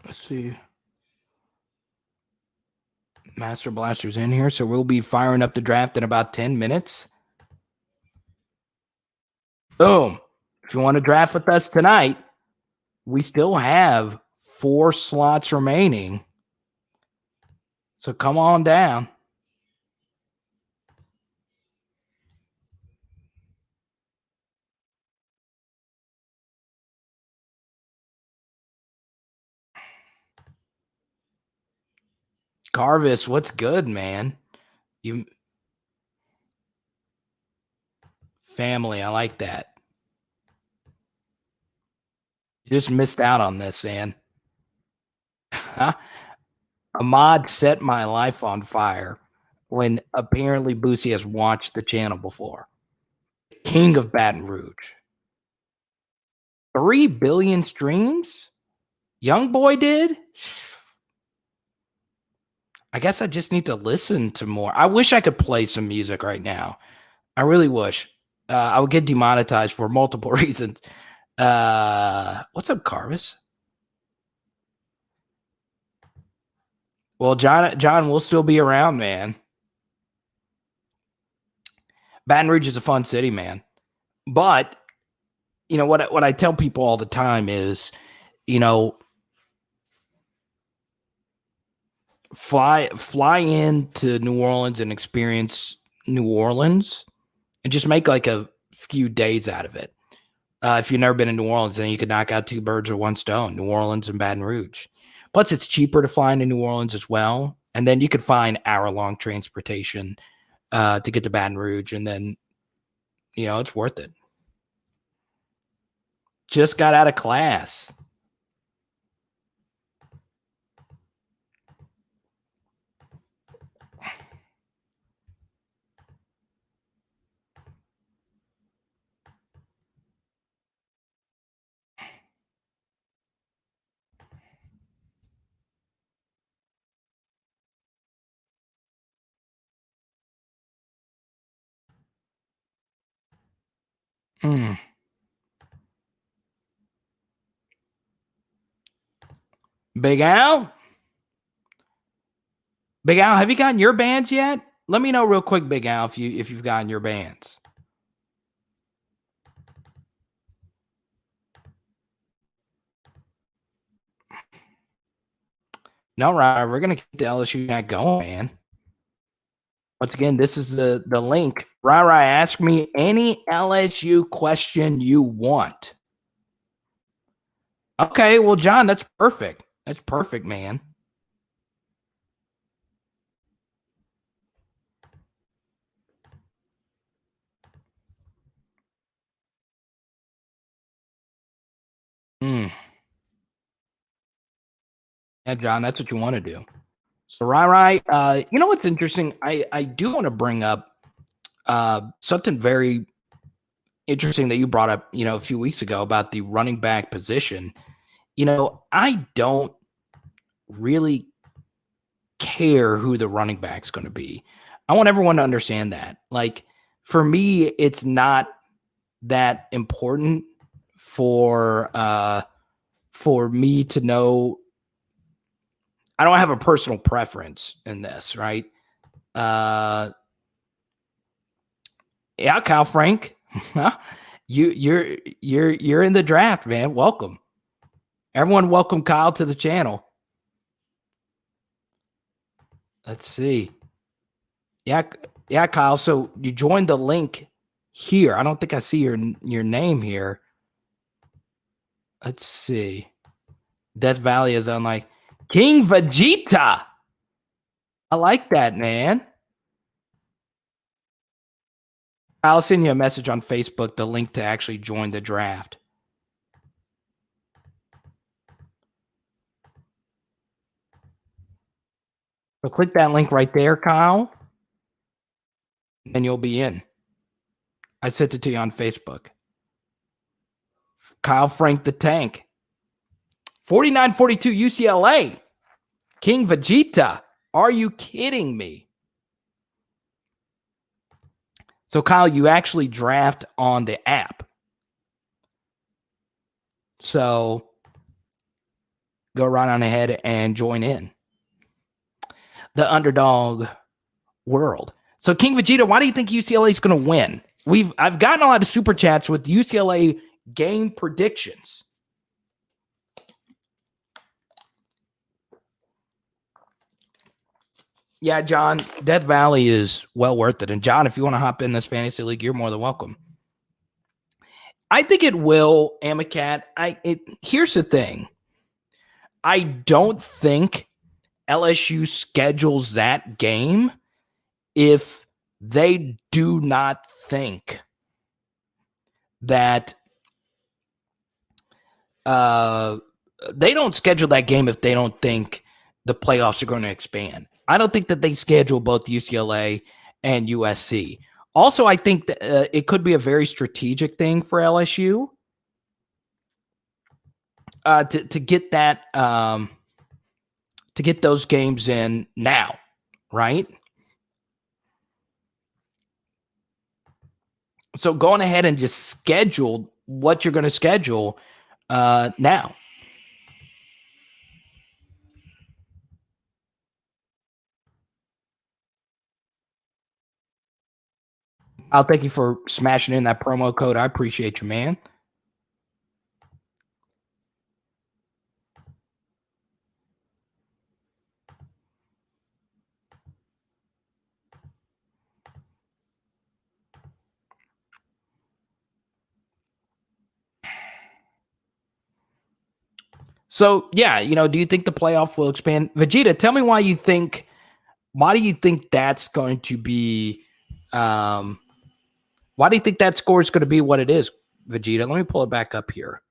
Let's see. Master Blaster's in here, so we'll be firing up the draft in about 10 minutes. Boom. If you want to draft with us tonight, we still have 4 slots remaining. So come on down. Carvis, what's good, man? You family, I like that. You just missed out on this, man. Ahmad set my life on fire when apparently Boutte has watched the channel before. King of Baton Rouge. 3 billion streams? Young boy did? I guess I just need to listen to more. I wish I could play some music right now. I really wish. I would get demonetized for multiple reasons. What's up, Carvis? Well, John will still be around, man. Baton Rouge is a fun city, man. But you know what I tell people all the time is, you know, fly into New Orleans and experience New Orleans and just make like a few days out of it. If you've never been in New Orleans, then you could knock out 2 birds with 1 stone, New Orleans and Baton Rouge. Plus, it's cheaper to fly into New Orleans as well. And then you could find hour-long transportation to get to Baton Rouge. And then, you know, it's worth it. just got out of class. Big Al? Big Al, have you gotten your bands yet? Let me know real quick, Big Al, if you've gotten your bands. No, right. We're gonna keep the LSU chat going, man. Once again, this is the link. Rai, ask me any LSU question you want. Okay, well, John, that's perfect. That's perfect, man. Yeah, John, that's what you want to do. So, Rai, you know what's interesting? I do want to bring up something very interesting that you brought up, a few weeks ago about the running back position. I don't really care who the running back's going to be. I want everyone to understand that. Like, for me, it's not that important for me to know. I don't have a personal preference in this, right? Yeah, Kyle Frank, you're in the draft, man. Welcome, everyone. Welcome Kyle to the channel. Let's see. Yeah, Kyle. So you joined the link here. I don't think I see your name here. Let's see. Death Valley is on like King Vegeta. I like that, man. I'll send you a message on Facebook, the link to actually join the draft. So click that link right there, Kyle, and you'll be in. I sent it to you on Facebook. Kyle Frank the Tank. 49-42 UCLA. King Vegeta. Are you kidding me? So, Kyle, you actually draft on the app. So, go right on ahead and join in the underdog world. So, King Vegeta, why do you think UCLA is going to win? I've gotten a lot of super chats with UCLA game predictions. Yeah, John, Death Valley is well worth it. And John, if you want to hop in this fantasy league, you're more than welcome. I think it will, Amacat. Here's the thing. I don't think LSU schedules that game if they do not think that they don't schedule that game if they don't think the playoffs are going to expand. I don't think that they schedule both UCLA and USC. Also, I think that it could be a very strategic thing for LSU to get that to get those games in now, right? So going ahead and just schedule what you're going to schedule now. I'll thank you for smashing in that promo code. I appreciate you, man. So, yeah, do you think the playoff will expand? Vegeta, tell me why do you think that's going to be why do you think that score is going to be what it is, Vegeta? Let me pull it back up here.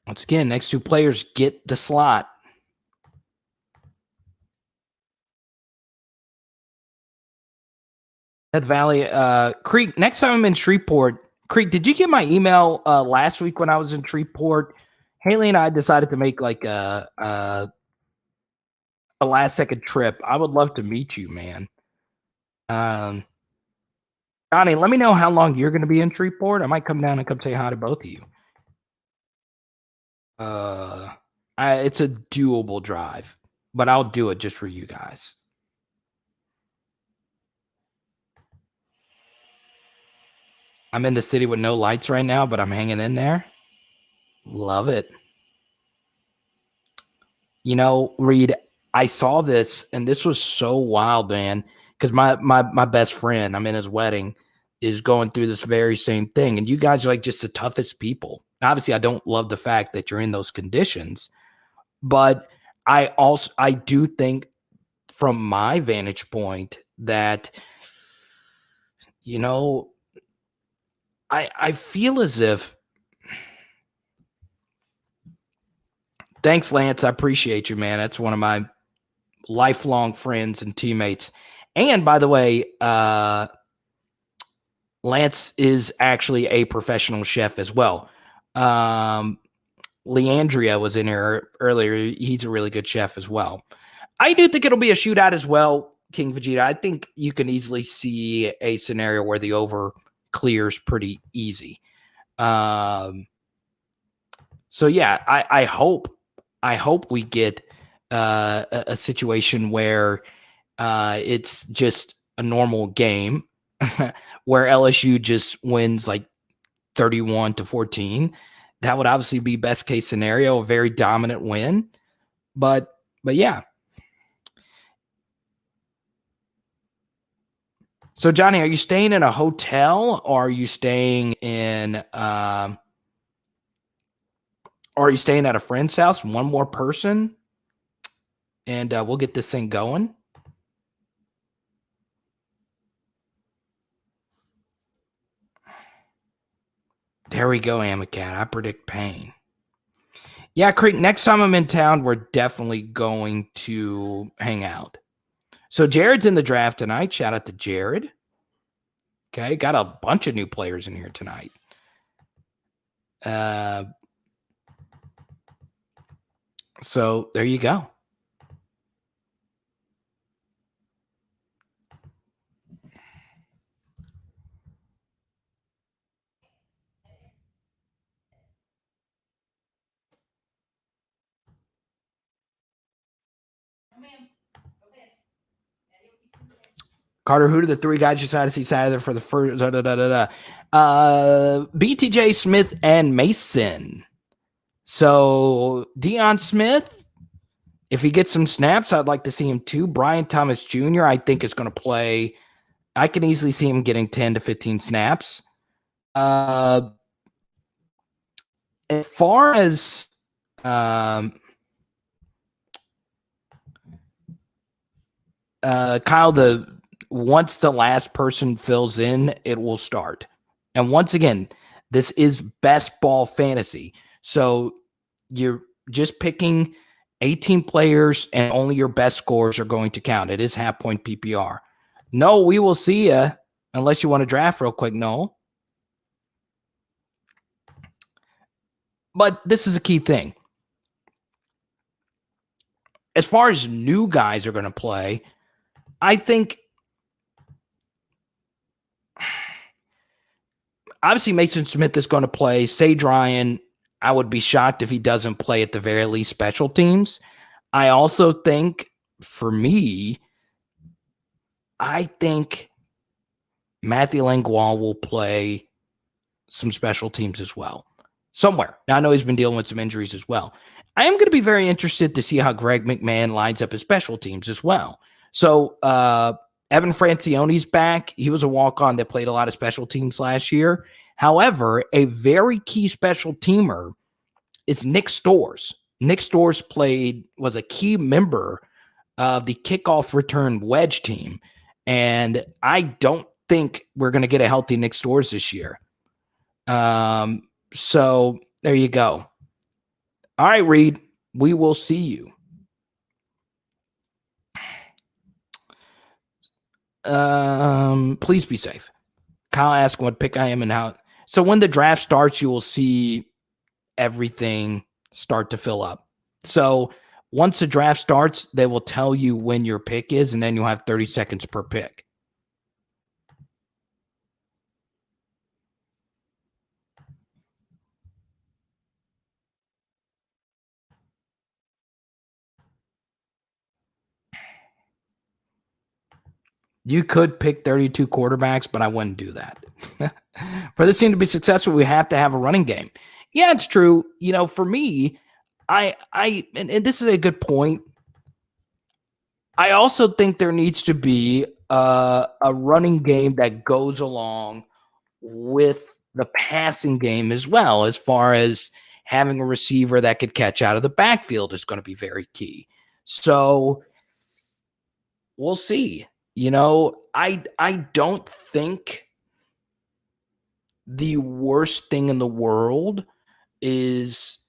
Once again, next two players get the slot. Death Valley, Creek, next time I'm in Shreveport, Creek, did you get my email last week when I was in Shreveport? Haley and I decided to make like a last second trip. I would love to meet you, man. Johnny, let me know how long you're going to be in Shreveport. I might come down and come say hi to both of you. It's a doable drive, but I'll do it just for you guys. I'm in the city with no lights right now, but I'm hanging in there. Love it. You know, Reed, I saw this, and this was so wild, man, because my best friend, I'm in his wedding, is going through this very same thing. And you guys are like just the toughest people. Obviously, I don't love the fact that you're in those conditions, but I do think from my vantage point that, you know, I feel as if, thanks, Lance. I appreciate you, man. That's one of my lifelong friends and teammates. And by the way, Lance is actually a professional chef as well. Leandria was in here earlier. He's a really good chef as well. I do think it'll be a shootout as well, King Vegeta. I think you can easily see a scenario where the over clears pretty easy. So yeah, I hope we get a situation where it's just a normal game where LSU just wins like 31-14. That would obviously be best case scenario, a very dominant win. But yeah. So Johnny, are you staying in a hotel or are you staying in are you staying at a friend's house? One more person, and we'll get this thing going. There we go, Amacat. I predict pain. Yeah, Creek, next time I'm in town, we're definitely going to hang out. So Jared's in the draft tonight. Shout out to Jared. Okay, got a bunch of new players in here tonight. So there you go. Carter, who do the three guys you decided to see Saturday for the first? BTJ, Smith, and Mason. So Deion Smith, if he gets some snaps, I'd like to see him too. Brian Thomas Jr., I think is going to play. I can easily see him getting 10 to 15 snaps. As far as Kyle, once the last person fills in, it will start. And once again, this is best ball fantasy. So you're just picking 18 players and only your best scores are going to count. It is half point PPR. No, we will see you unless you want to draft real quick. No. But this is a key thing. As far as new guys are going to play, I think obviously Mason Smith is going to play. Sage Ryan, I would be shocked if he doesn't play at the very least special teams. I also think, for me, I think Matthew Langlois will play some special teams as well. Somewhere. Now, I know he's been dealing with some injuries as well. I am going to be very interested to see how Greg McMahon lines up his special teams as well. So, Evan Francione's back. He was a walk-on that played a lot of special teams last year. However, a very key special teamer is Nick Storrs. Nick Storrs was a key member of the kickoff return wedge team. And I don't think we're going to get a healthy Nick Storrs this year. So there you go. All right, Reed, we will see you. Please be safe. Kyle asked what pick I am and how. So when the draft starts, you will see everything start to fill up. So once the draft starts, they will tell you when your pick is, and then you'll have 30 seconds per pick. You could pick 32 quarterbacks, but I wouldn't do that. For this team to be successful, we have to have a running game. Yeah, it's true. For me, and this is a good point. I also think there needs to be a running game that goes along with the passing game as well, as far as having a receiver that could catch out of the backfield is going to be very key. So we'll see. I don't think the worst thing in the world is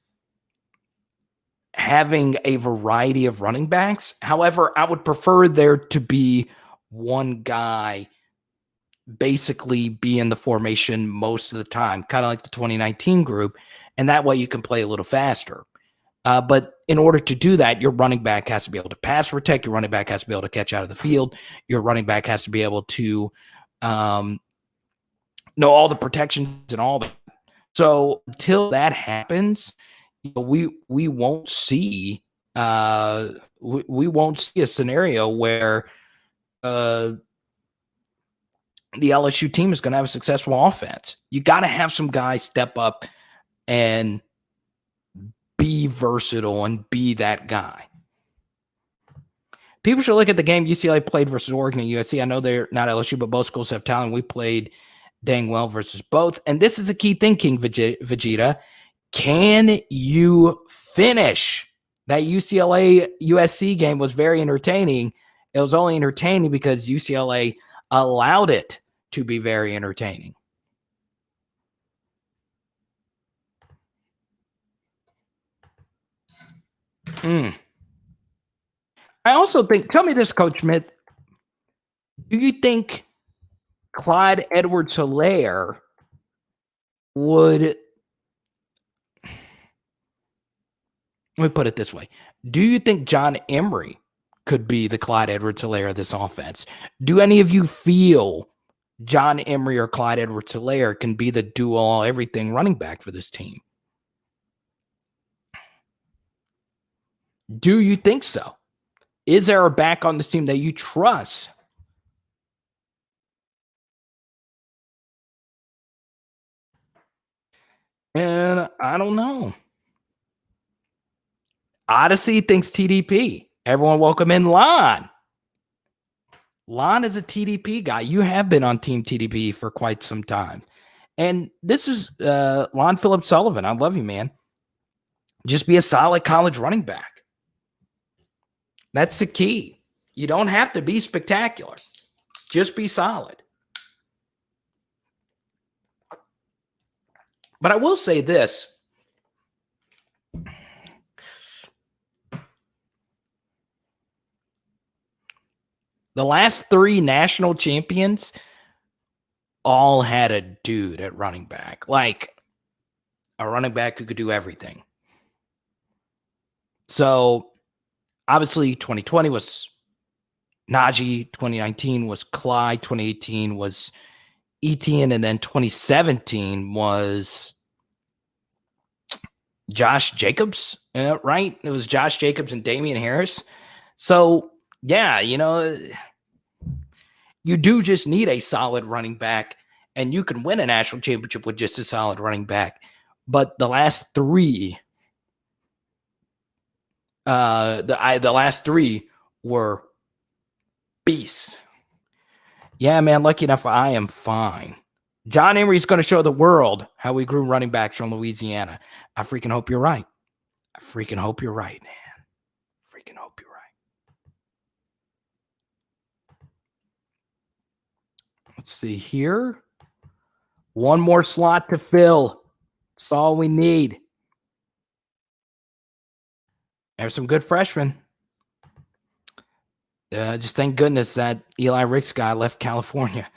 having a variety of running backs. However, I would prefer there to be one guy basically be in the formation most of the time, kind of like the 2019 group, and that way you can play a little faster. But in order to do that, your running back has to be able to pass protect. Your running back has to be able to catch out of the field. Your running back has to be able to know all the protections and all that. So until that happens, we won't see we won't see a scenario where the LSU team is going to have a successful offense. You got to have some guys step up and be versatile and be that guy. People should look at the game UCLA played versus Oregon and USC. I know they're not LSU, but both schools have talent. We played dang well versus both. And this is a key thing, King Vegeta. Can you finish? That UCLA USC game was very entertaining. It was only entertaining because UCLA allowed it to be very entertaining. I also think, tell me this, Coach Smith, do you think Clyde Edwards-Helaire would, let me put it this way. Do you think John Emery could be the Clyde Edwards-Helaire of this offense? Do any of you feel John Emery or Clyde Edwards-Helaire can be the do-all everything running back for this team? Do you think so? Is there a back on this team that you trust? And I don't know. Odyssey thinks TDP. Everyone welcome in Lon. Lon is a TDP guy. You have been on Team TDP for quite some time. And this is Lon Phillips Sullivan. I love you, man. Just be a solid college running back. That's the key. You don't have to be spectacular. Just be solid. But I will say this. The last 3 national champions all had a dude at running back. Like a running back who could do everything. So obviously 2020 was Najee, 2019 was Clyde, 2018 was Etienne, and then 2017 was Josh Jacobs, right? It was Josh Jacobs and Damian Harris. So, yeah, you do just need a solid running back, and you can win a national championship with just a solid running back. But the last 3, the last 3 were beasts. Yeah, man, lucky enough, I am fine. John Emery's going to show the world how we grew running backs from Louisiana. I freaking hope you're right. I freaking hope you're right, man. Freaking hope you're right. Let's see here. One more slot to fill. That's all we need. There's some good freshmen. Just thank goodness that Eli Ricks guy left California.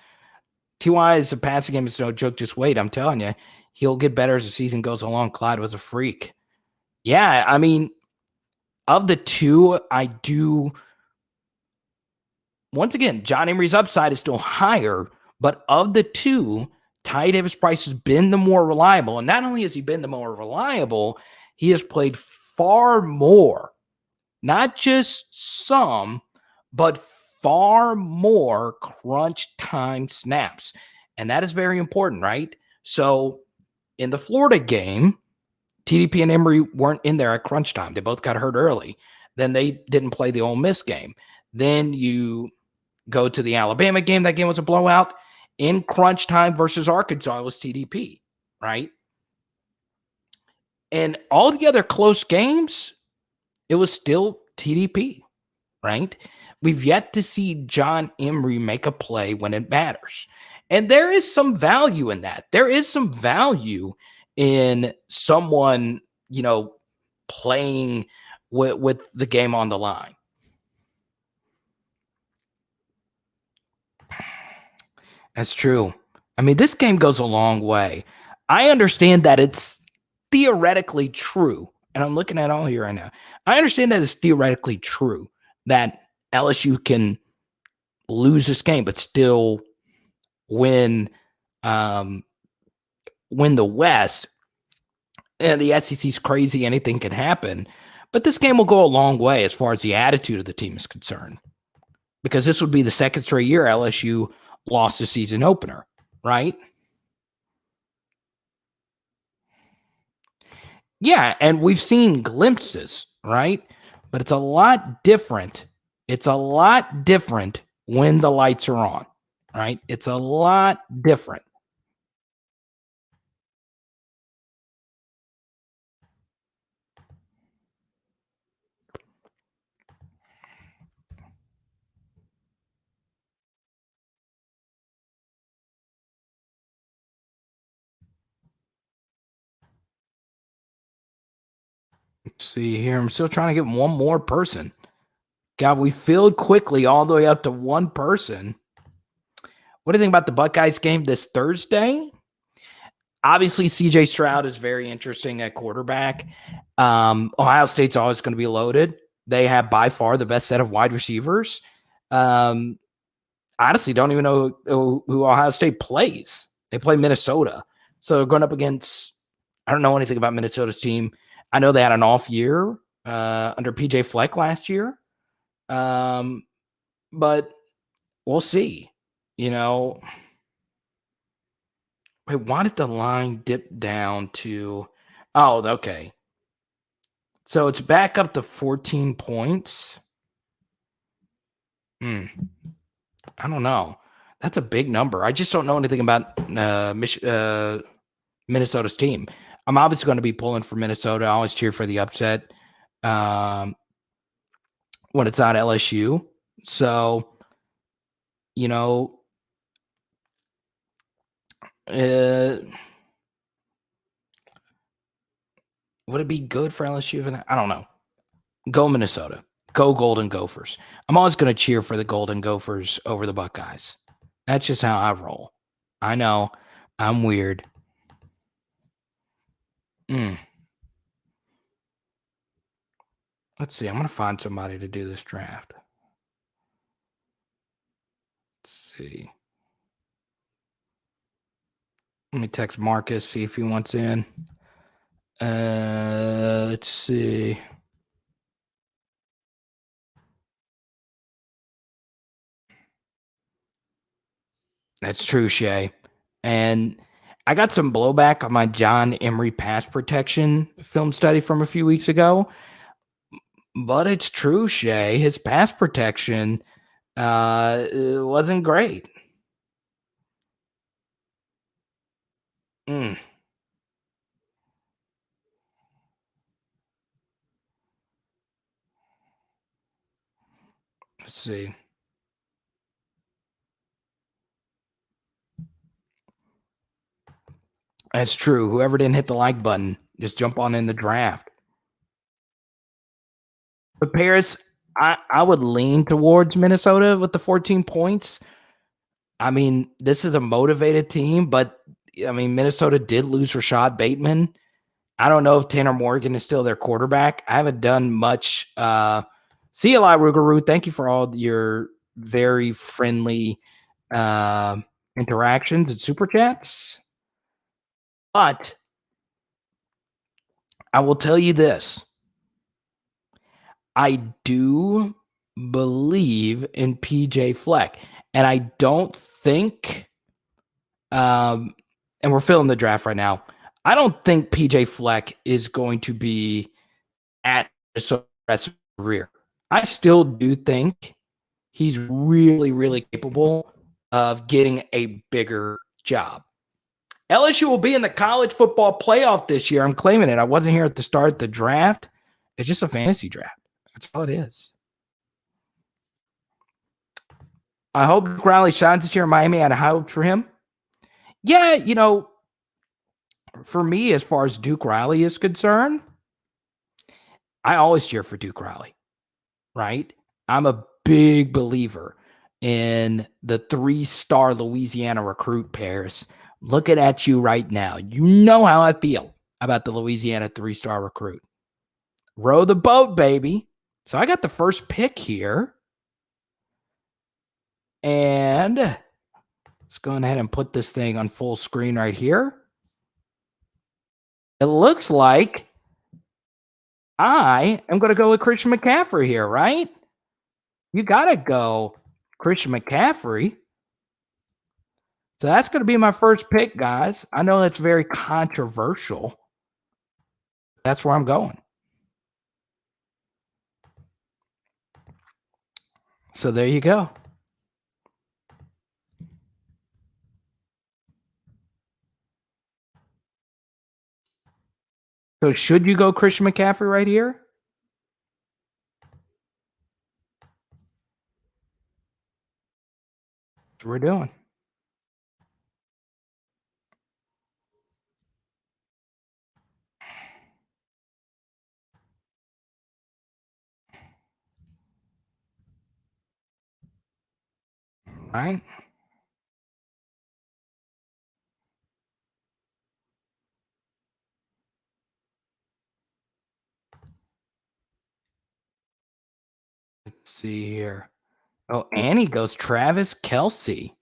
T.Y. is a passing game. It's no joke. Just wait. I'm telling you, he'll get better as the season goes along. Clyde was a freak. Yeah, I mean, of the two, I do. Once again, John Emery's upside is still higher, but of the two, Ty Davis Price has been the more reliable. And not only has he been the more reliable, he has played far more, not just some, but far more crunch time snaps. And that is very important, right? So in the Florida game, TDP and Emery weren't in there at crunch time. They both got hurt early. Then they didn't play the Ole Miss game. Then you go to the Alabama game. That game was a blowout. In crunch time versus Arkansas, it was TDP, right? And all the other close games, it was still TDP, right? We've yet to see John Emery make a play when it matters. And there is some value in that. There is some value in someone, playing with the game on the line. That's true. I mean, this game goes a long way. I understand that it's theoretically true, and I'm looking at all here right now. I understand that it's theoretically true that LSU can lose this game, but still win the West. And the SEC's crazy. Anything can happen. But this game will go a long way as far as the attitude of the team is concerned, because this would be the second straight year LSU lost the season opener, right? Yeah, and we've seen glimpses, right? But it's a lot different. It's a lot different when the lights are on, right? It's a lot different. Let's see here. I'm still trying to get one more person. God, we filled quickly all the way up to one person. What do you think about the Buckeyes game this Thursday? Obviously, CJ Stroud is very interesting at quarterback. Ohio State's always going to be loaded. They have by far the best set of wide receivers. Honestly, don't even know who Ohio State plays. They play Minnesota. So they're going up against, I don't know anything about Minnesota's team. I know they had an off year under PJ Fleck last year. But we'll see. Wait, why did the line dip down to? Oh, okay. So it's back up to 14 points. I don't know. That's a big number. I just don't know anything about Minnesota's team. I'm obviously going to be pulling for Minnesota. I always cheer for the upset when it's not LSU. So, would it be good for LSU for that? I don't know. Go Minnesota. Go Golden Gophers. I'm always going to cheer for the Golden Gophers over the Buckeyes. That's just how I roll. I know. I'm weird. Let's see. I'm going to find somebody to do this draft. Let's see. Let me text Marcus, see if he wants in. Let's see. That's true, Shay. And I got some blowback on my John Emery pass protection film study from a few weeks ago. But it's true, Shay. His pass protection wasn't great. Let's see. That's true. Whoever didn't hit the like button, just jump on in the draft. But Paris, I would lean towards Minnesota with the 14 points. I mean, this is a motivated team, but I mean, Minnesota did lose Rashad Bateman. I don't know if Tanner Morgan is still their quarterback. I haven't done much. See you, Rugaroo. Thank you for all your very friendly interactions and super chats. But I will tell you this. I do believe in PJ Fleck. And I don't think, and we're filling the draft right now, I don't think PJ Fleck is going to be at the rest of his career. I still do think he's really, really capable of getting a bigger job. LSU will be in the college football playoff this year. I'm claiming it. I wasn't here at the start of the draft. It's just a fantasy draft. That's all it is. I hope Duke Riley shines this year in Miami. I had high hopes for him. Yeah, you know, for me, as far as Duke Riley is concerned, I always cheer for Duke Riley, right? I'm a big believer in the 3-star Louisiana recruit pairs. Looking at you right now, you know how I feel about the Louisiana 3-star recruit. Row the boat, baby. So I got the first pick here. And let's go ahead and put this thing on full screen right here. It looks like I am going to go with Christian McCaffrey here, right? You got to go Christian McCaffrey. So that's going to be my first pick, guys. I know that's very controversial. That's where I'm going. So there you go. So should you go Christian McCaffrey right here? That's what we're doing. All right. Let's see here. Oh, Annie goes Travis Kelce.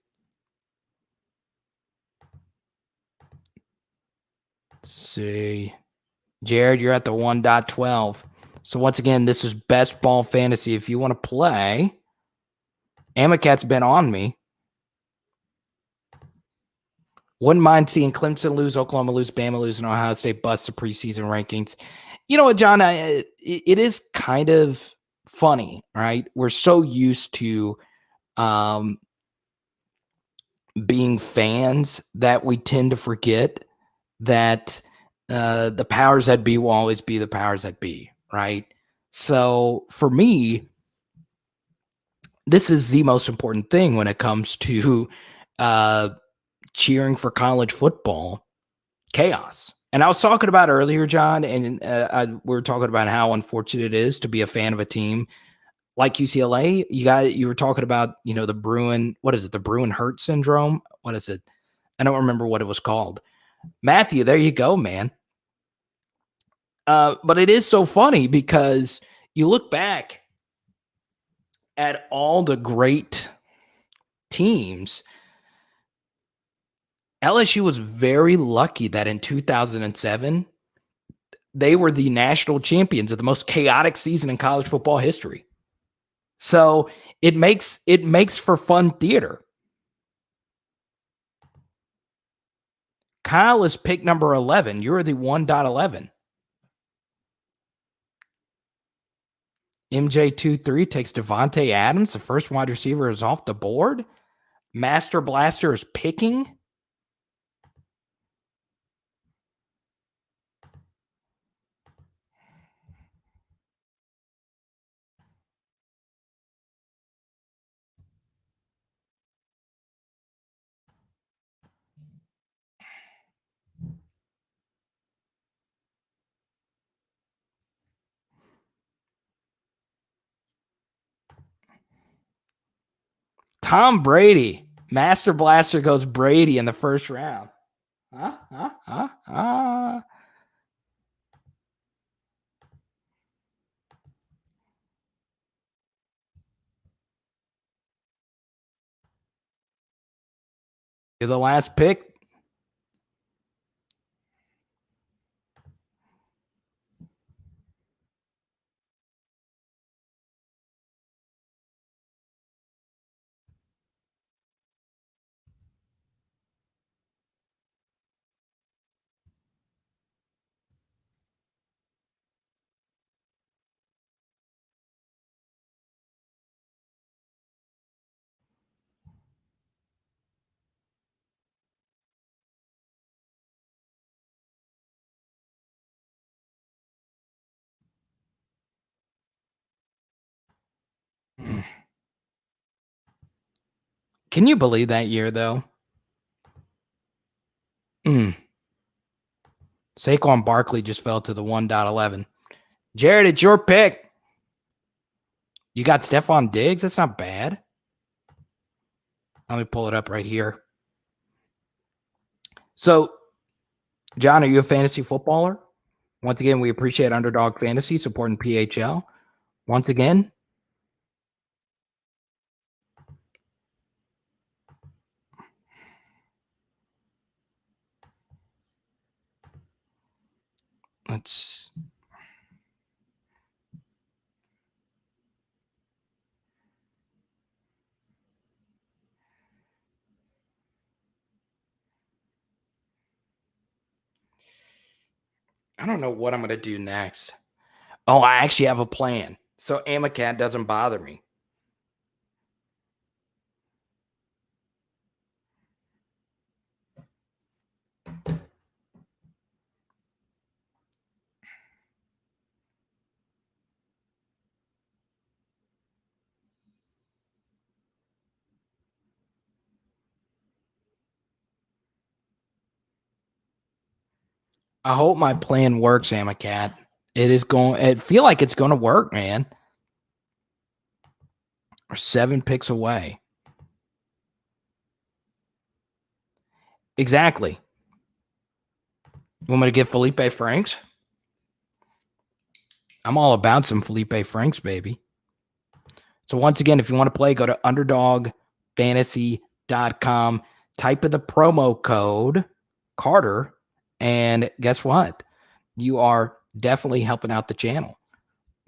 Let's see. Jared, you're at the 1.12. So once again, this is best ball fantasy. If you want to play, Amicat's been on me. Wouldn't mind seeing Clemson lose, Oklahoma lose, Bama lose, and Ohio State bust the preseason rankings. You know what, John? It is kind of funny, right? We're so used to being fans that we tend to forget that the powers that be will always be the powers that be, right? So for me, this is the most important thing when it comes to cheering for college football. Chaos. And I was talking about earlier, John, and we were talking about how unfortunate it is to be a fan of a team like UCLA. You were talking about, you know, the Bruin, what is it? The Bruin hurt syndrome. What is it? I don't remember what it was called. Matthew, there you go, man. But it is so funny because you look back at all the great teams. LSU was very lucky that in 2007, they were the national champions of the most chaotic season in college football history. So it makes for fun theater. Kyle is pick number 11. You're the 1.11. MJ23 takes Devontae Adams. The first wide receiver is off the board. Master Blaster is picking. Tom Brady. Master Blaster goes Brady in the first round. You're the last pick. Can you believe that year, though? Saquon Barkley just fell to the 1.11. Jared, it's your pick. You got Stephon Diggs? That's not bad. Let me pull it up right here. So, John, are you a fantasy footballer? Once again, we appreciate Underdog Fantasy supporting PHL. Once again, let's... I don't know what I'm going to do next. Oh, I actually have a plan. So Amacat doesn't bother me. I hope my plan works, Amacat. It is going. I feel like it's going to work, man. We're 7 picks away. Exactly. You want me to get Felipe Franks? I'm all about some Felipe Franks, baby. So once again, if you want to play, go to underdogfantasy.com. Type in the promo code Carter, and guess what? You are definitely helping out the channel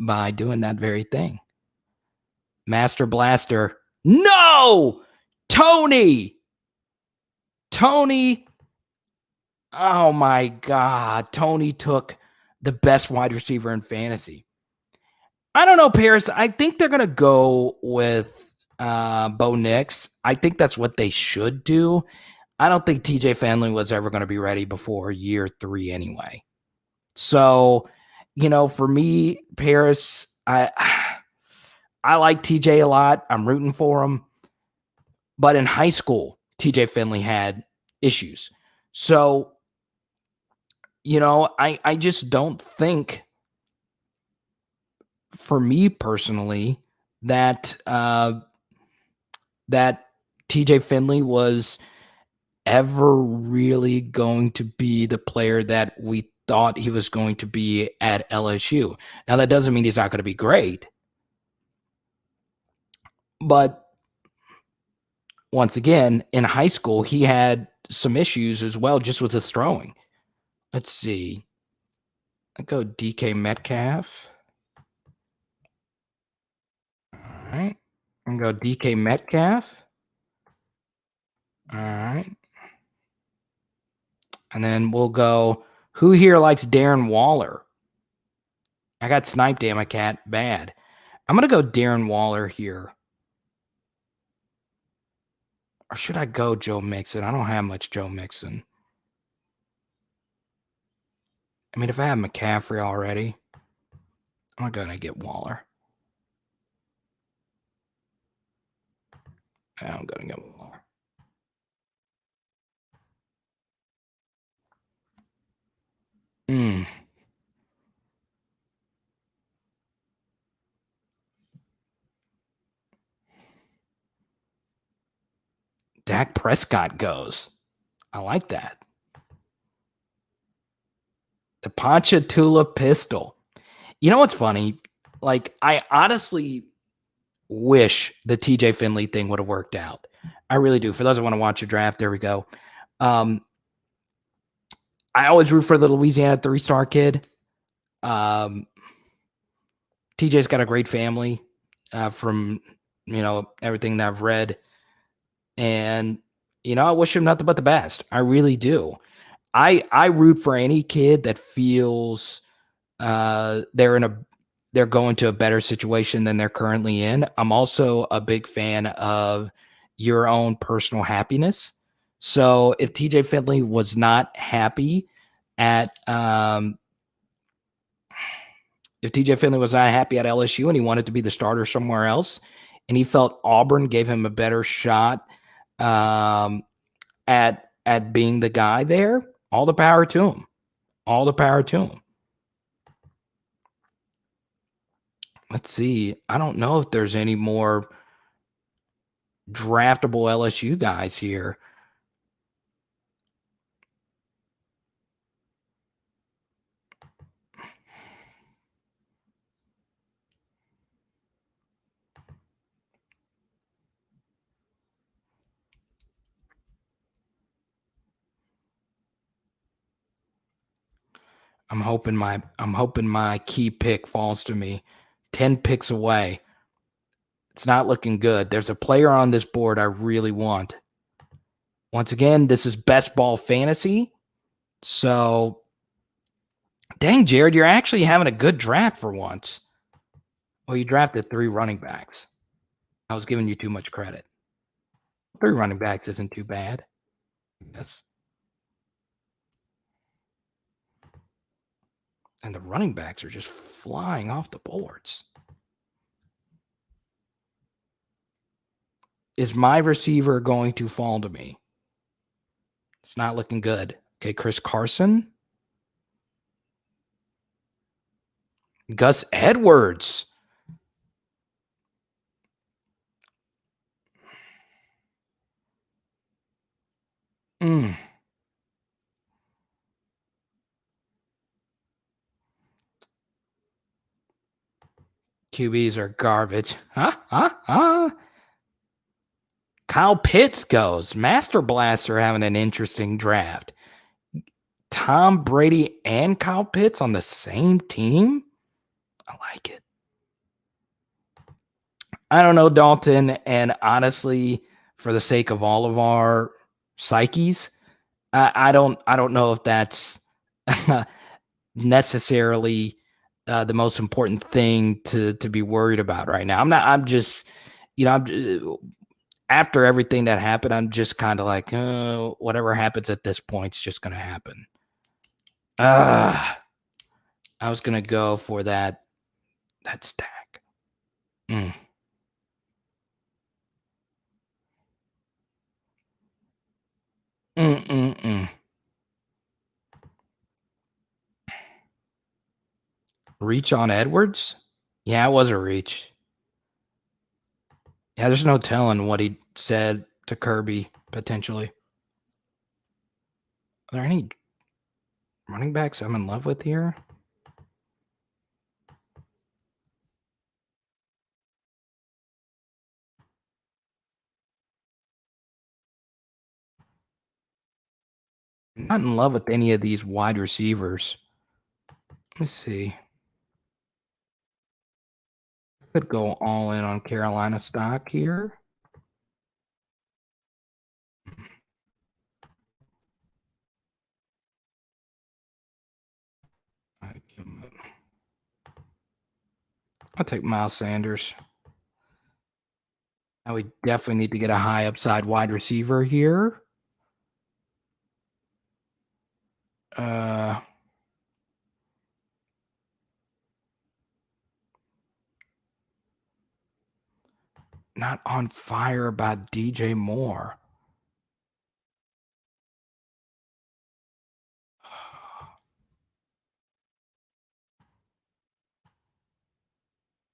by doing that very thing. Master Blaster. No! Tony! Oh my God. Tony took the best wide receiver in fantasy. I don't know, Paris. I think they're going to go with Bo Nix. I think that's what they should do. I don't think TJ Finley was ever going to be ready before year 3 anyway. So, for me, Paris, I like TJ a lot. I'm rooting for him. But in high school, TJ Finley had issues. So, I just don't think, for me personally, that that TJ Finley was ever really going to be the player that we thought he was going to be at LSU. Now, that doesn't mean he's not going to be great. But once again, in high school, he had some issues as well, just with his throwing. Let's see. I go DK Metcalf. All right. I'm going to go DK Metcalf. All right. And then we'll go, who here likes Darren Waller? I got sniped, damn, I can't. Bad. I'm going to go Darren Waller here. Or should I go Joe Mixon? I don't have much Joe Mixon. I mean, if I have McCaffrey already, I'm going to get Waller. I'm going to get Waller. Dak Prescott goes. I like that. The Ponchatoula pistol. You know what's funny? Like, I honestly wish the TJ Finley thing would have worked out. I really do. For those that want to watch a draft, there we go. I always root for the Louisiana 3-star kid. TJ's got a great family from, everything that I've read. And, I wish him nothing but the best. I really do. I root for any kid that feels they're going to a better situation than they're currently in. I'm also a big fan of your own personal happiness. So if TJ Finley was not happy at LSU and he wanted to be the starter somewhere else, and he felt Auburn gave him a better shot at being the guy there, all the power to him. All the power to him. Let's see. I don't know if there's any more draftable LSU guys here. I'm hoping my key pick falls to me. 10 picks away. It's not looking good. There's a player on this board I really want. Once again, this is best ball fantasy. So, dang, Jared, you're actually having a good draft for once. Well, you drafted 3 running backs. I was giving you too much credit. 3 running backs isn't too bad. Yes. And the running backs are just flying off the boards. Is my receiver going to fall to me? It's not looking good. Okay, Chris Carson. Gus Edwards. QBs are garbage. Kyle Pitts goes. Master Blaster having an interesting draft. Tom Brady and Kyle Pitts on the same team? I like it. I don't know, Dalton, and honestly, for the sake of all of our psyches, I don't know if that's necessarily the most important thing to be worried about right now. I'm just, after everything that happened, I'm just kind of like, whatever happens at this point is just going to happen. I was going to go for that stack. Reach on Edwards? Yeah, it was a reach. Yeah, there's no telling what he said to Kirby, potentially. Are there any running backs I'm in love with here? I'm not in love with any of these wide receivers. Let me see. Could go all in on Carolina stock here. I'll take Miles Sanders. Now we definitely need to get a high upside wide receiver here. Not on fire about DJ Moore.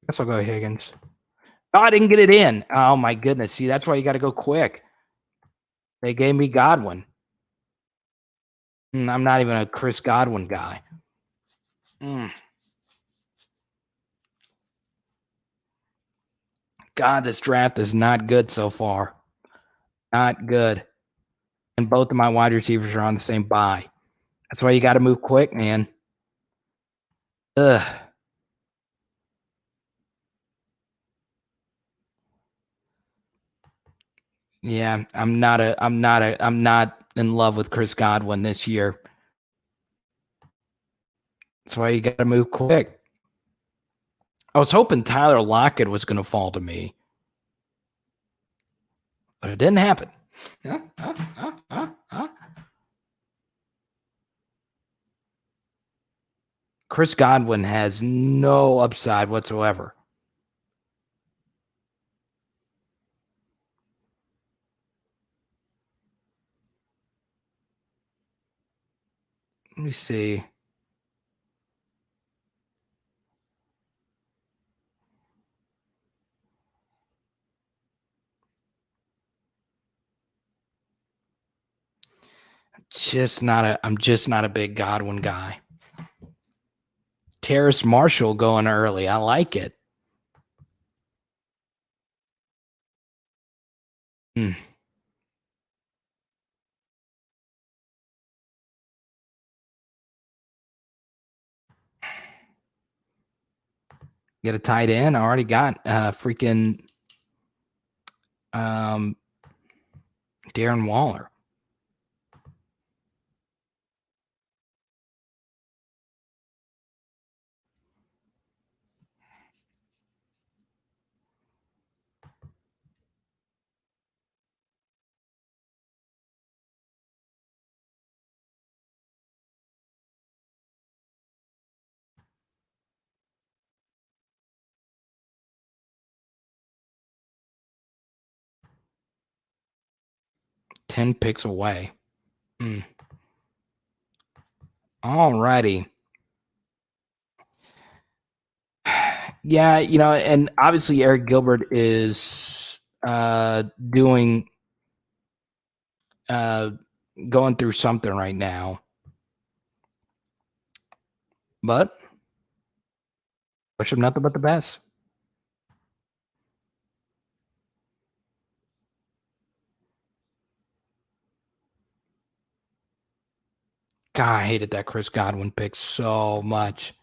Guess I'll go Higgins. Oh, I didn't get it in. Oh, my goodness. See, that's why you got to go quick. They gave me Godwin. I'm not even a Chris Godwin guy. God, this draft is not good so far. Not good. And both of my wide receivers are on the same bye. That's why you got to move quick, man. Ugh. Yeah, I'm not in love with Chris Godwin this year. That's why you got to move quick. I was hoping Tyler Lockett was going to fall to me, but it didn't happen. Chris Godwin has no upside whatsoever. Let me see. I'm just not a big Godwin guy. Terrace Marshall going early. I like it. Get a tight end. I already got freaking Darren Waller. Ten picks away. All righty. Yeah, and obviously Eric Gilbert is going through something right now. But wish him nothing but the best. God, I hated that Chris Godwin pick so much.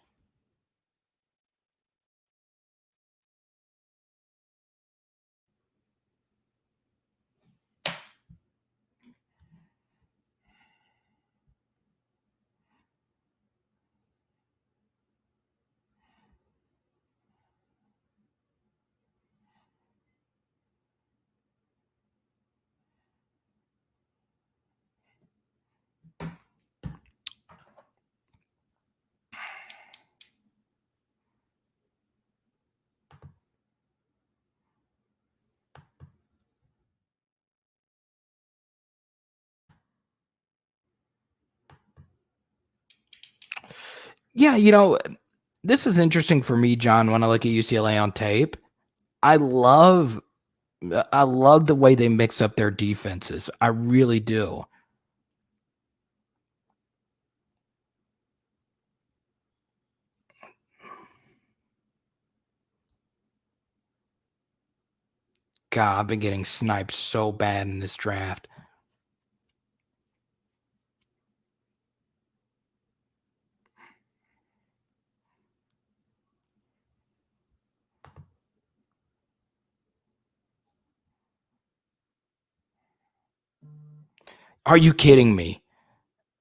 Yeah, this is interesting for me, John, when I look at UCLA on tape. I love the way they mix up their defenses. I really do. God, I've been getting sniped so bad in this draft. Are you kidding me?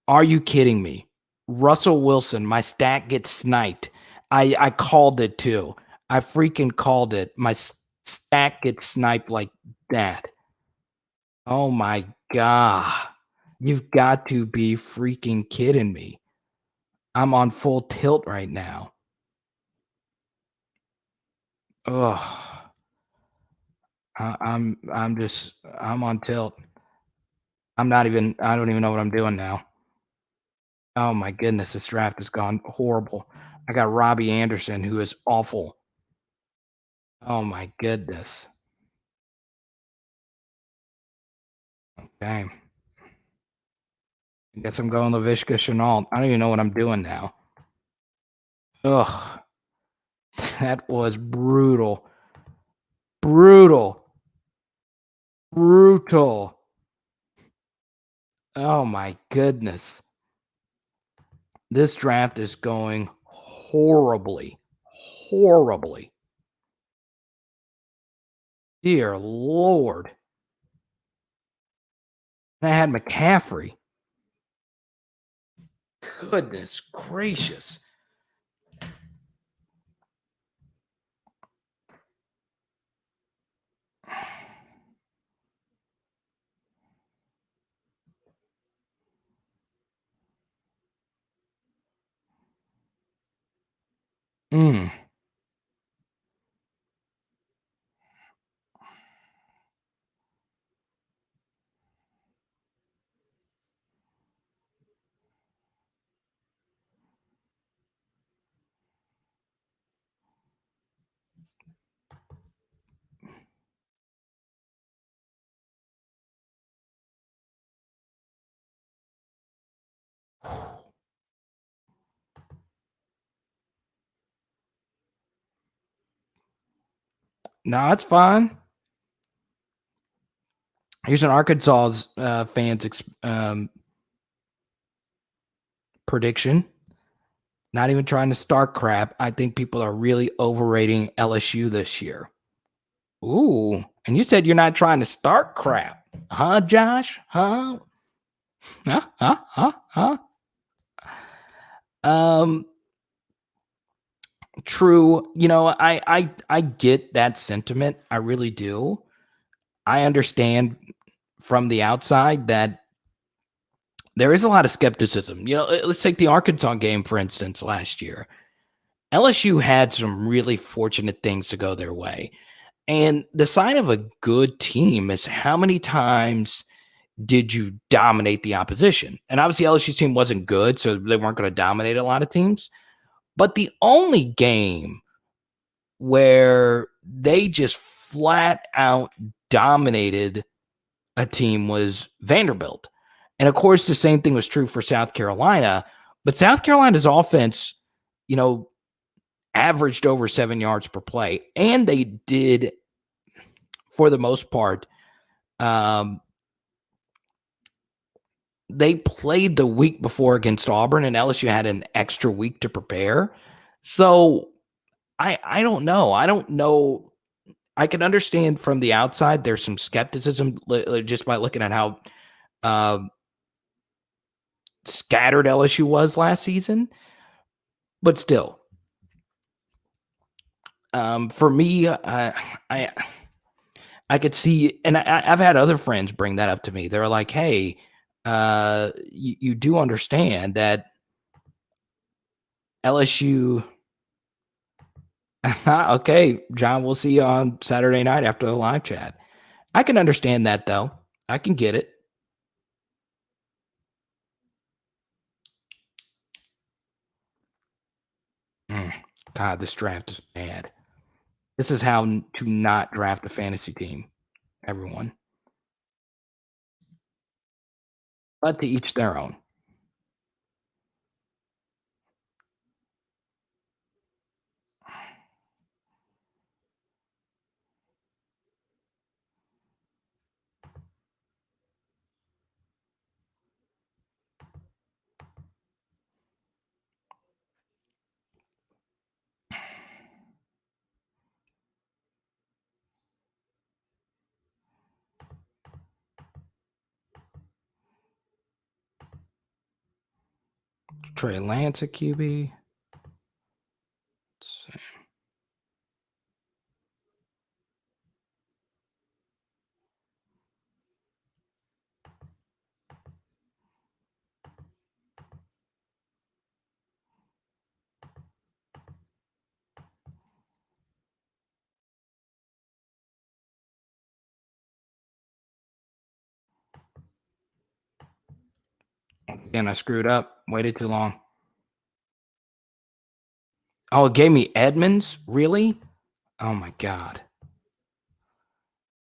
Are you kidding me? Russell Wilson, my stat gets sniped. I called it too. I freaking called it. My stat gets sniped like that. Oh my God. You've got to be freaking kidding me. I'm on full tilt right now. Ugh. I'm on tilt. I don't even know what I'm doing now. Oh my goodness, this draft has gone horrible. I got Robbie Anderson, who is awful. Oh my goodness. Okay. I guess I'm going Laviska Shenault. I don't even know what I'm doing now. Ugh. That was brutal. Brutal. Brutal. Oh my goodness. This draft is going horribly. Horribly. Dear Lord. I had McCaffrey. Goodness gracious. Mm. No, it's fine. Here's an Arkansas's fans' prediction. Not even trying to start crap. I think people are really overrating LSU this year. Ooh, and you said you're not trying to start crap, huh, Josh? Huh? Huh? True. You know, I get that sentiment. I really do. I understand from the outside that there is a lot of skepticism. You know, let's take the Arkansas game, for instance, last year. LSU had some really fortunate things to go their way. And the sign of a good team is how many times did you dominate the opposition? And obviously, LSU's team wasn't good, so they weren't going to dominate a lot of teams. But the only game where they just flat out dominated a team was Vanderbilt. And of course, the same thing was true for South Carolina. But South Carolina's offense, you know, averaged over 7 yards per play. And they did, for the most part, they played the week before against Auburn, and LSU had an extra week to prepare. So I don't know. I don't know. I can understand from the outside there's some skepticism just by looking at how scattered LSU was last season. But still, for me, I could see, and I've had other friends bring that up to me. They're like, "Hey, you do understand that LSU." Okay, John, we'll see you on Saturday night after the live chat. I can understand that, though. I can get it. God, this draft is bad. This is how to not draft a fantasy team, everyone. But to each their own. Trey Lance at QB. Let's see. Again, I screwed up. Waited too long. Oh, it gave me Edmonds? Really? Oh, my God.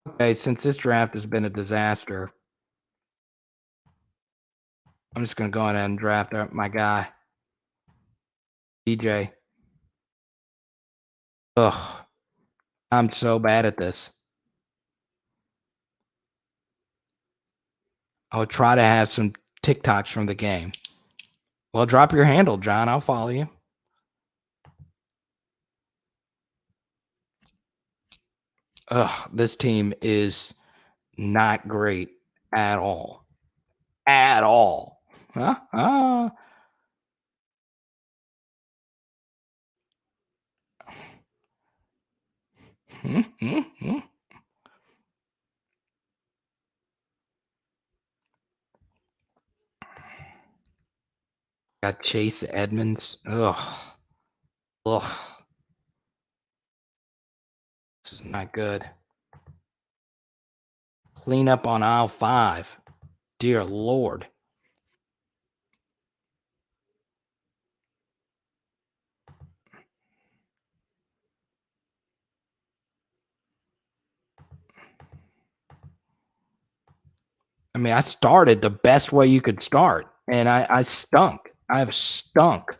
Okay, since this draft has been a disaster, I'm just going to go ahead and draft my guy, DJ. Ugh, I'm so bad at this. I would try to have some TikToks from the game. Well, drop your handle, John. I'll follow you. Ugh, this team is not great at all. At all. Huh? Got Chase Edmonds. Ugh. This is not good. Clean up on aisle 5. Dear Lord. I mean, I started the best way you could start, and I stunk. I have stunk.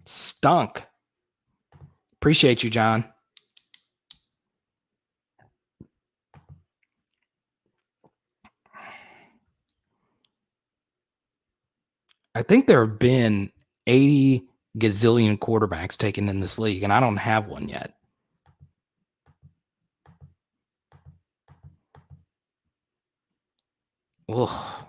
Stunk. Appreciate you, John. I think there have been 80 gazillion quarterbacks taken in this league, and I don't have one yet. Ugh.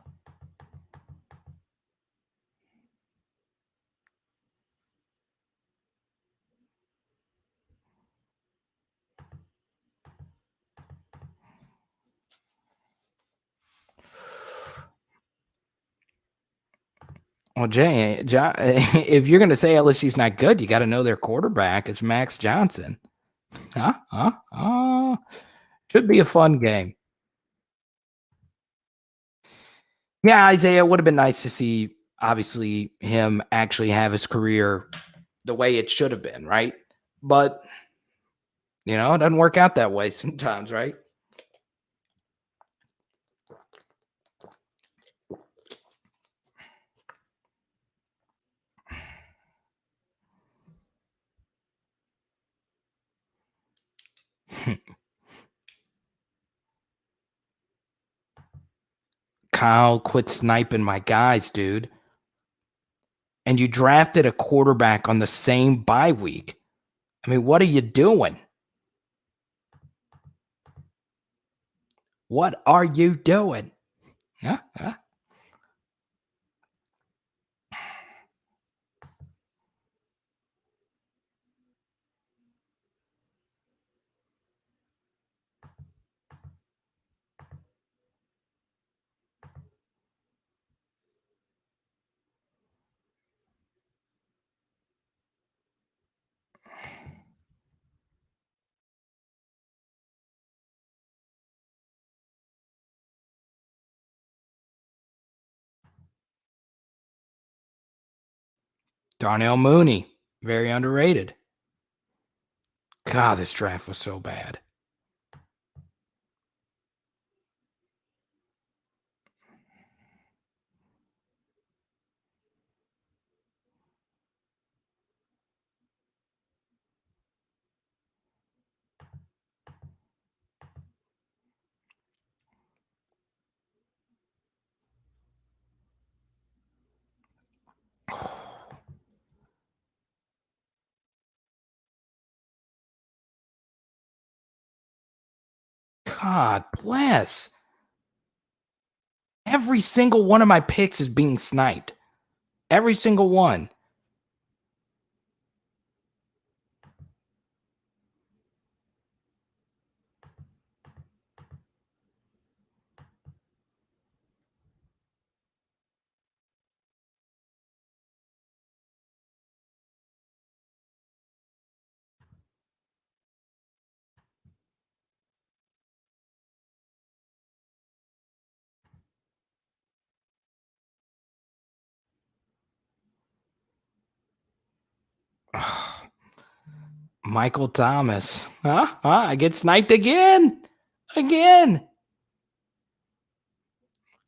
Well, Jay, if you're going to say LSU's not good, you got to know their quarterback is Max Johnson. Should be a fun game. Yeah, Isaiah, would have been nice to see, obviously, him actually have his career the way it should have been, right? But, it doesn't work out that way sometimes, right? Kyle, quit sniping my guys, dude. And you drafted a quarterback on the same bye week. I mean, what are you doing? What are you doing? Huh? Darnell Mooney, very underrated. God, this draft was so bad. God bless. Every single one of my picks is being sniped. Every single one. Michael Thomas. I get sniped again. Again.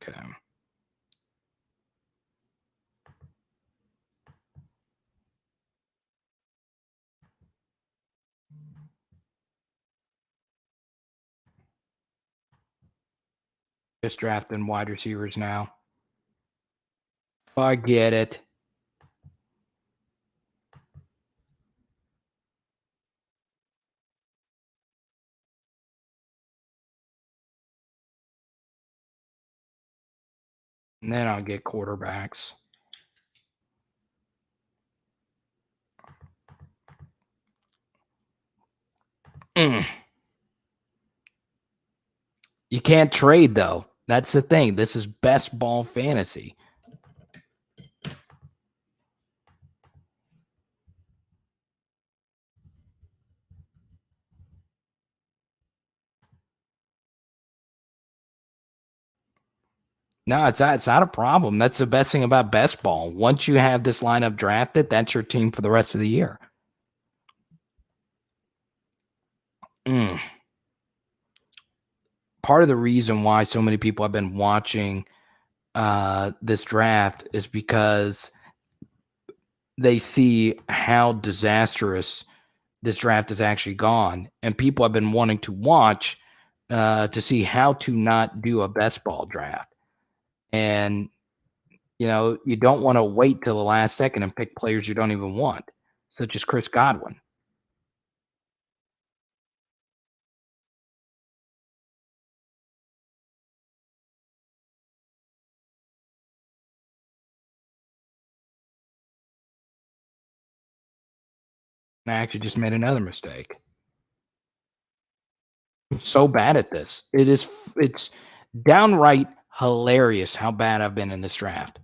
Okay. Just drafting wide receivers now. Forget it. And then I'll get quarterbacks. You can't trade, though. That's the thing. This is best ball fantasy. No, it's not a problem. That's the best thing about best ball. Once you have this lineup drafted, that's your team for the rest of the year. Part of the reason why so many people have been watching this draft is because they see how disastrous this draft has actually gone, and people have been wanting to watch to see how to not do a best ball draft. And you don't want to wait till the last second and pick players you don't even want, such as Chris Godwin. I actually just made another mistake. I'm so bad at this. It's downright hilarious how bad I've been in this draft.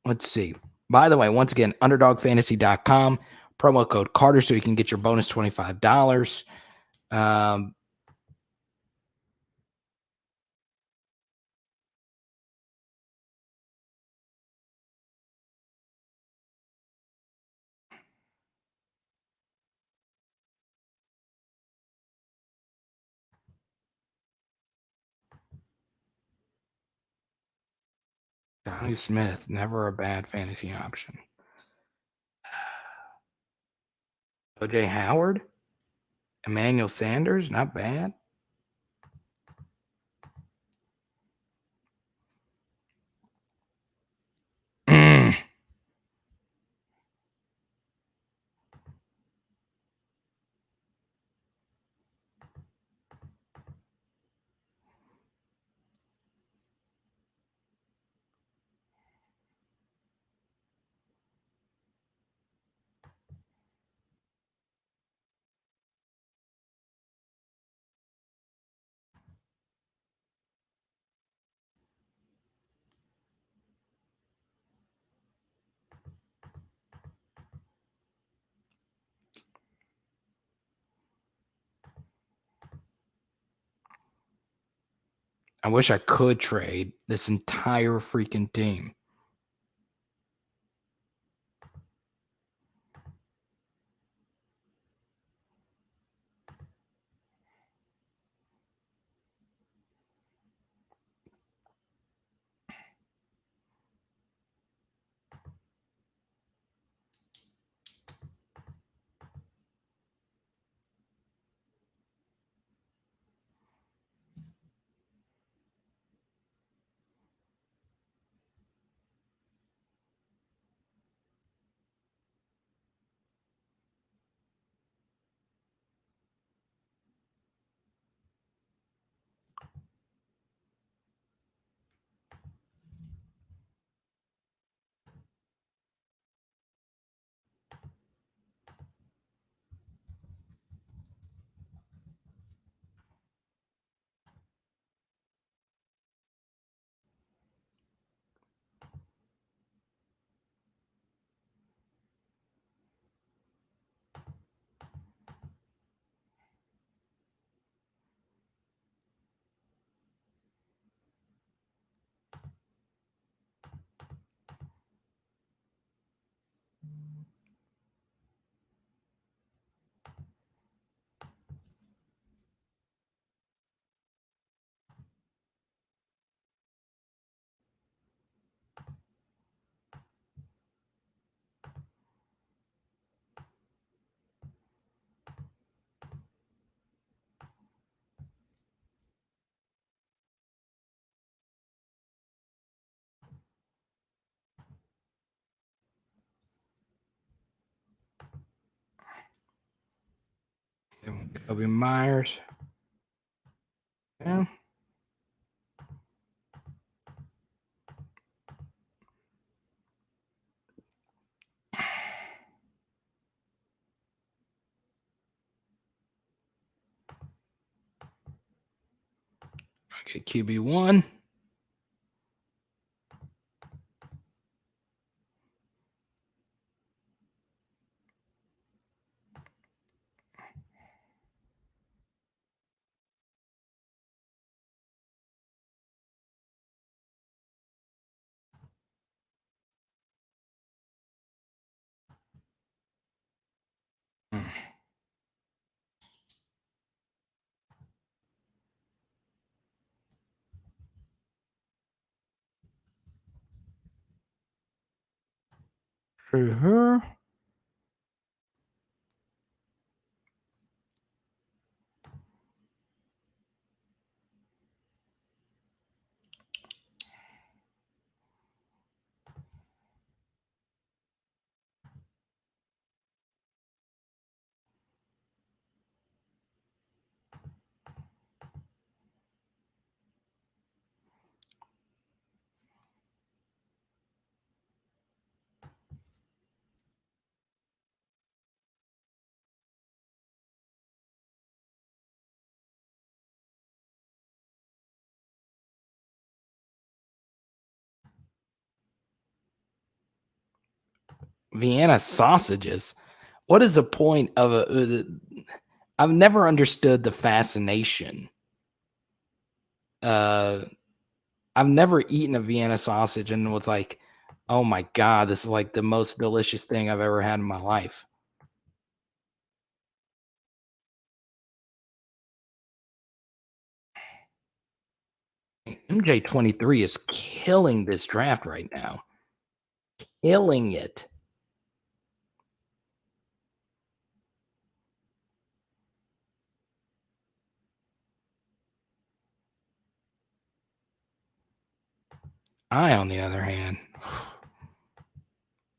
Let's see. By the way, once again, underdogfantasy.com, promo code Carter so you can get your bonus $25. Donnie Smith, never a bad fantasy option. OJ Howard, Emmanuel Sanders, not bad. I wish I could trade this entire freaking team. Kobe Myers. Yeah. Okay, QB1. Sure. Vienna sausages. What is the point of a? I've never understood the fascination. I've never eaten a Vienna sausage and was like, oh my God, this is like the most delicious thing I've ever had in my life. MJ23 is killing this draft right now. Killing it. I, on the other hand,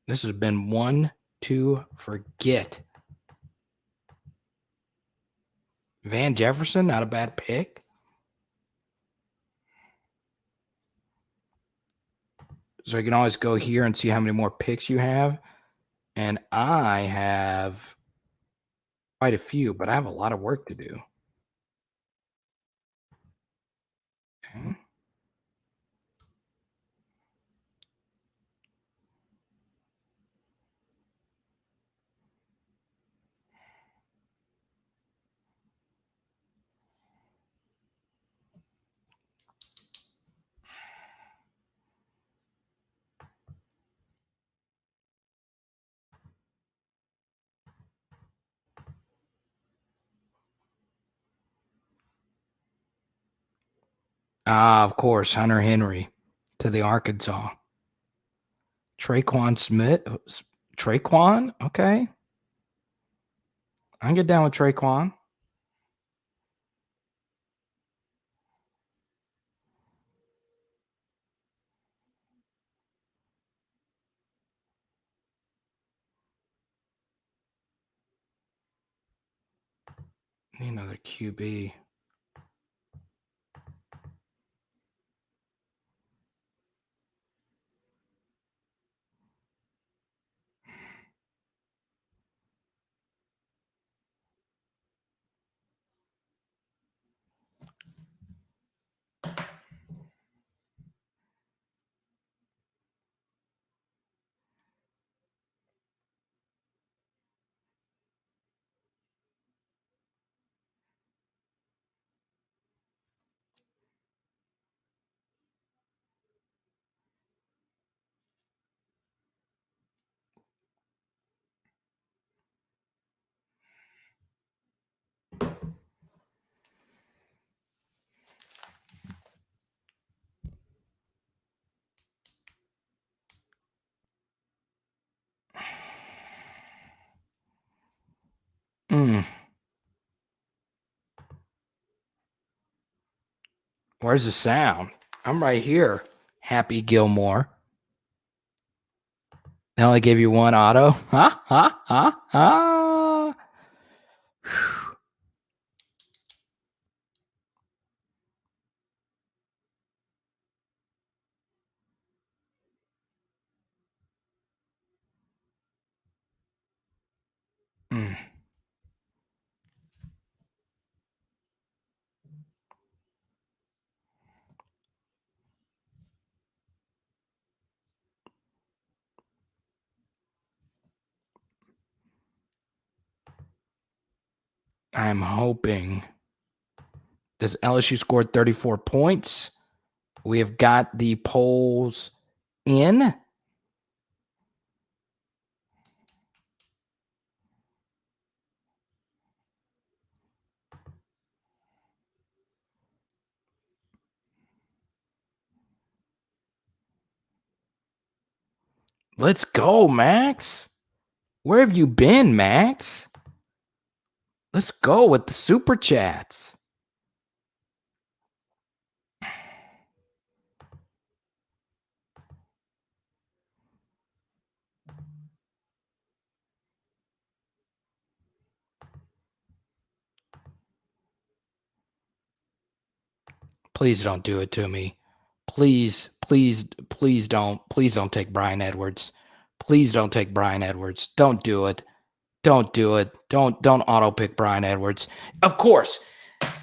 this has been one to forget. Van Jefferson, not a bad pick. So you can always go here and see how many more picks you have. And I have quite a few, but I have a lot of work to do. Okay. Of course, Hunter Henry to the Arkansas. Traquan Smith. Traquan? Okay. I can get down with Traquan. Need another QB. Where's the sound? I'm right here. Happy Gilmore. They only gave you one auto. Ha, ha, ha, ha. I'm hoping. Does LSU scored 34 points? We have got the polls in. Let's go, Max. Where have you been, Max? Let's go with the super chats. Please don't do it to me. Please don't take Brian Edwards. Please don't take Brian Edwards. Don't do it. Don't do it. Don't auto pick Brian Edwards. Of course,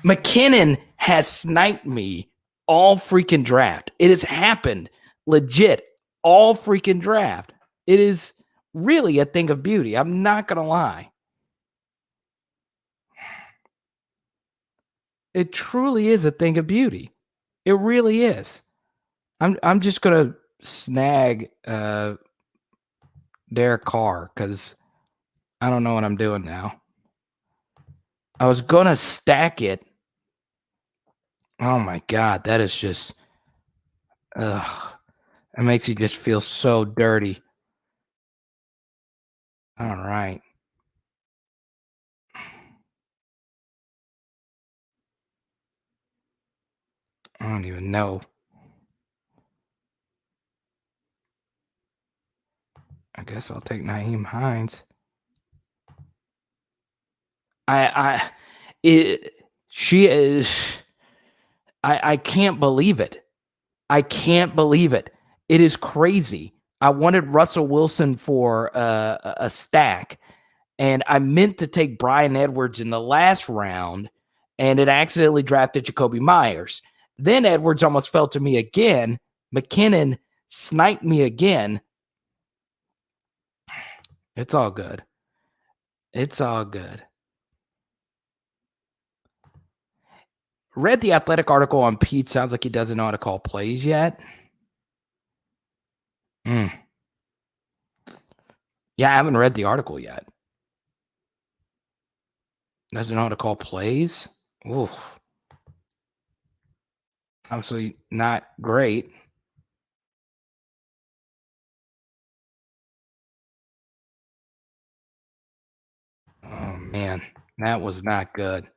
McKinnon has sniped me all freaking draft. It has happened legit all freaking draft. It is really a thing of beauty. I'm not going to lie. It truly is a thing of beauty. It really is. I'm just going to snag Derek Carr because I don't know what I'm doing now. I was going to stack it. Oh, my God. That is just... Ugh. It makes you just feel so dirty. All right. I don't even know. I guess I'll take Naeem Hines. I can't believe it. I can't believe it. It is crazy. I wanted Russell Wilson for a stack, and I meant to take Brian Edwards in the last round, and it accidentally drafted Jacoby Myers. Then Edwards almost fell to me again. McKinnon sniped me again. It's all good. It's all good. Read the Athletic article on Pete. Sounds like he doesn't know how to call plays yet. Yeah, I haven't read the article yet. Doesn't know how to call plays? Oof. Obviously not great. Oh, man. That was not good.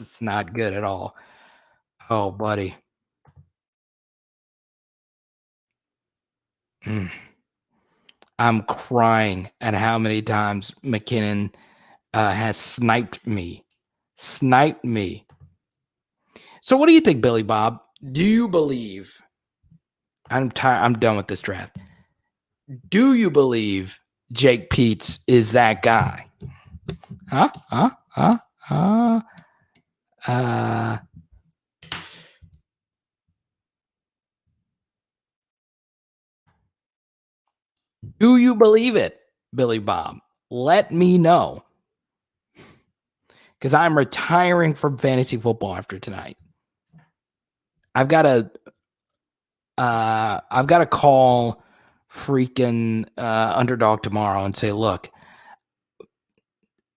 It's not good at all. Oh, buddy. I'm crying at how many times McKinnon has sniped me. Sniped me. So what do you think, Billy Bob? Do you believe... I'm done with this draft. Do you believe Jake Peets is that guy? Do you believe it, Billy Bob? Let me know. Because I'm retiring from fantasy football after tonight. I've got to call freaking Underdog tomorrow and say, look,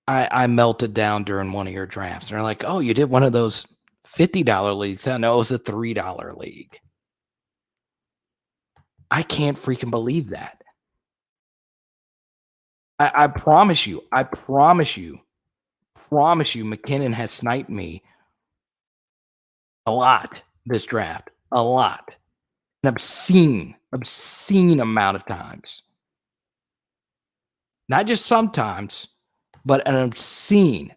I melted down during one of your drafts. And they're like, oh, you did one of those $50 leagues. No, it was a $3 league. I can't freaking believe that. I promise you, McKinnon has sniped me a lot this draft. A lot. An obscene amount of times. Not just sometimes, but an obscene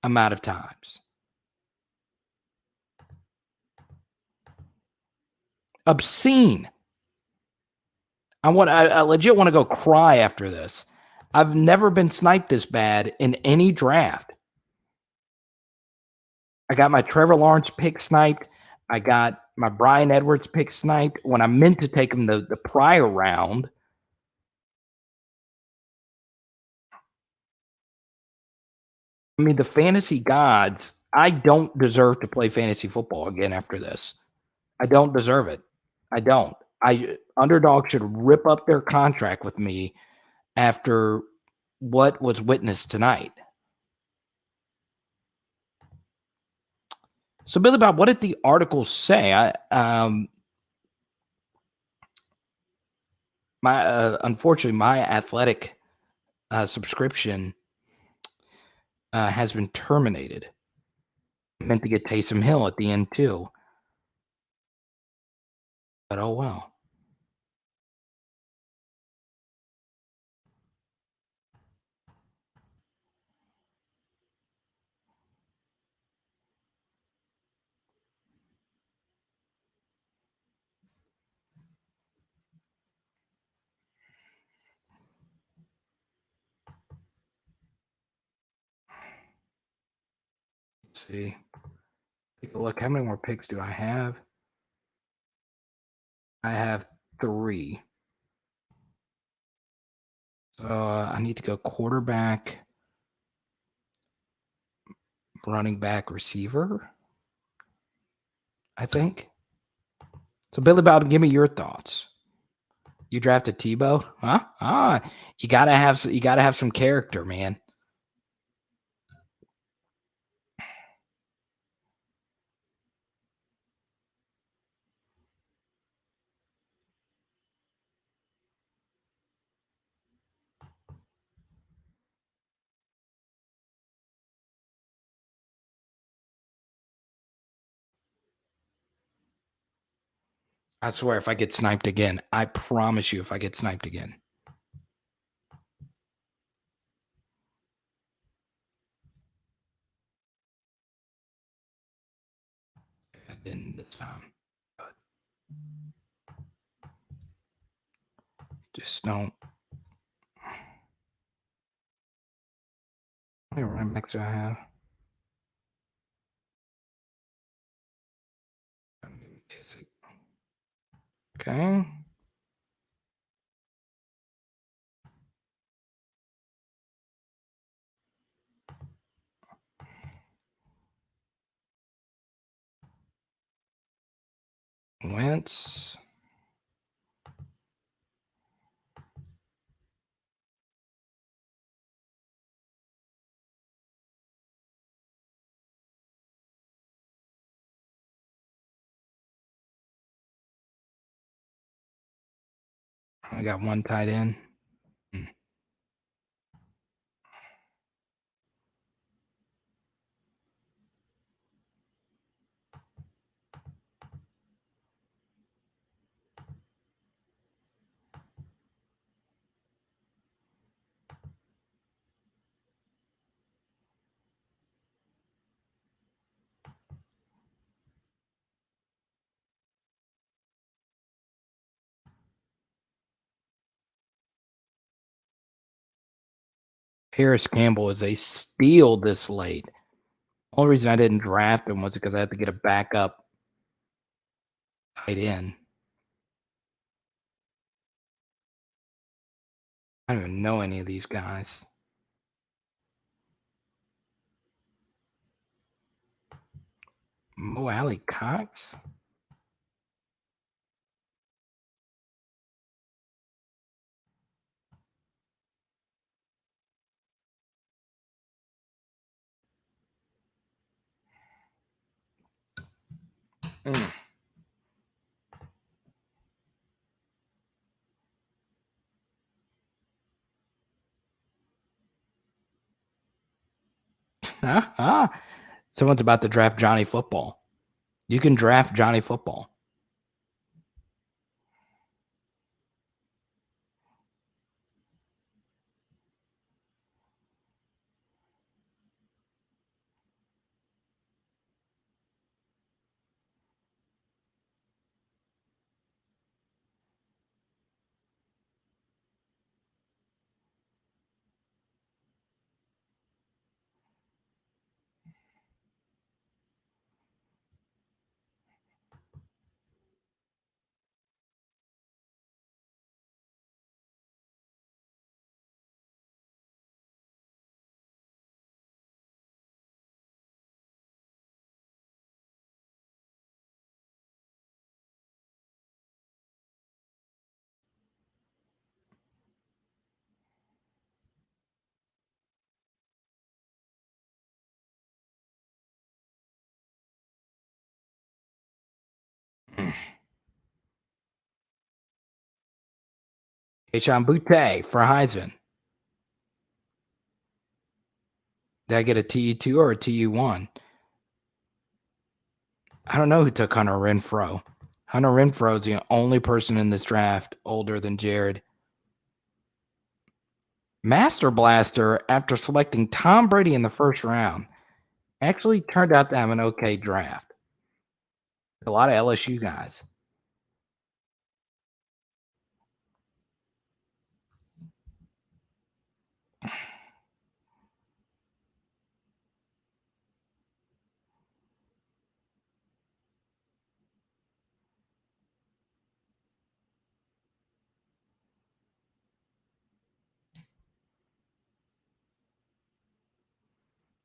amount of times. Obscene. I legit want to go cry after this. I've never been sniped this bad in any draft. I got my Trevor Lawrence pick sniped. I got my Brian Edwards pick sniped when I meant to take him the prior round. I mean, the fantasy gods, I don't deserve to play fantasy football again after this. I don't deserve it. I don't. Underdog should rip up their contract with me after what was witnessed tonight. So, Billy Bob, what did the article say? Unfortunately, my athletic subscription has been terminated. I meant to get Taysom Hill at the end too, but oh well. Let's see. Take a look. How many more picks do I have? I have 3. So I need to go quarterback, running back, receiver, I think. So Billy Bob, give me your thoughts. You drafted Tebow? Huh? You gotta have some character, man. I swear, if I get sniped again, I promise you, if I get sniped again. I didn't this time. But just don't. How many running backs do I have? Okay. Wentz. I got one tight end. Harris Campbell is a steal this late. Only reason I didn't draft him was because I had to get a backup tight end. I don't even know any of these guys. Mo Alley Cox? Someone's about to draft Johnny Football. You can draft Johnny Football. Kayshon Boutte for Heisman. Did I get a TU2 or a TU1? I don't know who took Hunter Renfrow. Hunter Renfrow is the only person in this draft older than Jared. Master Blaster, after selecting Tom Brady in the first round, actually turned out to have an okay draft. A lot of LSU guys.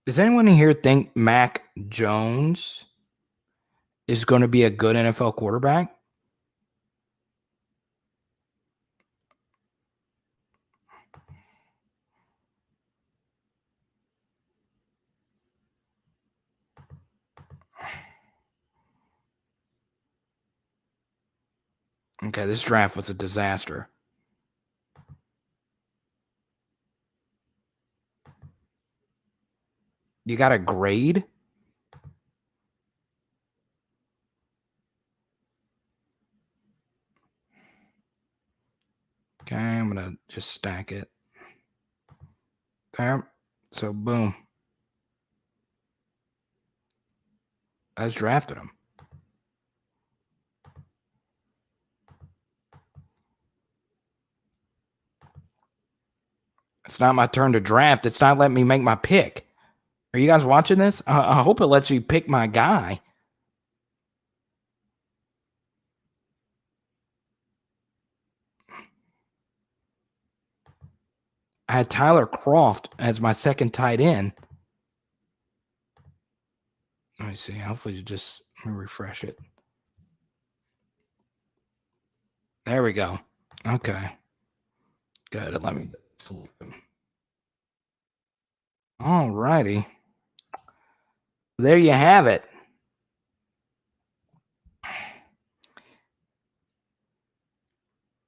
Does anyone here think Mac Jones is going to be a good NFL quarterback? Okay, this draft was a disaster. You got a grade? Okay, I'm going to just stack it. There. So, boom. I just drafted him. It's not my turn to draft. It's not letting me make my pick. Are you guys watching this? I hope it lets you pick my guy. I had Tyler Croft as my second tight end. Let me see. Hopefully you just refresh it. There we go. Okay. Good. Let me select him. All righty. There you have it.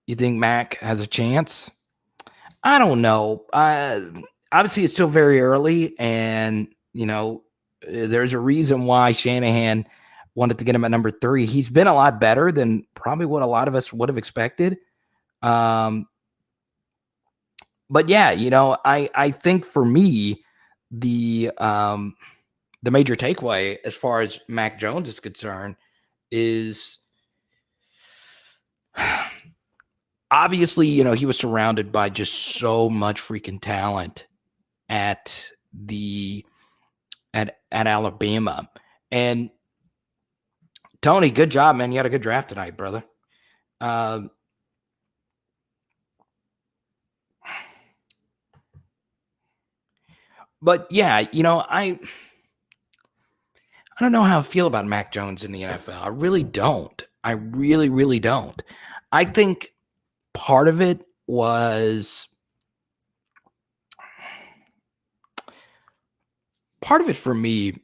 You think Mac has a chance? I don't know. Obviously, it's still very early, and, there's a reason why Shanahan wanted to get him at number 3. He's been a lot better than probably what a lot of us would have expected. But yeah, I think for me, the major takeaway as far as Mac Jones is concerned is obviously, he was surrounded by just so much freaking talent at Alabama. And Tony, good job, man. You had a good draft tonight, brother. But yeah, I don't know how I feel about Mac Jones in the NFL. I really don't. I really, really don't. I think part of it for me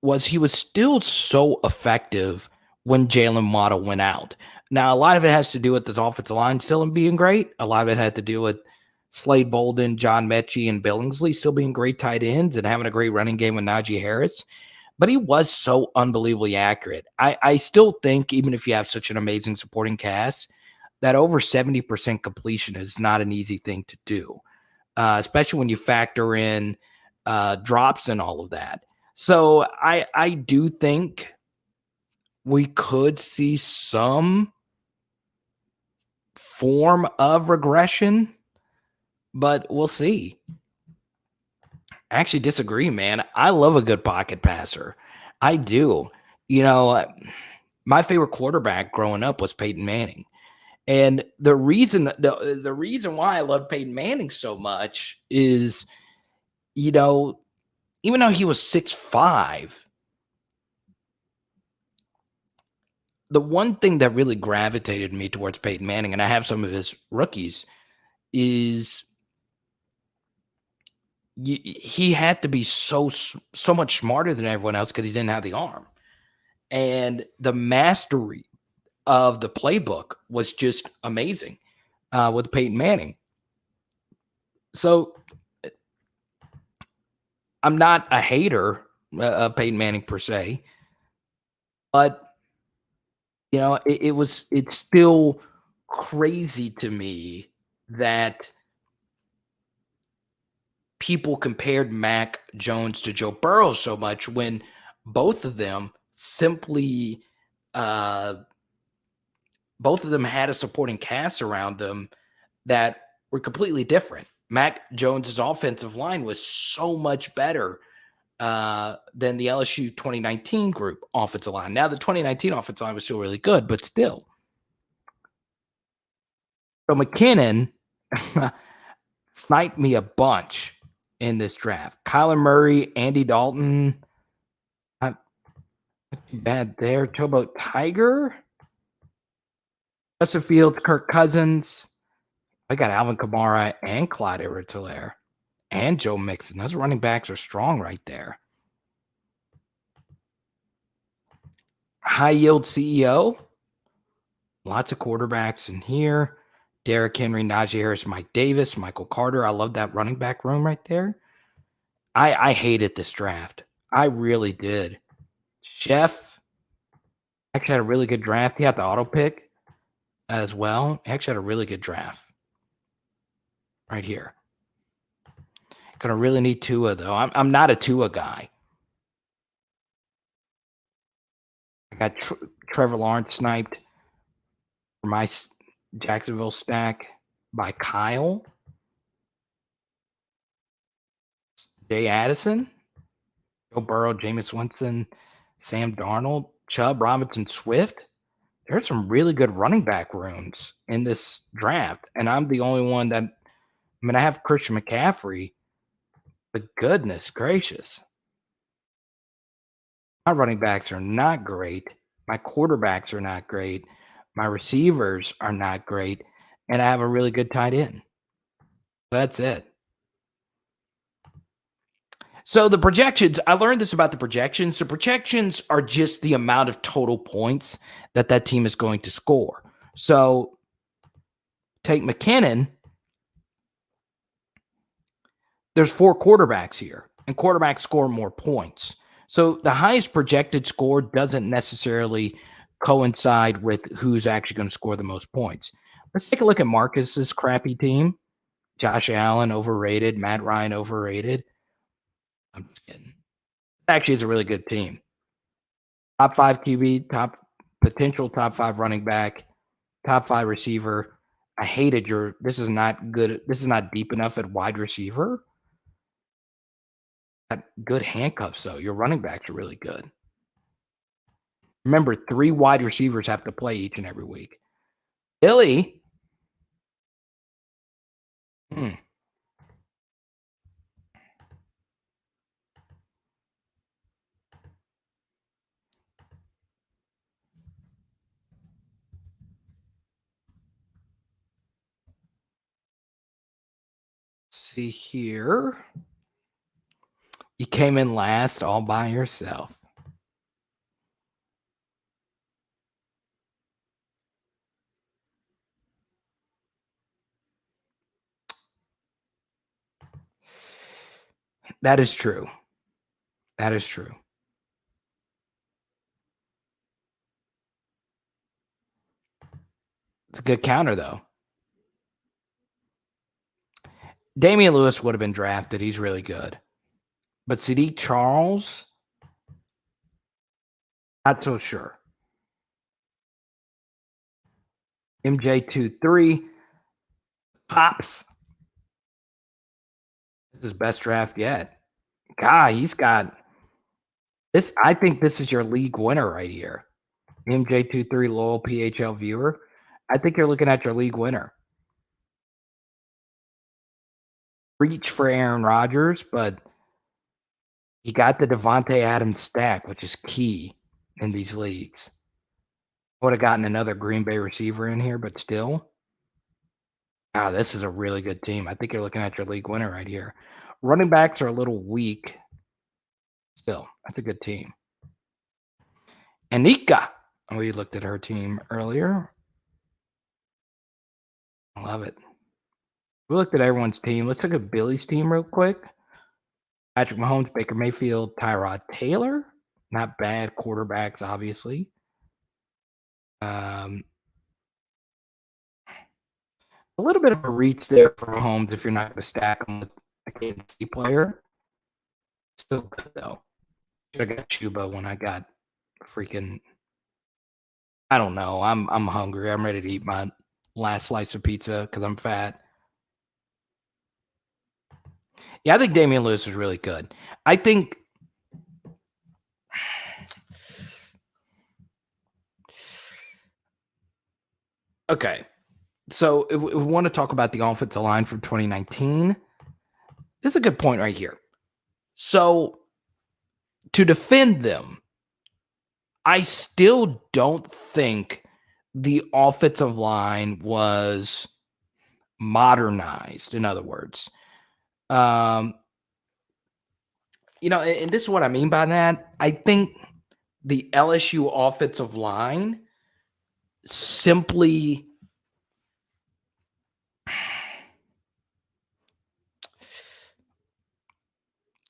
was he was still so effective when Jalen Waddle went out. Now, a lot of it has to do with this offensive line still being great. A lot of it had to do with Slade Bolden, John Mechie, and Billingsley still being great tight ends and having a great running game with Najee Harris. But he was so unbelievably accurate. I still think, even if you have such an amazing supporting cast, that over 70% completion is not an easy thing to do, especially when you factor in drops and all of that. So I do think we could see some form of regression, but we'll see. I actually disagree, man. I love a good pocket passer. I do. My favorite quarterback growing up was Peyton Manning. And the reason why I love Peyton Manning so much is, even though he was 6'5", the one thing that really gravitated me towards Peyton Manning, and I have some of his rookies, is he had to be so much smarter than everyone else because he didn't have the arm. And the mastery of the playbook was just amazing. with Peyton Manning. So I'm not a hater of Peyton Manning per se, but it's still crazy to me that people compared Mac Jones to Joe Burrow so much when both of them simply both of them had a supporting cast around them that were completely different. Mac Jones's offensive line was so much better than the LSU 2019 group offensive line. Now, the 2019 offensive line was still really good, but still. So McKinnon sniped me a bunch in this draft. Kyler Murray, Andy Dalton. Not too bad there. Tobo Tiger. Justin Fields, Kirk Cousins. I got Alvin Kamara and Clyde Edwards-Helaire and Joe Mixon. Those running backs are strong right there. High yield CEO. Lots of quarterbacks in here. Derrick Henry, Najee Harris, Mike Davis, Michael Carter. I love that running back room right there. I hated this draft. I really did. Chef actually had a really good draft. He had the auto pick as well. He actually had a really good draft right here. Gonna really need Tua though. I'm not a Tua guy. I got Trevor Lawrence sniped for my Jacksonville stack by Kyle. Jay Addison, Joe Burrow, Jameis Winston, Sam Darnold, Chubb, Robinson, Swift. There's some really good running back rooms in this draft, and I'm the only one that. I mean, I have Christian McCaffrey, but goodness gracious, my running backs are not great. My quarterbacks are not great. My receivers are not great, and I have a really good tight end. That's it. So the projections, I learned this about the projections. The projections are just the amount of total points that team is going to score. So take McKinnon. There's 4 quarterbacks here, and quarterbacks score more points. So the highest projected score doesn't necessarily coincide with who's actually going to score the most points. Let's take a look at Marcus's crappy team. Josh Allen, overrated. Matt Ryan, overrated. I'm just kidding. Actually, it's a really good team. Top 5 QB, potential top 5 running back, top 5 receiver. I hated this is not good. This is not deep enough at wide receiver. Got good handcuffs, though. Your running backs are really good. Remember, 3 wide receivers have to play each and every week. Billy. See here. You came in last all by yourself. That is true. That is true. It's a good counter, though. Damian Lewis would have been drafted. He's really good. But Sadiq Charles, not so sure. MJ23, Pops. This is his best draft yet. God, he's got this. I think this is your league winner right here. MJ23, loyal PHL viewer. I think you're looking at your league winner. Reach for Aaron Rodgers, but you got the Devontae Adams stack, which is key in these leagues. Would have gotten another Green Bay receiver in here, but still. Wow, this is a really good team. I think you're looking at your league winner right here. Running backs are a little weak. Still, that's a good team. Anika. We looked at her team earlier. I love it. We looked at everyone's team. Let's look at Billy's team real quick. Patrick Mahomes, Baker Mayfield, Tyrod Taylor. Not bad quarterbacks, obviously. A little bit of a reach there for Mahomes if you're not going to stack him with a Kansas City player. Still good, though. Should have got Chuba when I got freaking... I don't know. I'm hungry. I'm ready to eat my last slice of pizza because I'm fat. Yeah, I think Damian Lewis is really good. I think... Okay. So if we want to talk about the offensive line from 2019, this is a good point right here. So to defend them, I still don't think the offensive line was modernized, in other words. And this is what I mean by that. I think the LSU offensive line simply...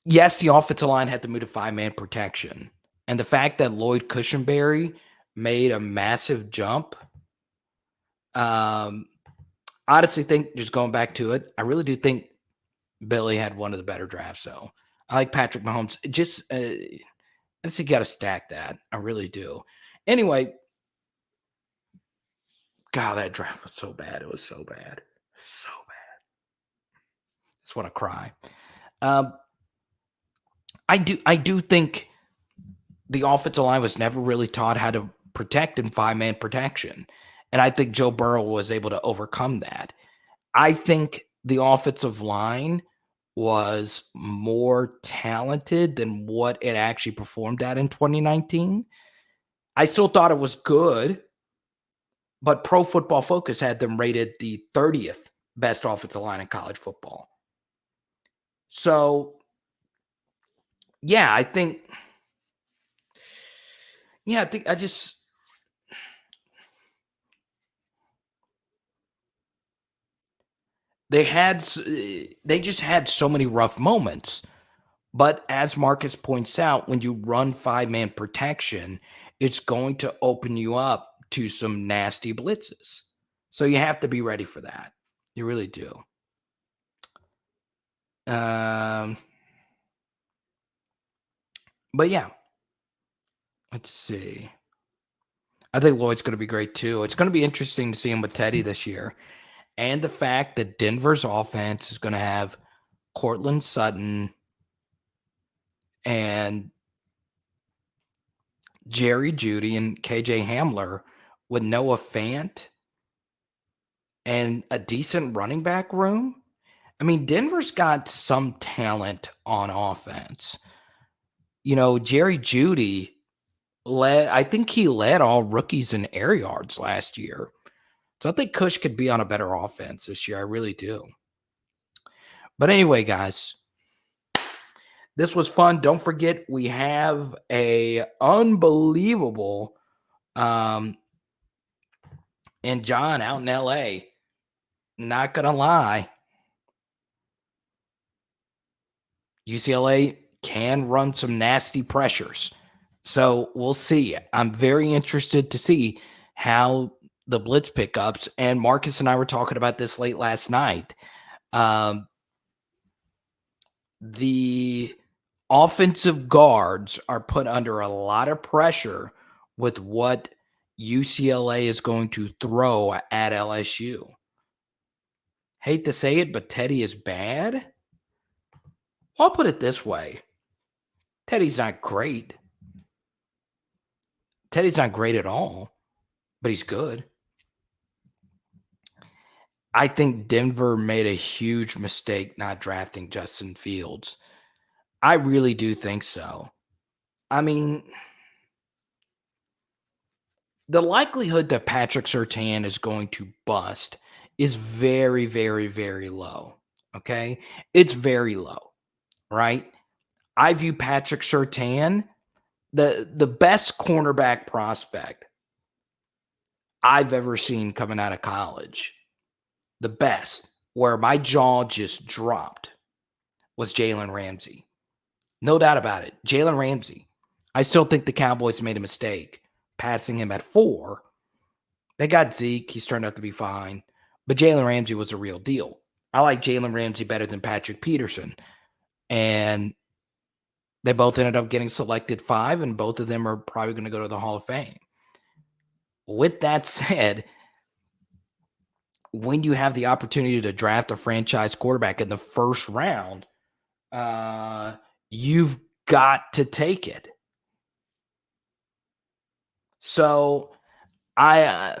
Yes, the offensive line had to move to 5-man protection. And the fact that Lloyd Cushenberry made a massive jump, honestly think, just going back to it, I really do think Billy had one of the better drafts, though. I like Patrick Mahomes. I just think you got to stack that. I really do. Anyway, God, that draft was so bad. It was so bad. So bad. Just want to cry. I do think the offensive line was never really taught how to protect in 5-man protection. And I think Joe Burrow was able to overcome that. I think the offensive line was more talented than what it actually performed at in 2019. I still thought it was good, but Pro Football Focus had them rated the 30th best offensive line in college football. So, yeah, I think they just had so many rough moments. But as Marcus points out, when you run 5-man protection, it's going to open you up to some nasty blitzes. So you have to be ready for that. You really do. But yeah, let's see. I think Lloyd's going to be great too. It's going to be interesting to see him with Teddy this year. And the fact that Denver's offense is going to have Cortland Sutton and Jerry Jeudy and KJ Hamler with Noah Fant and a decent running back room. I mean, Denver's got some talent on offense. Jerry Jeudy I think he led all rookies in air yards last year. So I think Cush could be on a better offense this year. I really do. But anyway, guys, this was fun. Don't forget, we have a unbelievable and John out in LA. Not gonna lie, UCLA can run some nasty pressures. So we'll see. I'm very interested to see how the blitz pickups, and Marcus and I were talking about this late last night. The offensive guards are put under a lot of pressure with what UCLA is going to throw at LSU. Hate to say it, but Teddy is bad. I'll put it this way. Teddy's not great. Teddy's not great at all, but he's good. I think Denver made a huge mistake not drafting Justin Fields. I really do think so. I mean, the likelihood that Patrick Surtain is going to bust is very, very, very low. Okay? It's very low, right? I view Patrick Surtain the best cornerback prospect I've ever seen coming out of college. the best, where my jaw just dropped, was Jalen Ramsey. No doubt about it. Jalen Ramsey. I still think the Cowboys made a mistake passing him at 4. They got Zeke. He's turned out to be fine. But Jalen Ramsey was a real deal. I like Jalen Ramsey better than Patrick Peterson. And they both ended up getting selected 5, and both of them are probably going to go to the Hall of Fame. With that said, when you have the opportunity to draft a franchise quarterback in the first round, you've got to take it. So I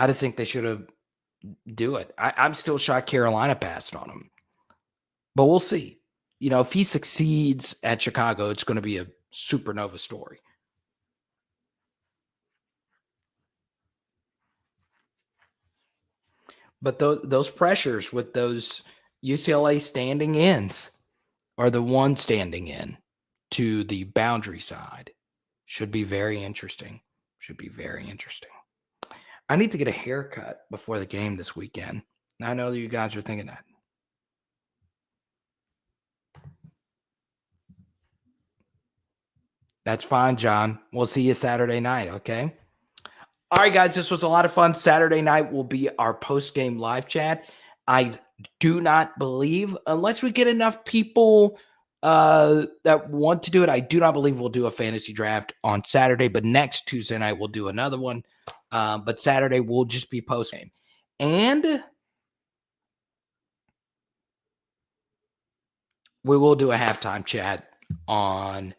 just think they should have do it. I'm still shocked Carolina passed on him, but we'll see. If he succeeds at Chicago, it's going to be a supernova story. But those pressures with those UCLA standing ins are the one standing in to the boundary side. Should be very interesting. I need to get a haircut before the game this weekend. I know that you guys are thinking that. That's fine, John. We'll see you Saturday night, okay? All right, guys, this was a lot of fun. Saturday night will be our post-game live chat. I do not believe, unless we get enough people that want to do it, I do not believe we'll do a fantasy draft on Saturday, but next Tuesday night we'll do another one. But Saturday will just be post-game. And we will do a halftime chat on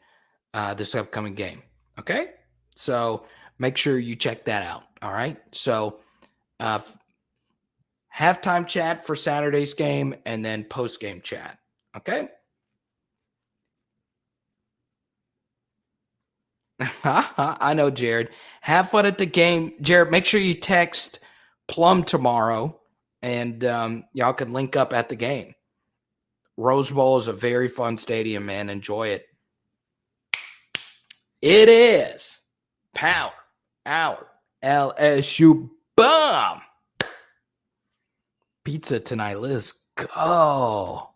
this upcoming game. Okay? So make sure you check that out. All right? So halftime chat for Saturday's game and then post-game chat. Okay? I know, Jared. Have fun at the game. Jared, make sure you text Plum tomorrow, and y'all can link up at the game. Rose Bowl is a very fun stadium, man. Enjoy it. It is Power Hour LSU Bomb. Pizza tonight. Let's go.